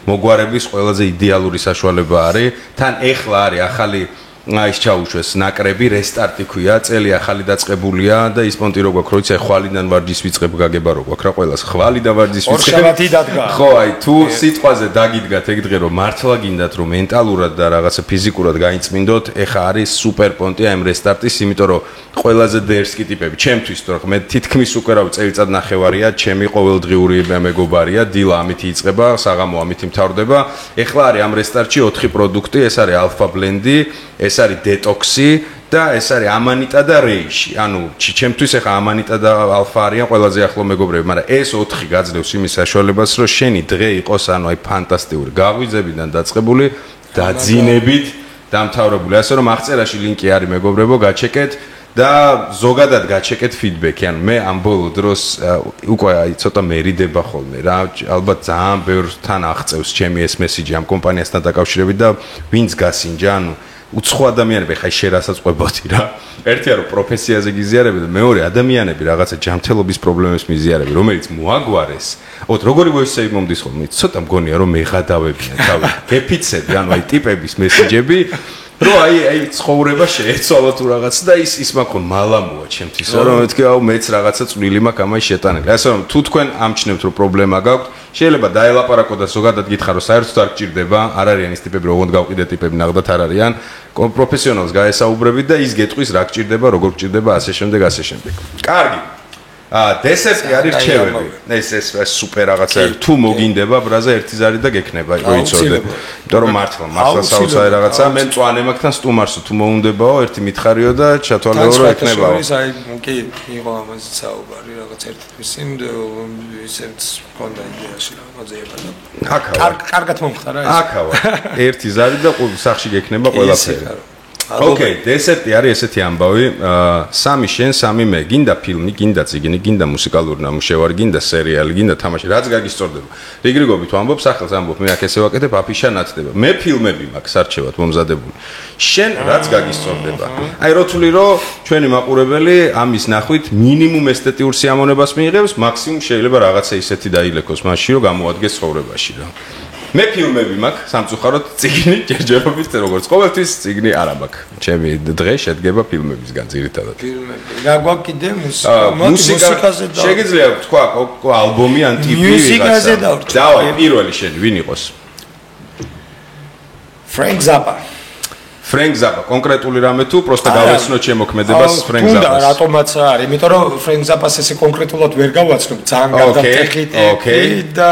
მოგვარების ყველაზე იდეალური საშუალება არის. თან ეხლა არის ახალი ის ჩაუშვეს ნაკრები, რესტარტი ქვია, წელი ახალი დაწყებულია და ის პონტი რო გვაქვს, როცა ხვალიდან ვარჯიშს ვიწყებ გაგება რო გვაქვს რა ყველას ხვალი და ვარჯიშს ვიწყებ. ორშაბათი დადგა. ხო, აი თუ სიტყვაზე დაგიდგათ ეგ დღე რომ მართლა გინდათ რომ მენტალურად და რაღაცა ფიზიკურად გაიწმინდოთ, ეხა არის სუპერ პონტი აი ამ რესტარტის, იმიტომ რომ ყველაზე დერსკი ტიპები, ჩემთვის თორე მე თითქმის უკვე რავი წელიწად ნახევარია, ჩემი ყოველდღიური მეგობარია, დილა ამით იწყება, საღამო ამით მთავრდება. ეხლა არის ამ რესტარტში 4 პროდუქტი, ეს არის ალფა ბლენდი, ეს არის დეტოქსი და ეს არის ამანიტა და რეიში. ანუ ჩემთვის ახლა ამანიტა და ალფა არიან ყველაზე ახლო მეგობრები, მაგრამ ეს 4 გაძლევს იმის საშუალებას, რომ შენი დღე იყოს ანუ აი ფანტასტიკური, გაღვიძებიდან დაწყებული, დაძინებით დამთავრებული. ასე რომ აღწერაში ლინკი არის მეგობრებო, გაჩეკეთ და ზოგადად გაჩეკეთ ფიდბექი. ანუ მე ამ ბოლო დროს უკვე აი ცოტა მერიდება ხოლმე რა. ალბათ ძალიან ბევრთან აღწევს ჩემი ეს მესიჯი ამ კომპანიასთან დაკავშირებით და ვინც გასინჯა, ანუ უცხო ადამიანები ხაი შე რასაც ყვებოდი რა. ერთია რომ პროფესიაზე გიზიარები და მეორე ადამიანები რაღაცა ჯანმრთელობის პრობლემებს მიზიარები, რომელიც მოაგვარეს. ოღონდ როგორი ვოისები მომდის ხოლმე, ცოტა მგონია რომ მეღადავებია თავი. გეფიცები, ანუ აი ტიპების მესიჯები რო აი ცხოვრება შეეცვალა თუ რაღაც და ის მაგ მალამოა ჩემთვის რომ მეთქი აუ მეც რაღაცა წვლილი მაქვს ამაში შეტანილი. ასე რომ თუ თქვენ ამჩნევთ რომ პრობლემა გაქვთ, შეიძლება დაელაპარაკო და ზოგადად გითხრა რომ საერთოდ არ გჭირდება, არ არიან ის ტიპები, როგორ გავყიდე ტიპები ნახდათ არ არიან. პროფესიონალს გაესაუბრებით და ის გეტყვის რა გჭირდება, როგორ გჭირდება, ასე შემდეგ, ასე შემდეგ. კარგი. დესერტი არის რჩევები. ეს სუპერ რაღაცა. თუ მოგინდება ბრაზა ერთი ზარი და გექნება, რო იცოდე. იმიტომ რომ მართლა საოცარი რაღაცა. მე მწვანე მაგთან სტუმარსო თუ მოუნდებაო, ერთი მითხარიო და ჩათვალეო რო ეკნებაო. აი, კი, იყო ამაზე საუბარი რაღაც ერთთვის იმ ისეთ კონდა იდეაში რაღაცეება და. კარგად მომხდარა ეს. აკავა. ერთი ზარი და სახში გექნება ყველაფერი. ოკეი, დესერტი არის ესეთი ამბავი, 3 შენ, 3 მე, გინდა ფილმი, გინდა წიგნი, გინდა მუსიკალური ნამუშევარი, გინდა სერიალი, გინდა თამაში, რაც გაგისწორდება. რიგრიგობით ვამბობ, სახელს ამბობ, მე აქ ესე ვაკეთებ, აფიშა ნათდება. მე ფილმები მაქვს არჩევად მომზადებული. შენ რაც გაგისწორდება. აი როთვლი რომ ჩვენი მაყურებელი ამის ნახვით მინიმუმ ესთეტიურ სიამოვნებას მიიღებს, მაქსიმუმ შეიძლება რაღაცა ისეთი დაილეკოს მასში, რომ გამოადგეს ცხოვრებაში რა. მე ფილმები მაქვს, სამწუხაროდ წიგნი ჯერჯერობით როგორც ყოველთვის წიგნი არ მაქვს. ჩემი დღე შედგება ფილმებისგან ძირითადად. ფილმები. რა გვაქვს კიდე მუსიკაზე და შეგიძლია თქვა ალბომი ან ტიპი ვიღაცა. მუსიკაზე დავრჩა. დავაი პირველი შენი ვინ იყოს? Frank Zappa. ფრენკ ზაპა კონკრეტული რამე თუ პროსტა გავეცნოთ შემოქმედებას ფრენკ ზაპას. თუნდა რატომაც არის, იმიტომ რომ ფრენკ ზაპას ესე კონკრეტულად ვერ გავაცნობ, ძალიან გადამტეხი და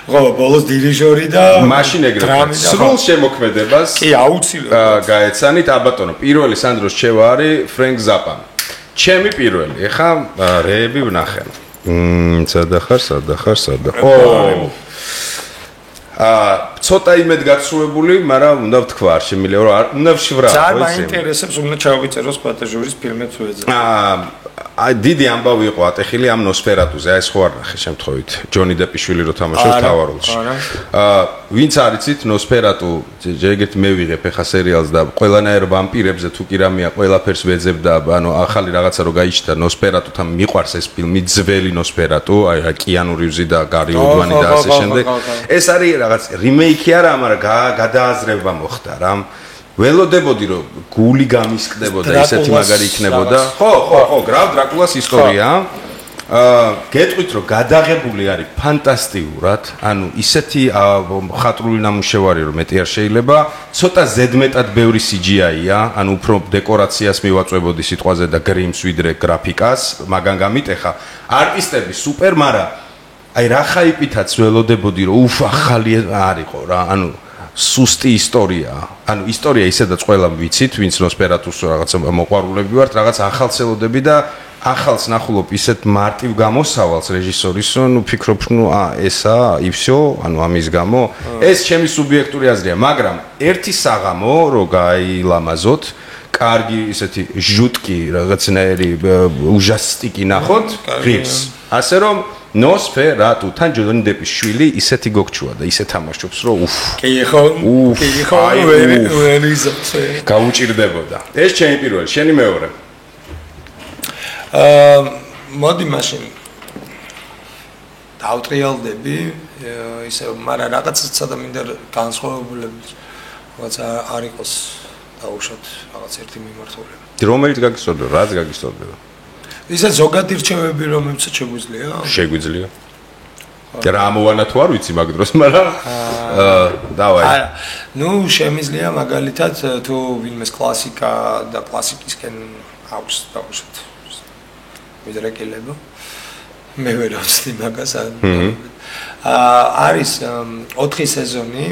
ბოლოს დირიჟორი და მაშინ ეგრევე სრულ შემოქმედებას კი აუცილებლად გაეცანით აბატონო. პირველი სანდროს რჩევა არის ფრენკ ზაპა. ჩემი პირველი, ეხა რეები ვნახე. სადა ხარ? ცოტა იმედ გაცრუებული, მაგრამ უნდა ვთქვა, არ შემიძლია რომ არ უნდა ვშვრა. ძალიან მაინტერესებს, უნდა ჩავიწერო სხვათა ჟურის ფილმებს ვეძებ. დიდი ამბავი იყო ატეხილი ამ ნოსფერატუზე, აი ეს ხო არ ნახე შემთხვევით. ჯონი დეპიშვილი რო თამაშობს თავაროლში. ვინც არიცით ნოსფერატუ, ჯერგეთ მე ვიღებ ეხა სერიალს და ყველანაირ ვამპირებზე თუ კი რამეა, ყველაფერს ვეძებ და ანუ ახალი რაღაცა რო გაიჩნდა ნოსფერატუთან მიყვარს ეს ფილმი, ძველი ნოსფერატუ, აი რა კიანუ რივზი და გარი ოდვანი და ასე შემდეგ. ეს არის რაღაც რიმეიკი არა, მაგრამ გადააზრება მოხდა რა. ველოდებოდი რომ გული გამისკდებოდა ისეთი მაგარი იქნებოდა. ხო, გრავ დრაკულას ისტორია. გეტყვით რომ გადაღებული არის ფანტასტიურად, ანუ ისეთი ხატრული ნამუშევარი რომ მეტი არ შეიძლება, ცოტა ზედმეტად ბევრი CGI-ია, ანუ უფრო დეკორაციას მივაწვებოდი სიტყვაზე და გრიმს ვიდრე გრაფიკას, მაგან გამიტეხა. არტისტები სუპერ, მაგრამ აი რა ხაიპითაც ველოდებოდი რომ ახალი არისო რა, ანუ სუსტი ისტორია. ანუ ისტორია ისედაც ყველა ვიცით, ვინც ნოსფერატუს რაღაცა მოყვარულები ვართ, რაღაც ახალს ელოდები და ახალს ნახულობ ისეთ მარტივ გამოსავალს რეჟისორის, ნუ ფიქრობ, ნუ ესა, იფსო, ანუ ამის გამო, ეს ჩემი სუბიექტური აზრია, მაგრამ ერთი საღამო რო გაილამაზოთ, კარგი ისეთი ჟუტკი, რაღაცნაირი უჟასტიკი ნახოთ, ღირს. ასე რომ ნოსფერატუთან ჯონი დეპის შვილი ისეთი გოგჩუა და ისე თამაშობს რომ კი ხო ვერ იზოთე გაუჭირდებოდა. ეს ჩემი პირველი, შენი მეორე. მოდი მაშინ დავტრიალდები ისე, მაგრამ რაღაცა და მინდა განსხვავებულები რაღაც არ იყოს დაუშვათ რაღაც ერთი მიმართულება. რომელიც გაგისწორდება, რაც გაგისწორდება. ისე ზოგადი რჩევები რომელსაც შეგვიძლია. რა ამოვანა თუ არ ვიცი მაგ დროს, მაგრამ დავაი. ნუ შემიძლია მაგალითად თუ ვინმეს კლასიკა და კლასიკისკენ აქვს დაუშვათ. მიდრეკილებო. მე ვერ ვცდი მაგას. არის 4 სეზონი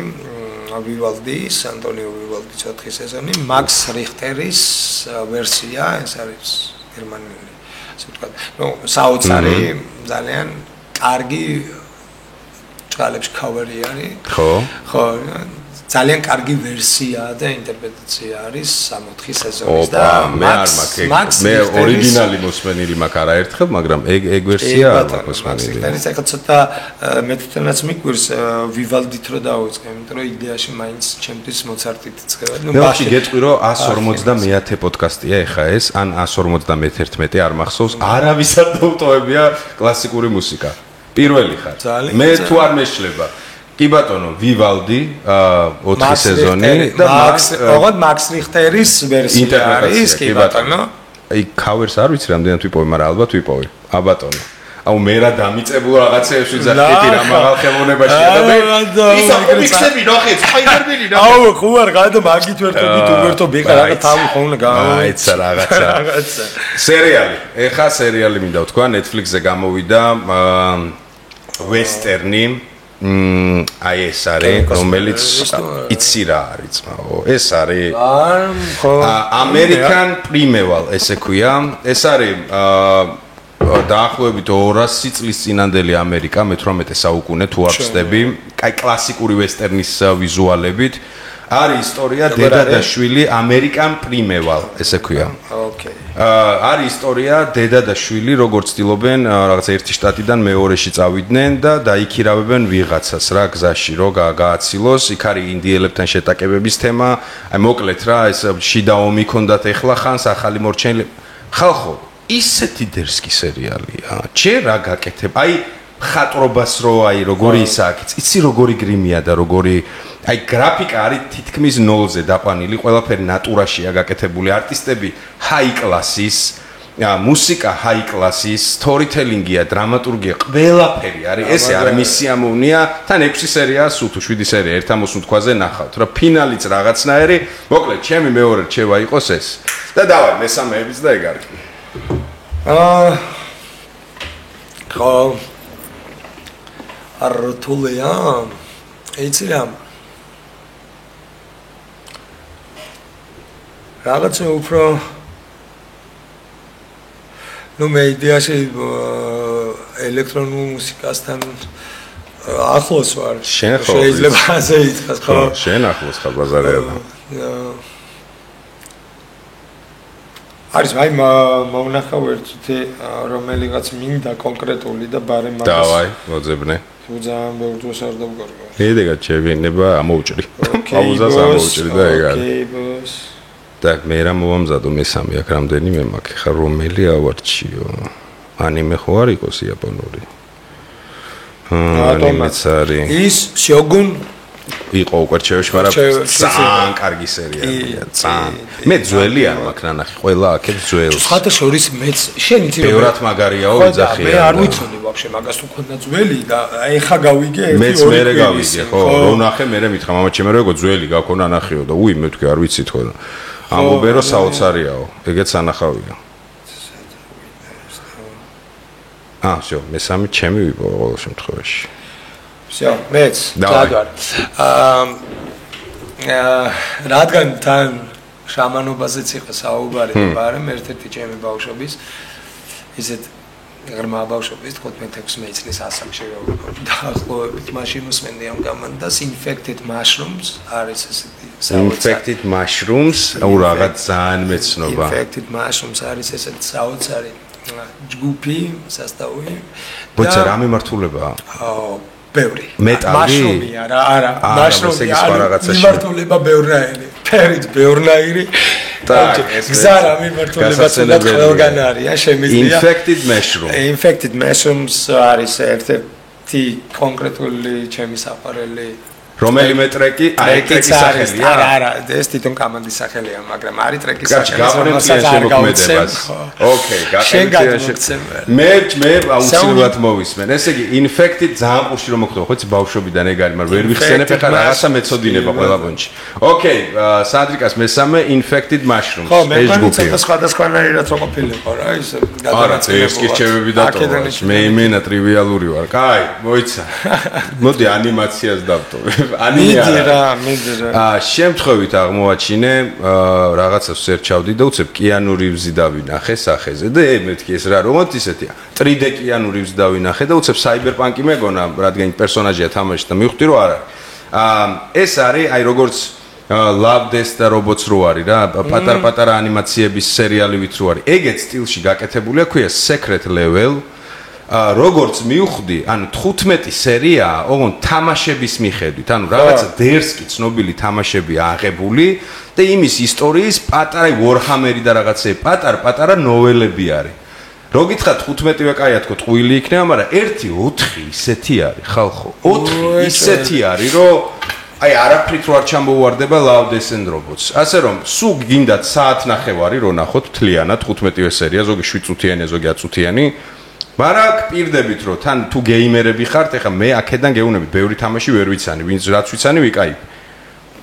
ვივალდის, ანტონიო ვივალდის 4 სეზონი, მაქს რიხტერის ვერსია, ეს არის გერმანელი. ასე ვთქვათ, ნუ საოცარი, ძალიან კარგი ჭალებში ქავერი არის. ხო, ძალიან კარგი ვერსია და ინტერპრეტაცია არის 4 სეზონის და მაქს მე ორიგინალი მოსმენილი მაქვს არაერთხელ, მაგრამ ეგ ვერსია მოსმენილი. ეს ახლა ცოტა მეტთანაც მიგვირს ვივალდით რო დავიწყე, იმიტომ რომ იდეაში მაინც ჩემთვის მოცარტით ცხება. ნუ ბაში გეტყვი რომ 150 პოდკასტია ეხა ეს, ან 151 არ მახსოვს, არავისად დაუტოვებია კლასიკური მუსიკა. პირველი ხარ. მე თუ არ მეშლება კი ბატონო, ვივალდი 4 სეზონი და მაქს რიხტერის ვერსია არის, კი ბატონო. აი ქავერს არ ვიცი რამდენად ვიპოვე, მაგრამ ალბათ ვიპოვე. აბატონო. აუ მე რა დამიწებულ რაღაცეებს ვიძახეთი რა მაღალ ხელოვნებაშია და მე ისა კომიქსები ნახეთ, სპაიდერმენი ნახეთ. აუ ხო არ გადა მაგით ვერთო ბეკა რაღაც თავი ხოლმე გავა. აიცა რაღაცა. სერიალი. ეხა სერიალი მინდა ვთქვა, Netflix-ზე გამოვიდა ვესტერნი. აი ეს არის, რომელიც იცი რა არის ძმაო. ეს არის American Primeval, ესე ქვია. ეს არის დაახლოებით 200 წლის წინანდელი ამერიკა, მე-18 საუკუნე თუ არ ვცდები, კაი კლასიკური ვესტერნის ვიზუალებით. არის ისტორია დედა და შვილი American Primeval, ესე ქვია. ოკეი. არის ისტორია დედა და შვილი როგორც ცდილობენ რაღაც ერთი შტატიდან მეორეში წავიდნენ და დაიქირავებენ ვიღაცას რა გზაში რო გააცილოს. იქ არის ინდიელებთან შეტაკებების თემა. აი მოკლედ რა, ეს შიდა ომი ქონდათ ეხლა ხანს ახალი მორჩენილი. ხალხო, ისეთი დერსკი სერიალია. ჯერ რა გაკეთებ? აი ხატრობას რო აი როგორი ისაკიც. იცი როგორი გრიმია და როგორი აი გრაფიკა არის თითქმის 0-ზე დაყვანილი, ყველაფერი ნატურაშია გაკეთებული, არტისტები ჰაი კლასის, მუსიკა high class-ის, storytelling-ია, დრამატურგია, ყველაფერი არის. ესე არ მის სიამოვნია, თან 6 სერიაა, სულ თუ 7 სერია ერთ ამოსუნ თქვაზე ნახავთ, რა ფინალიც რაღაცნაირი, მოკლედ, ჩემი მეორე რჩევა იყოს ეს. და დავარ მესამეებიც და ეგ არის. ხო არრთულია იცი რა რაღაცა უფრო ნუ მე იდეაში ელექტრონულ მუსიკასთან ახლოს ვარ შეიძლება ასე ითქვას ხო შენ ახლოს ხარ ბაზარია არის აი მონახავ ერთი რომელიღაც მინდა კონკრეტული და ბარემ მაგას დავაი მოძებნე თუ ძალიან ბევრ დროს არ დავგორგო ედეგა შევინება ამოუჭრი აუზას ამოუჭრი და ეგ არის და მე რა მომამზადო მესამე აქ რამდენიმე მაქვს ხა რომელი ავარჩიო ანიმე ხო არ იყოს იაპონური ანიმეც არის ის შოგუნ იყო უკვე რჩევში, მაგრამ ძალიან კარგი სერიალია, ძალიან. მე ძველი არ მაქვს ნანახი, ყველა აქეთ ძველს. ხათა შორის მეც შენ იცი რომ ბევრად მაგარიაო იძახია. მე არ ვიცოდი ვაფშე მაგას თუ ქონდა ძველი და ეხა გავიგე ერთი მეც მერე გავიგე, ხო, რო ნახე მერე მითხრა მამა ჩემო როგორ ძველი გაქონა ნახიო და უი მე თქვი არ ვიცით ხო. ამბობენ რომ საოცარიაო, ეგეც ანახავია. всё, მესამე ჩემი ვიპოვე ყოველ შემთხვევაში. всё, მეც დაგარ. რადგან თან შამანობაზეც იყო საუბარი და ბარემ ერთ-ერთი ჩემი ბავშვობის ისეთ ღრმა ბავშვობის 15-16 წლის ასაკში დაახლოებით მაშინ უსმენდი ამ გამანდას infected mushrooms არის ესეთი infected mushrooms აუ რაღაც ძალიან მეცნობა infected mushrooms არის ესეთი საოცარი ჯგუფი სასტავი ბოცა რა მიმართულებაა ბევრი მეტალი არა მაშრომი მიმართულება ბევრნაირი ფერით ბევრნაირი და გზარა მიმართულება ცოტა ყველგან არის შემიძლია infected mushrooms არის ერთ-ერთი კონკრეტული ჩემი საყვარელი რომელიმე ტრეკი აი ტრეკის სახელია არა ეს თვითონ კომანდის სახელია მაგრამ არის ტრეკის სახელი ოკეი გაკეთე მე აუცილებლად მოვისმენ ესე იგი infected ძალიან ყურში რომ მოხდება ხო იცი ბავშვობიდან ეგ არის მაგრამ ვერ ვიხსენებ ეხლა რაღაცა მეწოდინება ყველა პონჩი ოკეი სანდრიკას მესამე infected mushrooms ეს ჯგუფი სხვადასხვანაირად რო ყოფილიყო რა ის გადაგაცემები არა ეს კი რჩევები დატოვა მე იმენა ტრივიალური ვარ კაი მოიცა მოდი ანიმაციას დავტოვე შემთხვევით აღმოაჩინე რაღაცას ვსერჩავდი და უცებ კიანუ რივზი დავინახე სახეზე და მეთქი ეს რა რომოთ ისეთია 3D კიანუ რივზი დავინახე და უცებ საიბერპანკი მეგონა რადგან პერსონაჟია თამაში და მივხვდი რომ არა ეს არის აი როგორც Love Death და Robots რო არის რა პატარ-პატარა ანიმაციების სერიალებიც რო არის ეგეთ სტილში გაკეთებულია ქვია Secret Level როგორც მივხვდი, ანუ 15 სერიაა, ოღონდ თამაშების მიხედვით, ანუ რაღაცა დერსკი ცნობილი თამაშები აღებული და იმის ისტორიის პატარა Warhammer-ი და რაღაცები პატარ-პატარა ნოველები არის. რო გითხრათ 15-ვე კაია თქო ტყუილი იქნება, მაგრამ 1-4 ისეთი არის, ხალხო. 4 ისეთი არის, რომ აი არაფრით რო არ ჩამოვარდება Love Death and Robots. ასე რომ, სულ გინდათ საათნახევარი რო ნახოთ თლიანად 15-ვე სერია, ზოგი 7 წუთიანი, ზოგი 10 წუთიანი. მაგრამ პირდებით რომ თან თუ გეიმერები ხართ, ეხლა მე აქედან გეუნებით, ბევრი თამაში ვერ ვიცანი, ვინც რაც ვიცანი ვიკაიფ.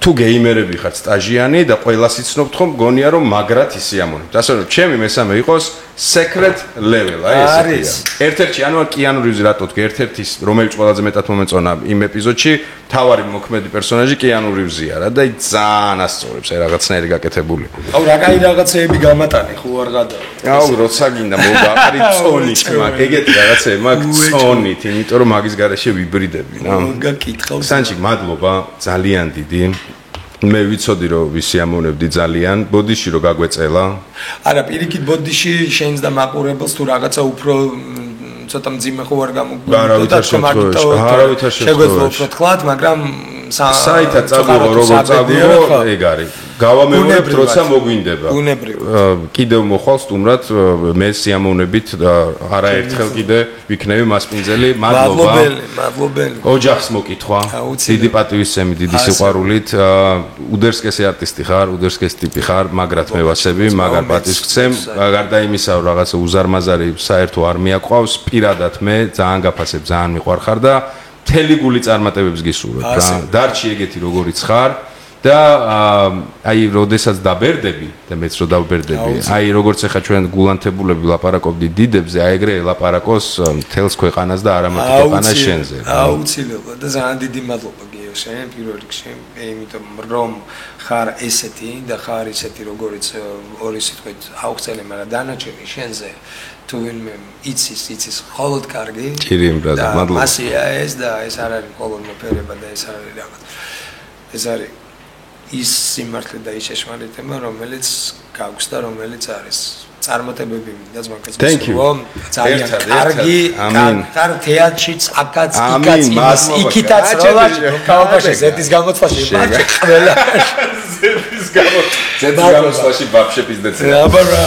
თუ გეიმერები ხართ, სტაჟიანი და ყველას იცნობთ ხომ, გონია რომ მაგრად ისიამოვნებთ. ასე რომ ჩემი მესამე იყოს Secret Level, აი ესეთი. ერთ-ერთი ანუ კიანუ რივზი რატო თქვი, ერთ-ერთი რომელიც ყველაზე მეტად მომეწონა იმ ეპიზოდში, თავარი მოქმედი პერსონაჟი კიანუ რივზია რა და ძალიან ასწორებს აი რაღაცნაირი გაკეთებული. აუ რა კაი რაღაცეები გამატანი ხო არ გადავა. აუ როცა გინდა მოგაყარი წონით მაგ ეგეთი რაღაცეები მაგ წონით, იმიტომ რომ მაგის garaშე ვიბრიდები რა. გაკითხავს. სანჩი მადლობა, ძალიან დიდი. მე ვიცოდი რომ ვისიამოვნებდი ძალიან ბოდიში რომ გაგვეწელა არა პირიქით ბოდიში შენს და მაყურებელს თუ რაღაცა უფრო ცოტა მძიმე ხო არ გამოგვიყვება შეგვეძლო უფრო თქვათ მაგრამ საითა წაგულო როგორ წაგულო ეგ არის გავამეორებთ, როცა მოგვინდება. კიდევ მოხვალ სტუმრად მე სიამოვნებით არაერთხელ კიდე ვიქნები მასპინძელი. მადლობელი. ოჯახს მოკითხვა. დიდი პატივისცემი, დიდი სიყვარულით. უდერსკესი არტისტი ხარ, უდერსკესი ტიპი ხარ, მაგრად მევასები, მაგარ პატივს გცემ. გარდა იმისა, რომ რაღაცა უზარმაზარი საერთო არ მიაყვავს, პირადად მე ძალიან გაფასებ, ძალიან მიყვარხარ და მთელი გული წარმატებებს გისურვებ რა. დარჩი ეგეთი როგორიც ხარ. და აი როდესაც დაბერდები და მეც რო დაბერდები აი როგორც ახლა ჩვენ გულანთებულები ლაპარაკობდით დიდებზე აი ეგრე ლაპარაკოს მთელს ქვეყანას და არა მარტო ქვეყანას შენზე აუცილებლად და ძალიან დიდი მადლობა გიო შენ პირველ რიგში იმიტომ რომ ხარ ესეთი და ხარ ისეთი როგორც ორი სიტყვით აუხსენე მაგრამ დანარჩენი შენზე თუ ვინმე იცის მხოლოდ კარგი ჭირიმ ბრატა მადლობა მასია ეს და ეს არ არის მხოლოდ მოფერება და ეს არ არის რაღაც ეს არის ის სიმართლე და ის შეშმარიტება, რომელიც გაქვს და რომელიც არის. წარმატებები მინდა ზმანკაც გისურვო. ძალიან კარგი, კარგი თეატრშიც, აკაც, იქაც, იქითაც როლაში, კავაბაში, ზეთის გამოცვლაში, ბაჭი ყველა. ზეთის გამოცვლაში ბაბშე პიზდეცი. აბარა.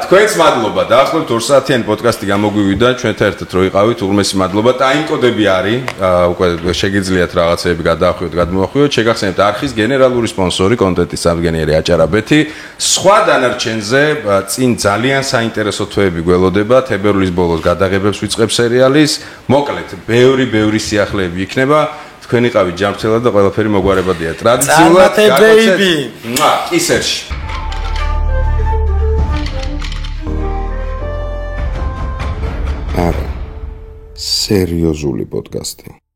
თქვენს მადლობა. დაახლოებით 2 საათიანი პოდკასტი გამოგვივიდა, ჩვენთან ერთად რო იყავით, უღმესი მადლობა. ტაიმკოდები არის, უკვე შეგიძლიათ რაღაცეები გადაახვიოთ, გადმოახვიოთ. შეგახსენებთ არხის გენერალური სპონსორი, კონტენტის სამგენიერი აჭარაბეთი. სხვა დანარჩენზე წინ ძალიან საინტერესო თვეები გველოდება. თებერვლის ბოლოს გადაღებებს ვიწყებ სერიალის. მოკლედ, ბევრი სიახლეები იქნება. თქვენ იყავით ჯანმრთელად და ყველაფერი მოგვარებადია. ტრადიციულად გაგოცეთ. კისერში. არა. სერიოზული პოდკასტი.